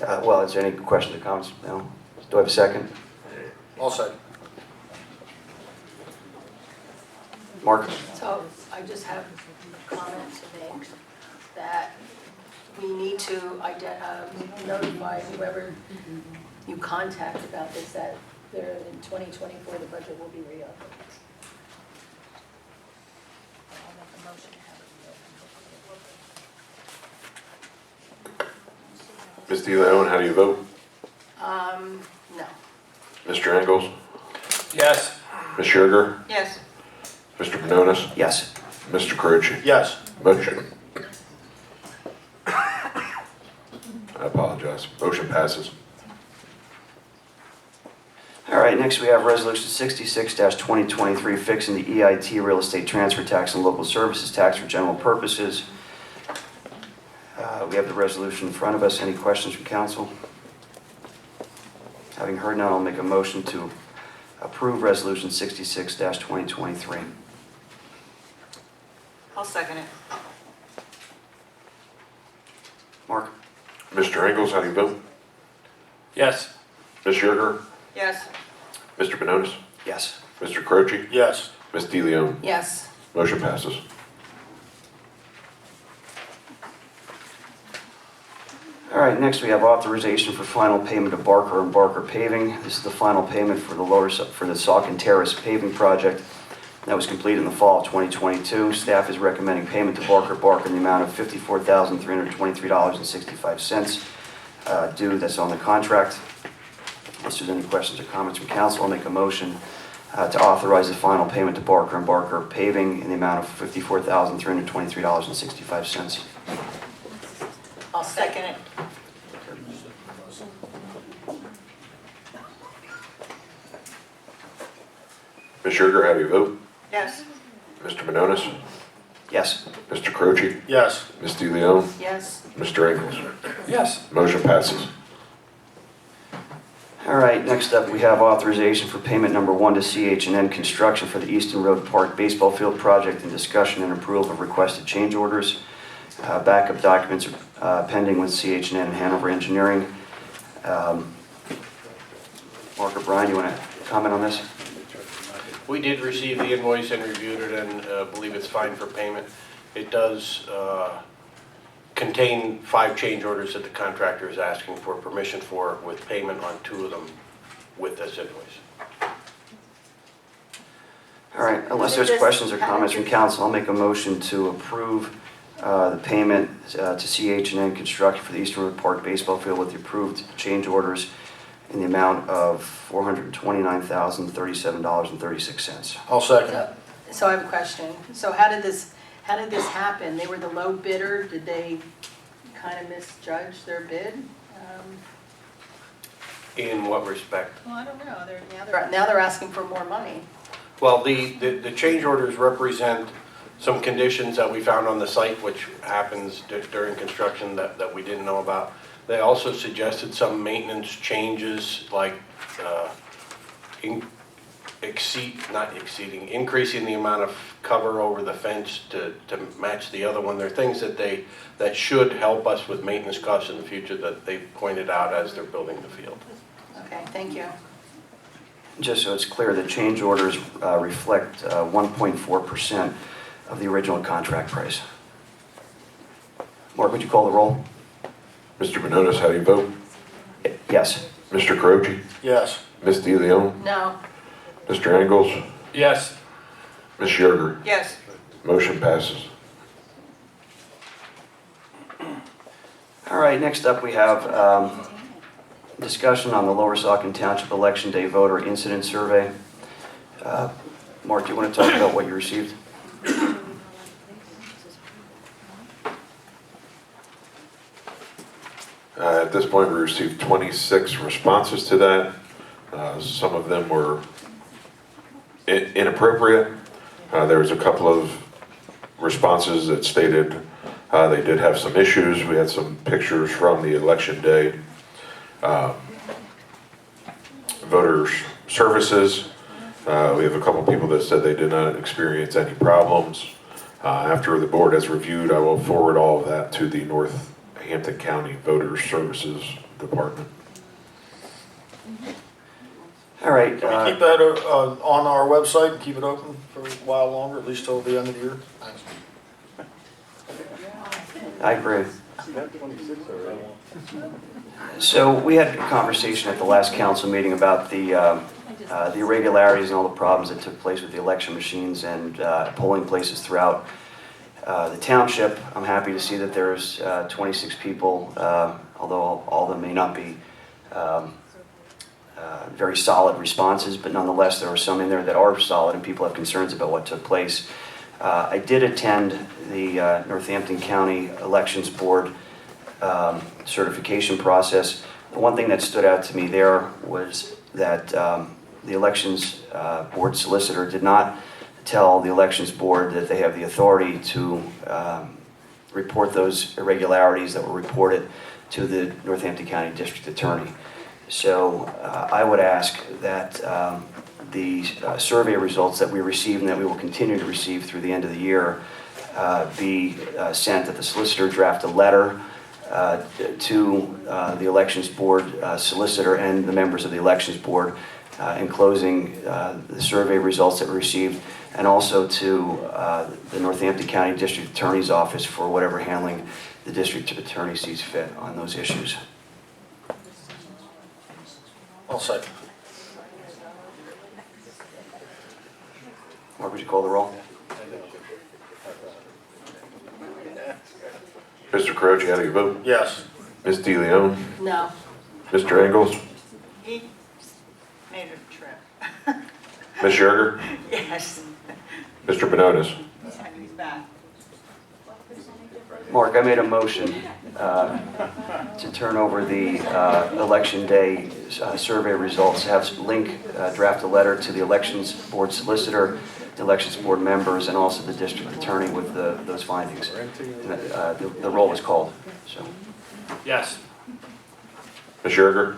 Well, is there any questions or comments? No? Do I have a second? All set. Mark? So I just have a comment to make that we need to notify whoever you contact about this, that there in 2024 the budget will be reopened. Ms. DeLeon, how do you vote? No. Mr. Engels? Yes. Ms. Sugar? Yes. Mr. Panonis? Yes. Mr. Carucci? Yes. Motion. I apologize. Motion passes. All right, next we have Resolution 66-2023, fixing the EIT real estate transfer tax and local services tax for general purposes. We have the resolution in front of us. Any questions from council? Having heard none, I'll make a motion to approve Resolution 66-2023. I'll second it. Mark? Mr. Engels, how do you vote? Yes. Ms. Sugar? Yes. Mr. Panonis? Yes. Mr. Carucci? Yes. Ms. DeLeon? Yes. Motion passes. All right, next we have authorization for final payment to Barker and Barker Paving. This is the final payment for the Saucon Terrace paving project that was completed in the fall of 2022. Staff is recommending payment to Barker in the amount of $54,323.65 due. That's on the contract. Unless there's any questions or comments from council, I'll make a motion to authorize the final payment to Barker and Barker Paving in the amount of $54,323.65. I'll second it. Ms. Sugar, how do you vote? Yes. Mr. Panonis? Yes. Mr. Carucci? Yes. Ms. DeLeon? Yes. Mr. Engels? Yes. Motion passes. All right, next up, we have authorization for payment number 1 to CH&N Construction for the Easton Road Park Baseball Field project, and discussion and approval of requested change orders. Backup documents are pending with CH&N and Hanover Engineering. Mark or Brian, you want to comment on this? We did receive the invoice and reviewed it and believe it's fine for payment. It does contain 5 change orders that the contractor is asking for permission for, with payment on 2 of them with this invoice. All right, unless there's questions or comments from council, I'll make a motion to approve the payment to CH&N Construction for the Eastern Road Park Baseball Field with the approved change orders in the amount of $429,037.36. I'll second. So I have a question. So how did this happen? They were the low bidder. Did they kind of misjudge their bid? In what respect? Well, I don't know. Now they're asking for more money. Well, the change orders represent some conditions that we found on the site, which happens during construction that we didn't know about. They also suggested some maintenance changes, like increasing the amount of cover over the fence to match the other one. They're things that should help us with maintenance costs in the future that they pointed out as they're building the field. Okay, thank you. Just so it's clear, the change orders reflect 1.4% of the original contract price. Mark, would you call the roll? Mr. Panonis, how do you vote? Yes. Mr. Carucci? Yes. Ms. DeLeon? No. Mr. Engels? Yes. Ms. Sugar? Yes. Motion passes. All right, next up we have discussion on the Lower Saucon Township Election Day Voter Incident Survey. Mark, do you want to talk about what you received? At this point, we received 26 responses to that. Some of them were inappropriate. There was a couple of responses that stated they did have some issues. We had some pictures from the election day. Voters services. We have a couple people that said they did not experience any problems. After the board has reviewed, I will forward all of that to the Northampton County Voters Services Department. All right. Can we keep that on our website and keep it open for a while longer, at least till the end of the year? Thanks. I agree. So we had a conversation at the last council meeting about the irregularities and all the problems that took place with the election machines and polling places throughout the township. I'm happy to see that there's 26 people, although all of them may not be very solid responses, but nonetheless there are some in there that are solid and people have concerns about what took place. I did attend the Northampton County Elections Board certification process. The one thing that stood out to me there was that the Elections Board solicitor did not tell the Elections Board that they have the authority to report those irregularities that were reported to the Northampton County District Attorney. So I would ask that the survey results that we received and that we will continue to receive through the end of the year be sent, that the solicitor draft a letter to the Elections Board solicitor and the members of the Elections Board enclosing the survey results that we received, and also to the Northampton County District Attorney's Office for whatever handling the District Attorney sees fit on those issues. I'll second. Mark, would you call the roll? Mr. Croce, how do you vote? Yes. Ms. DeLeon? No. Mr. Engels? He made a trip. Ms. Yerger? Yes. Mr. Benonis? He's back. Mark, I made a motion to turn over the election day survey results, have Link draft a letter to the Elections Board solicitor, the Elections Board members, and also the district attorney with those findings. The roll was called. So. Yes. Ms. Yerger?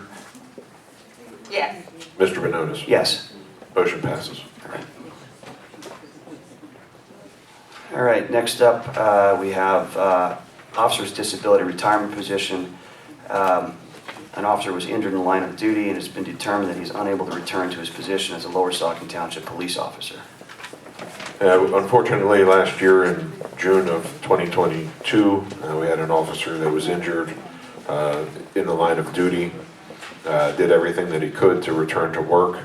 Yes. Mr. Benonis? Yes. Motion passes. All right, next up we have officer's disability retirement position. An officer was injured in the line of duty and it's been determined that he's unable to return to his position as a Lower Saucon Township police officer. Unfortunately, last year in June of 2022, we had an officer that was injured in the line of duty, did everything that he could to return to work.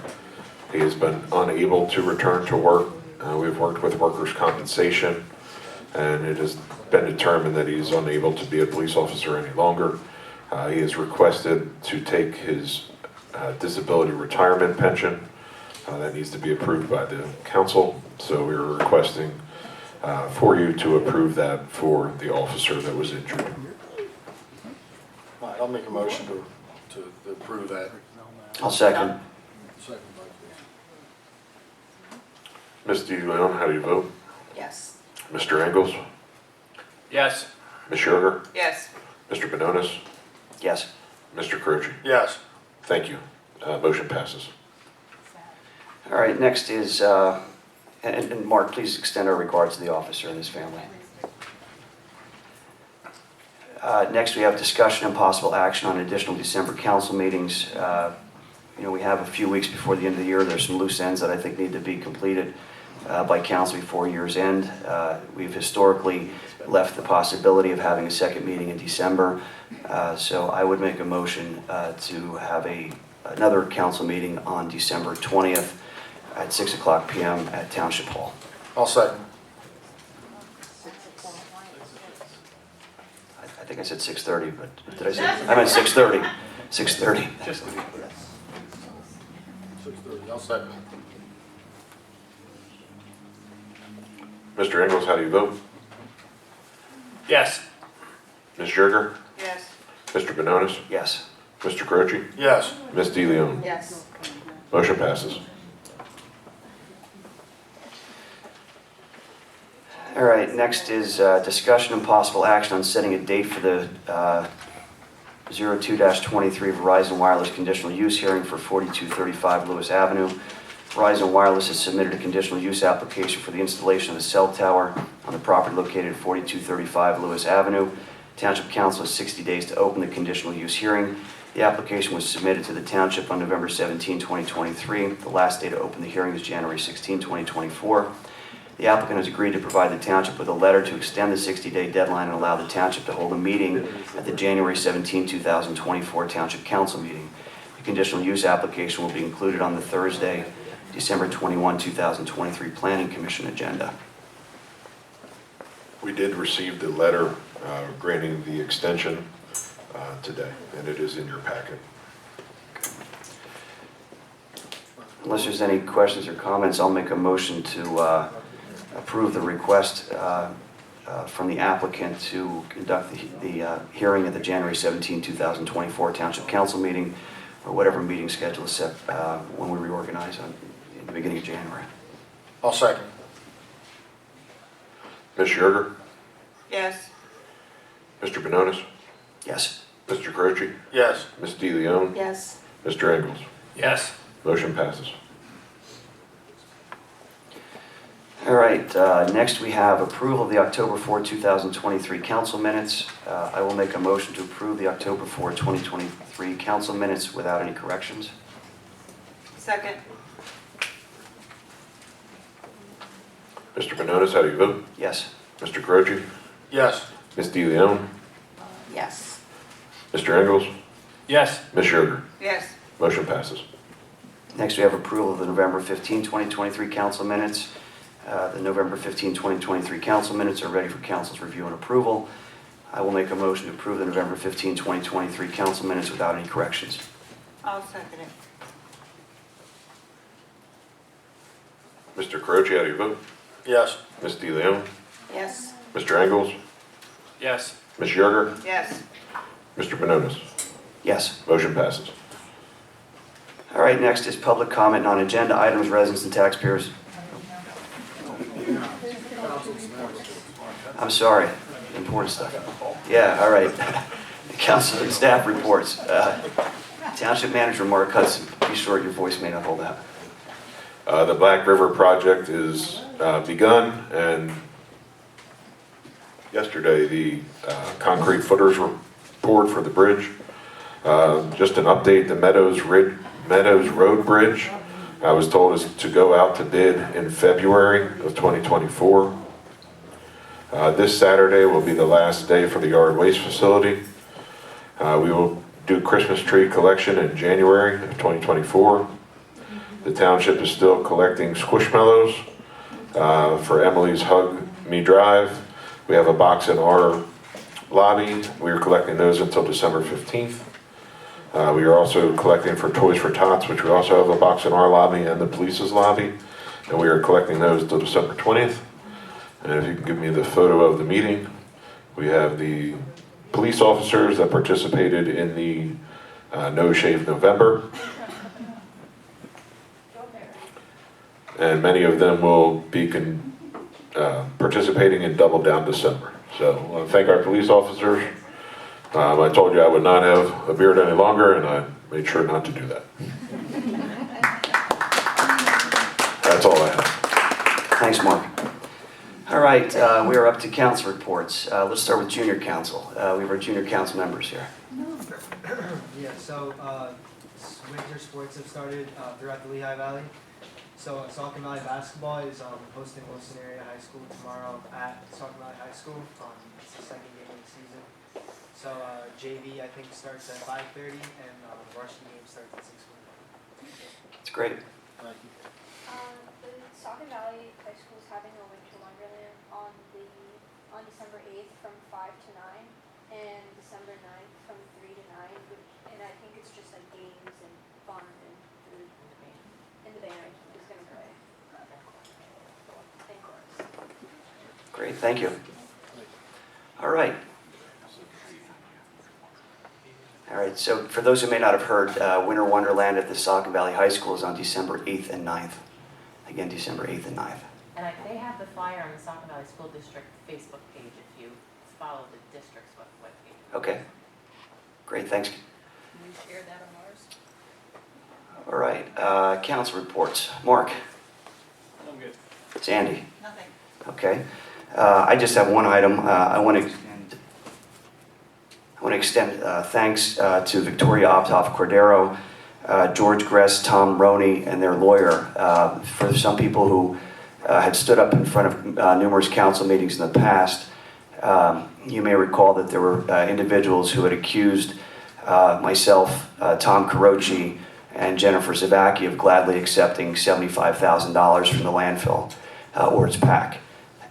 He has been unable to return to work. We've worked with workers' compensation, and it has been determined that he's unable to be a police officer any longer. He has requested to take his disability retirement pension. That needs to be approved by the council, so we are requesting for you to approve that for the officer that was injured. All right, I'll make a motion to approve that. I'll second. Ms. DeLeon, how do you vote? Yes. Mr. Engels? Yes. Ms. Yerger? Yes. Mr. Benonis? Yes. Mr. Croce? Yes. Thank you. Motion passes. All right, next is, and Mark, please extend our regards to the officer and his family. Next, we have discussion and possible action on additional December council meetings. We have a few weeks before the end of the year. There's some loose ends that I think need to be completed by council before year's end. We've historically left the possibility of having a second meeting in December. So I would make a motion to have another council meeting on December 20th at 6:00 p.m. at Township Hall. I'll second. I think I said 6:30, but did I say? I meant 6:30. 6:30. 6:30, I'll second. Mr. Engels, how do you vote? Yes. Ms. Yerger? Yes. Mr. Benonis? Yes. Mr. Croce? Yes. Ms. DeLeon? Yes. Motion passes. All right, next is discussion and possible action on setting a date for the 02-23 Verizon Wireless conditional use hearing for 4235 Lewis Avenue. Verizon Wireless has submitted a conditional use application for the installation of a cell tower on the property located at 4235 Lewis Avenue. Township Council has 60 days to open the conditional use hearing. The application was submitted to the Township on November 17, 2023. The last day to open the hearing is January 16, 2024. The applicant has agreed to provide the Township with a letter to extend the 60-day deadline and allow the Township to hold a meeting at the January 17, 2024 Township Council meeting. The conditional use application will be included on the Thursday, December 21, 2023 Planning Commission agenda. We did receive the letter granting the extension today, and it is in your packet. Unless there's any questions or comments, I'll make a motion to approve the request from the applicant to conduct the hearing at the January 17, 2024 Township Council meeting, or whatever meeting schedule is set when we reorganize in the beginning of January. I'll second. Ms. Yerger? Yes. Mr. Benonis? Yes. Mr. Croce? Yes. Ms. DeLeon? Yes. Mr. Engels? Yes. Motion passes. All right, next we have approval of the October 4, 2023 council minutes. I will make a motion to approve the October 4, 2023 council minutes without any corrections. Second. Mr. Benonis, how do you vote? Yes. Mr. Croce? Yes. Ms. DeLeon? Yes. Mr. Engels? Yes. Ms. Yerger? Yes. Motion passes. Next we have approval of the November 15, 2023 council minutes. The November 15, 2023 council minutes are ready for council's review and approval. I will make a motion to approve the November 15, 2023 council minutes without any corrections. I'll second it. Mr. Croce, how do you vote? Yes. Ms. DeLeon? Yes. Mr. Engels? Yes. Ms. Yerger? Yes. Mr. Benonis? Yes. Motion passes. All right, next is public comment on agenda items, residents and taxpayers. I'm sorry, important stuff. Yeah, all right. Council and staff reports. Township Manager Mark Hudson, be short, your voice may not hold out. The Black River project is begun, and yesterday the concrete footers were poured for the bridge. Just an update, the Meadows Road Bridge, I was told, is to go out to bid in February of 2024. This Saturday will be the last day for the yard waste facility. We will do Christmas tree collection in January of 2024. The township is still collecting squishmallows for Emily's Hug Me Drive. We have a box in our lobby. We are collecting those until December 15th. We are also collecting for Toys for Tots, which we also have a box in our lobby and the police's lobby. And we are collecting those until December 20th. And if you can give me the photo of the meeting, we have the police officers that participated in the No Shave November. And many of them will be participating in Double Down December. So I want to thank our police officers. I told you I would not have a beard any longer, and I made sure not to do that. That's all I have. Thanks, Mark. All right, we are up to council reports. Let's start with junior council. We have our junior council members here. Yeah, so winter sports have started throughout the Lehigh Valley. So Saucon Valley basketball is hosting Wilson Area High School tomorrow at Saucon Valley High School. It's the second game of the season. So JV I think starts at 5:30 and the varsity game starts at 6:45. That's great. The Saucon Valley High School is having a winter wonderland on December 8th from 5 to 9 and December 9th from 3 to 9, and I think it's just like games and fun and food. And the band is going to play. Great, thank you. All right. All right, so for those who may not have heard, Winter Wonderland at the Saucon Valley High School is on December 8th and 9th. Again, December 8th and 9th. And they have the flyer on the Saucon Valley School District Facebook page if you follow the district's webpage. Okay, great, thanks. Can you share that on ours? All right, council reports. Mark? I'm good. Sandy? Nothing. Okay. I just have one item. I want to extend thanks to Victoria Optoff Cordero, George Gress, Tom Roney, and their lawyer. For some people who had stood up in front of numerous council meetings in the past, you may recall that there were individuals who had accused myself, Tom Carochi, and Jennifer Zavacki of gladly accepting $75,000 from the landfill or its PAC.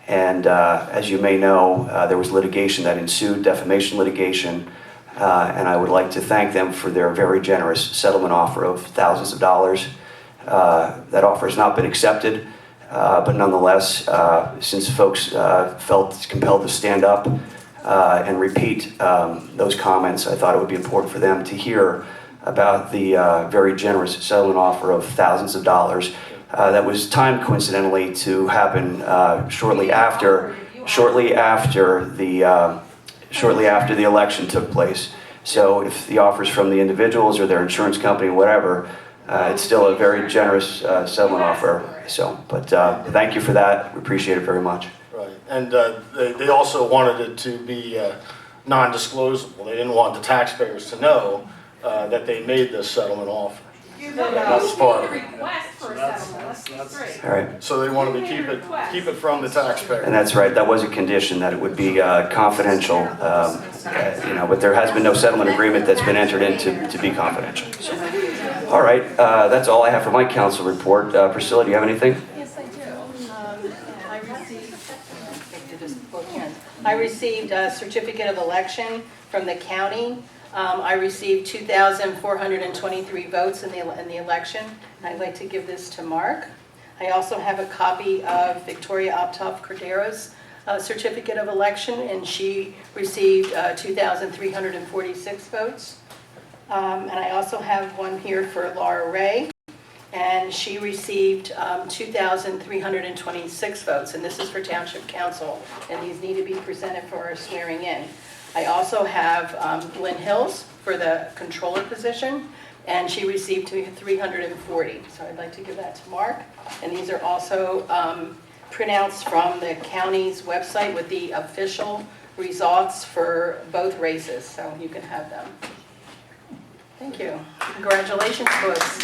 And as you may know, there was litigation that ensued, defamation litigation, and I would like to thank them for their very generous settlement offer of thousands of dollars. That offer has not been accepted, but nonetheless, since folks felt compelled to stand up and repeat those comments, I thought it would be important for them to hear about the very generous settlement offer of thousands of dollars that was timed coincidentally to happen shortly after the election took place. So if the offers from the individuals or their insurance company, whatever, it's still a very generous settlement offer. So, but thank you for that. We appreciate it very much. Right, and they also wanted it to be non-disclosable. They didn't want the taxpayers to know that they made this settlement offer. That was part of it. Request for a settlement, let's be straight. All right. So they wanted to keep it from the taxpayer. And that's right, that was a condition, that it would be confidential, but there has been no settlement agreement that's been entered into to be confidential. So, all right, that's all I have for my council report. Priscilla, do you have anything? Yes, I do. I received a certificate of election from the county. I received 2,423 votes in the election, and I'd like to give this to Mark. I also have a copy of Victoria Optoff Cordero's certificate of election, and she received 2,346 votes. And I also have one here for Laura Ray, and she received 2,326 votes, and this is for Township Council, and these need to be presented for our swearing in. I also have Lynn Hills for the controller position, and she received 340. So I'd like to give that to Mark. And these are also printouts from the county's website with the official results for both races, so you can have them. Thank you. Congratulations, boys.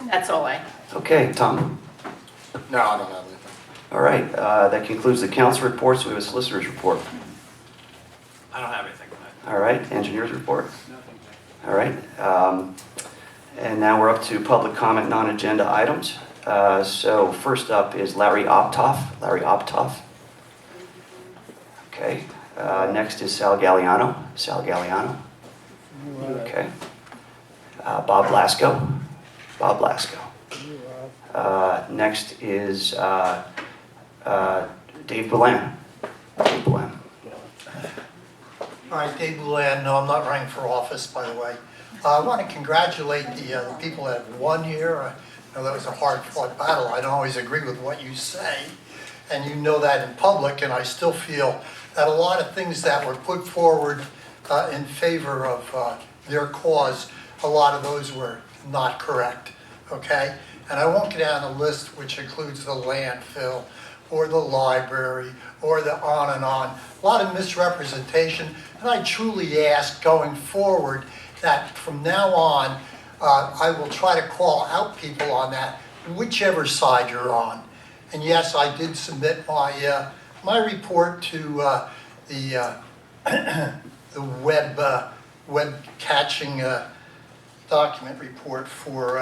That's all I. Okay, Tom. No, I don't have anything. All right, that concludes the council reports. We have a solicitor's report. I don't have anything. All right, engineer's report. All right, and now we're up to public comment, non-agenda items. So first up is Larry Optoff. Larry Optoff. Okay, next is Sal Galliano. Sal Galliano. Okay. Bob Blasco. Bob Blasco. Next is Dave Boulan. Dave Boulan. All right, Dave Boulan. No, I'm not running for office, by the way. I want to congratulate the people that won here. I know that was a hard-fought battle. I don't always agree with what you say, and you know that in public, and I still feel that a lot of things that were put forward in favor of their cause, a lot of those were not correct, okay? And I won't get down the list, which includes the landfill, or the library, or the on and on. A lot of misrepresentation, and I truly ask going forward that from now on, I will try to call out people on that, whichever side you're on. And yes, I did submit my my report to the the web catching document report for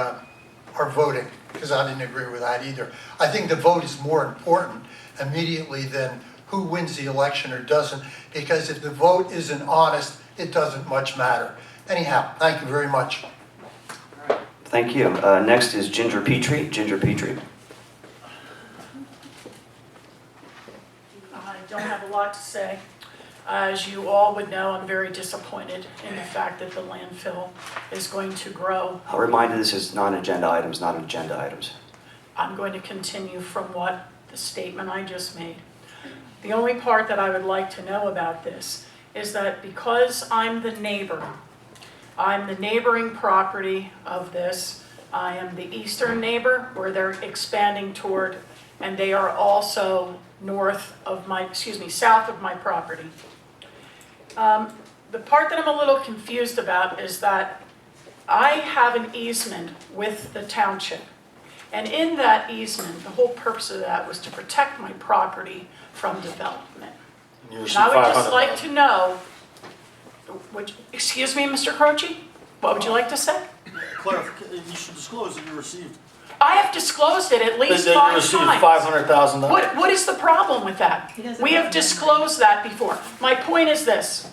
our voting, because I didn't agree with that either. I think the vote is more important immediately than who wins the election or doesn't, because if the vote isn't honest, it doesn't much matter. Anyhow, thank you very much. Thank you. Next is Ginger Petrie. Ginger Petrie. don't have a lot to say. As you all would know, I'm very disappointed in the fact that the landfill is going to grow. I'll remind you, this is non-agenda items, not agenda items. I'm going to continue from what the statement I just made. The only part that I would like to know about this is that because I'm the neighbor, I'm the neighboring property of this. I am the eastern neighbor where they're expanding toward, and they are also south of my property. The part that I'm a little confused about is that I have an easement with the township. And in that easement, the whole purpose of that was to protect my property from development. You And received I would just $500,000. like to know, excuse me, Mr. Croce, what would you like to say? Clarification, you should disclose that you received. I have disclosed it at least That you 5 received times. $500,000. What is the problem with that? We have disclosed that before. My point is this.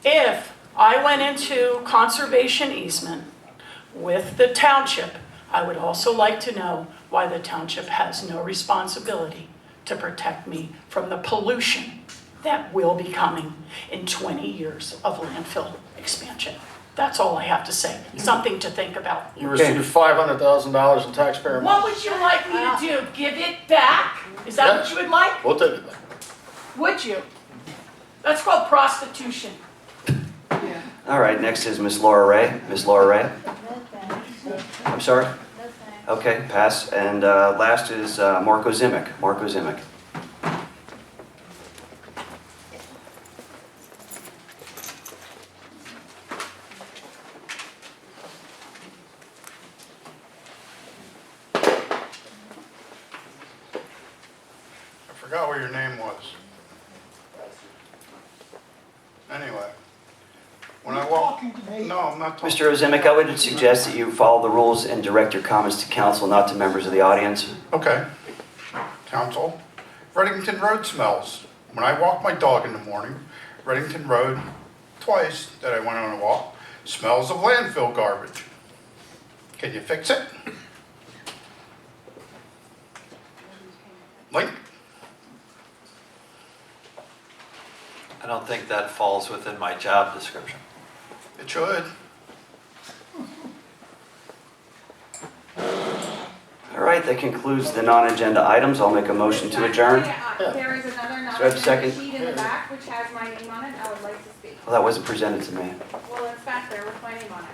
If I went into conservation easement with the township, I would also like to know why the township has no responsibility to protect me from the pollution that will be coming in 20 years of landfill expansion. That's all I have to say. Something to think about. You received $500,000 in taxpayer money. What would you like me to do? Give it back? Is that what you would like? We'll take it back. Would you? That's called prostitution. All right, next is Ms. Laura Ray. Ms. Laura Ray? I'm sorry? Okay, pass. And last is Marco Zimic. Marco Zimic. I forgot what your name was. Anyway, when I walk, no, I'm not talking. Mr. Ozimic, I would suggest that you follow the rules and direct your comments to council, not to members of the audience. Okay. Council, Reddington Road smells. When I walk my dog in the morning, Reddington Road, twice that I went on a walk, smells of landfill garbage. Can you fix it? Link? I don't think that falls within my job description. It should. All right, that concludes the non-agenda items. I'll make a motion to adjourn. There is another I have a non-agenda second? sheet in the back which has my name on it. I would like to speak. Well, that wasn't presented to me. Well, it's back there with my name on it.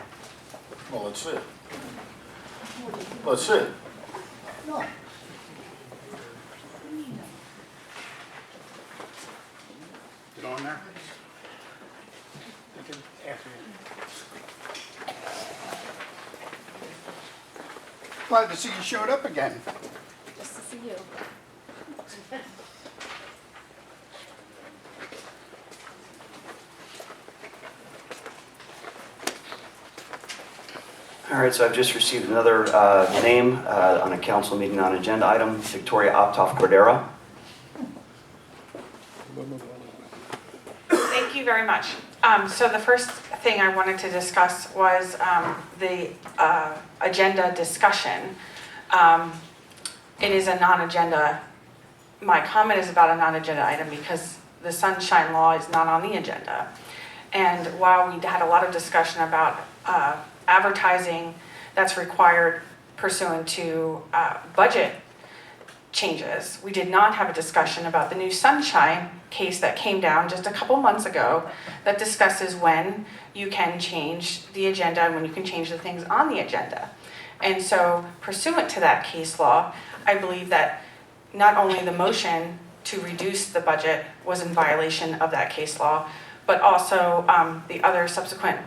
Well, let's see it. Let's see it. Get on there. Glad to see you showed up again. Just to see you. All right, so I've just received another name on a council meeting non-agenda item, Victoria Optoff Cordero. Thank you very much. So the first thing I wanted to discuss was the agenda discussion. It is a non-agenda, my comment is about a non-agenda item because the sunshine law is not on the agenda. And while we had a lot of discussion about advertising that's required pursuant to budget changes, we did not have a discussion about the new sunshine case that came down just a couple months ago that discusses when you can change the agenda and when you can change the things on the agenda. And so pursuant to that case law, I believe that not only the motion to reduce the budget was in violation of that case law, but also the other subsequent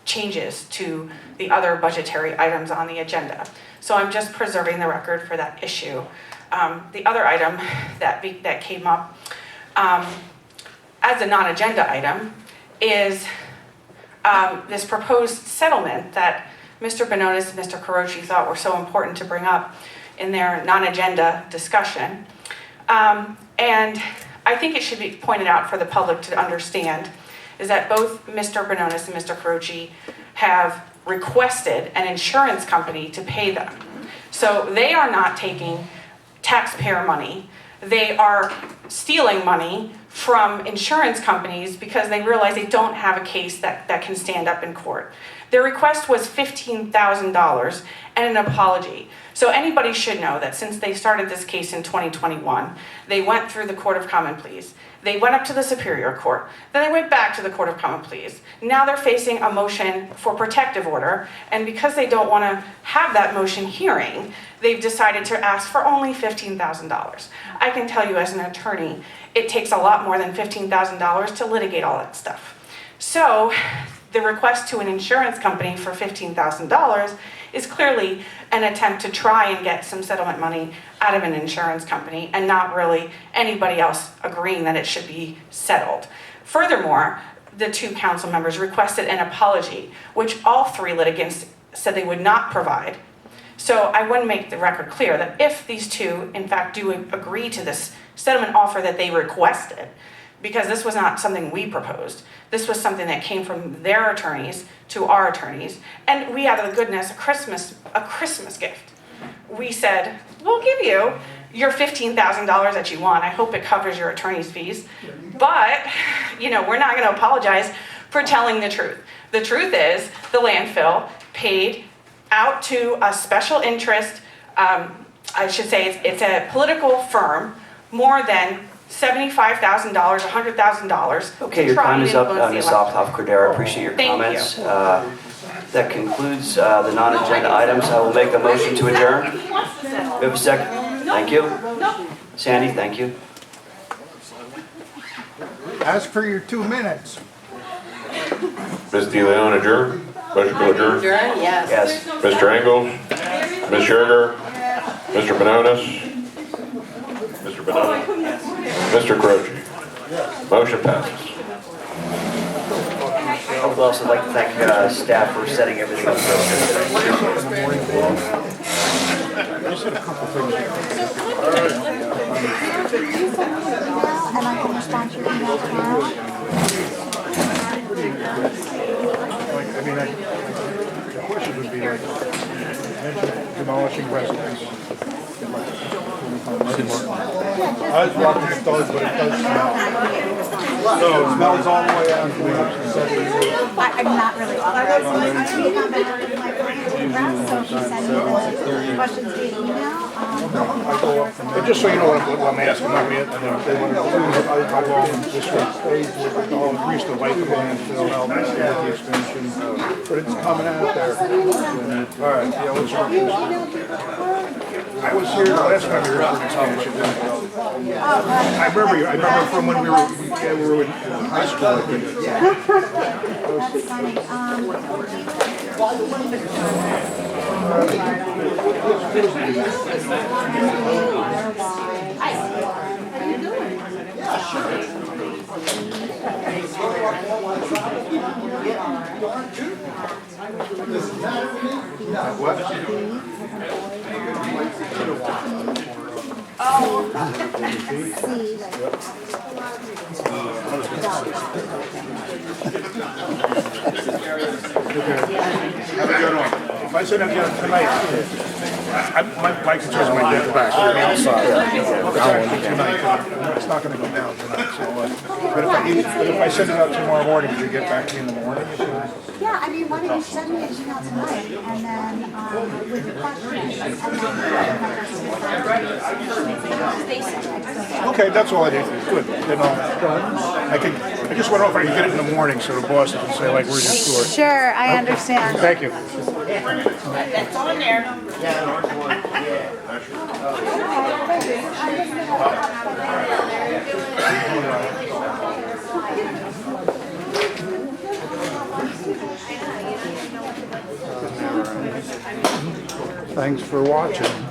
changes to the other budgetary items on the agenda. So I'm just preserving the record for that issue. The other item that came up as a non-agenda item is this proposed settlement that Mr. Bononis and Mr. Carochi thought were so important to bring up in their non-agenda discussion. And I think it should be pointed out for the public to understand is that both Mr. Bononis and Mr. Carochi have requested an insurance company to pay them. So they are not taking taxpayer money they are stealing money from insurance companies because they realize they don't have a case that can stand up in court. Their request was $15,000 and an apology. So anybody should know that since they started this case in 2021, they went through the Court of Common Pleas. They went up to the Superior Court. Then they went back to the Court of Common Pleas. Now they're facing a motion for protective order. And because they don't want to have that motion hearing, they've decided to ask for only $15,000. I can tell you as an attorney, it takes a lot more than $15,000 to litigate all that stuff. So the request to an insurance company for $15,000 is clearly an attempt to try and get some settlement money out of an insurance company and not really anybody else agreeing that it should be settled. Furthermore, the two council members requested an apology, which all three litigants said they would not provide. So I want to make the record clear that if these two, in fact, do agree to this settlement offer that they requested, because this was not something we proposed, this was something that came from their attorneys to our attorneys, and we, out of the goodness, a Christmas gift. We said, we'll give you your $15,000 that you want. I hope it covers your attorney's fees, but we're not going to apologize for telling the truth. The truth is the landfill paid out to a special interest, I should say it's a political firm, more than $75,000, $100,000. Okay, your time is up, Ms. Alcoff-Cordero. Appreciate your comments. That concludes the non-agenda items. I will make a motion to adjourn. We have a second. Thank you. Sandy, thank you. Ask for your 2 minutes. Ms. DeLeon, adjourn? Motion to adjourn? Adjourn, yes. Yes. Mr. Engels? Ms. Sugar? Mr. Bononis? Mr. Bononis? Mr. Croce? Motion passes. I would also like to thank staff for setting everything up so And I can respond to your email tomorrow. The question would be like demolishing residence. I was watching it does, but it does smell. No, it smells all the way out to the I'm not really authorized to speak on behalf of my client, Brad, so if you send me the questions via email, And just so you know what I'm asking, I'm not going how long this will stay, I'll increase the light landfill, with the expansion, but it's coming out there. All right, yeah, let's work this. I was here the last time you were for an expansion. I remember from when we were in high school, I think. that's funny. How you doing? Yeah, sure. If I send it again tonight, my concern is my deck back outside. It's not going to go down tonight. So, but if I send it out tomorrow morning, do you get back to me in the morning? Yeah, I mean, why don't you send me an email tonight, and then with your questions, and then Okay, that's all I did. Good. Then I just went off and I can get it in the morning so the boss doesn't say like, where's your store? Sure, I understand. Thank you. That's on there. Thanks for watching.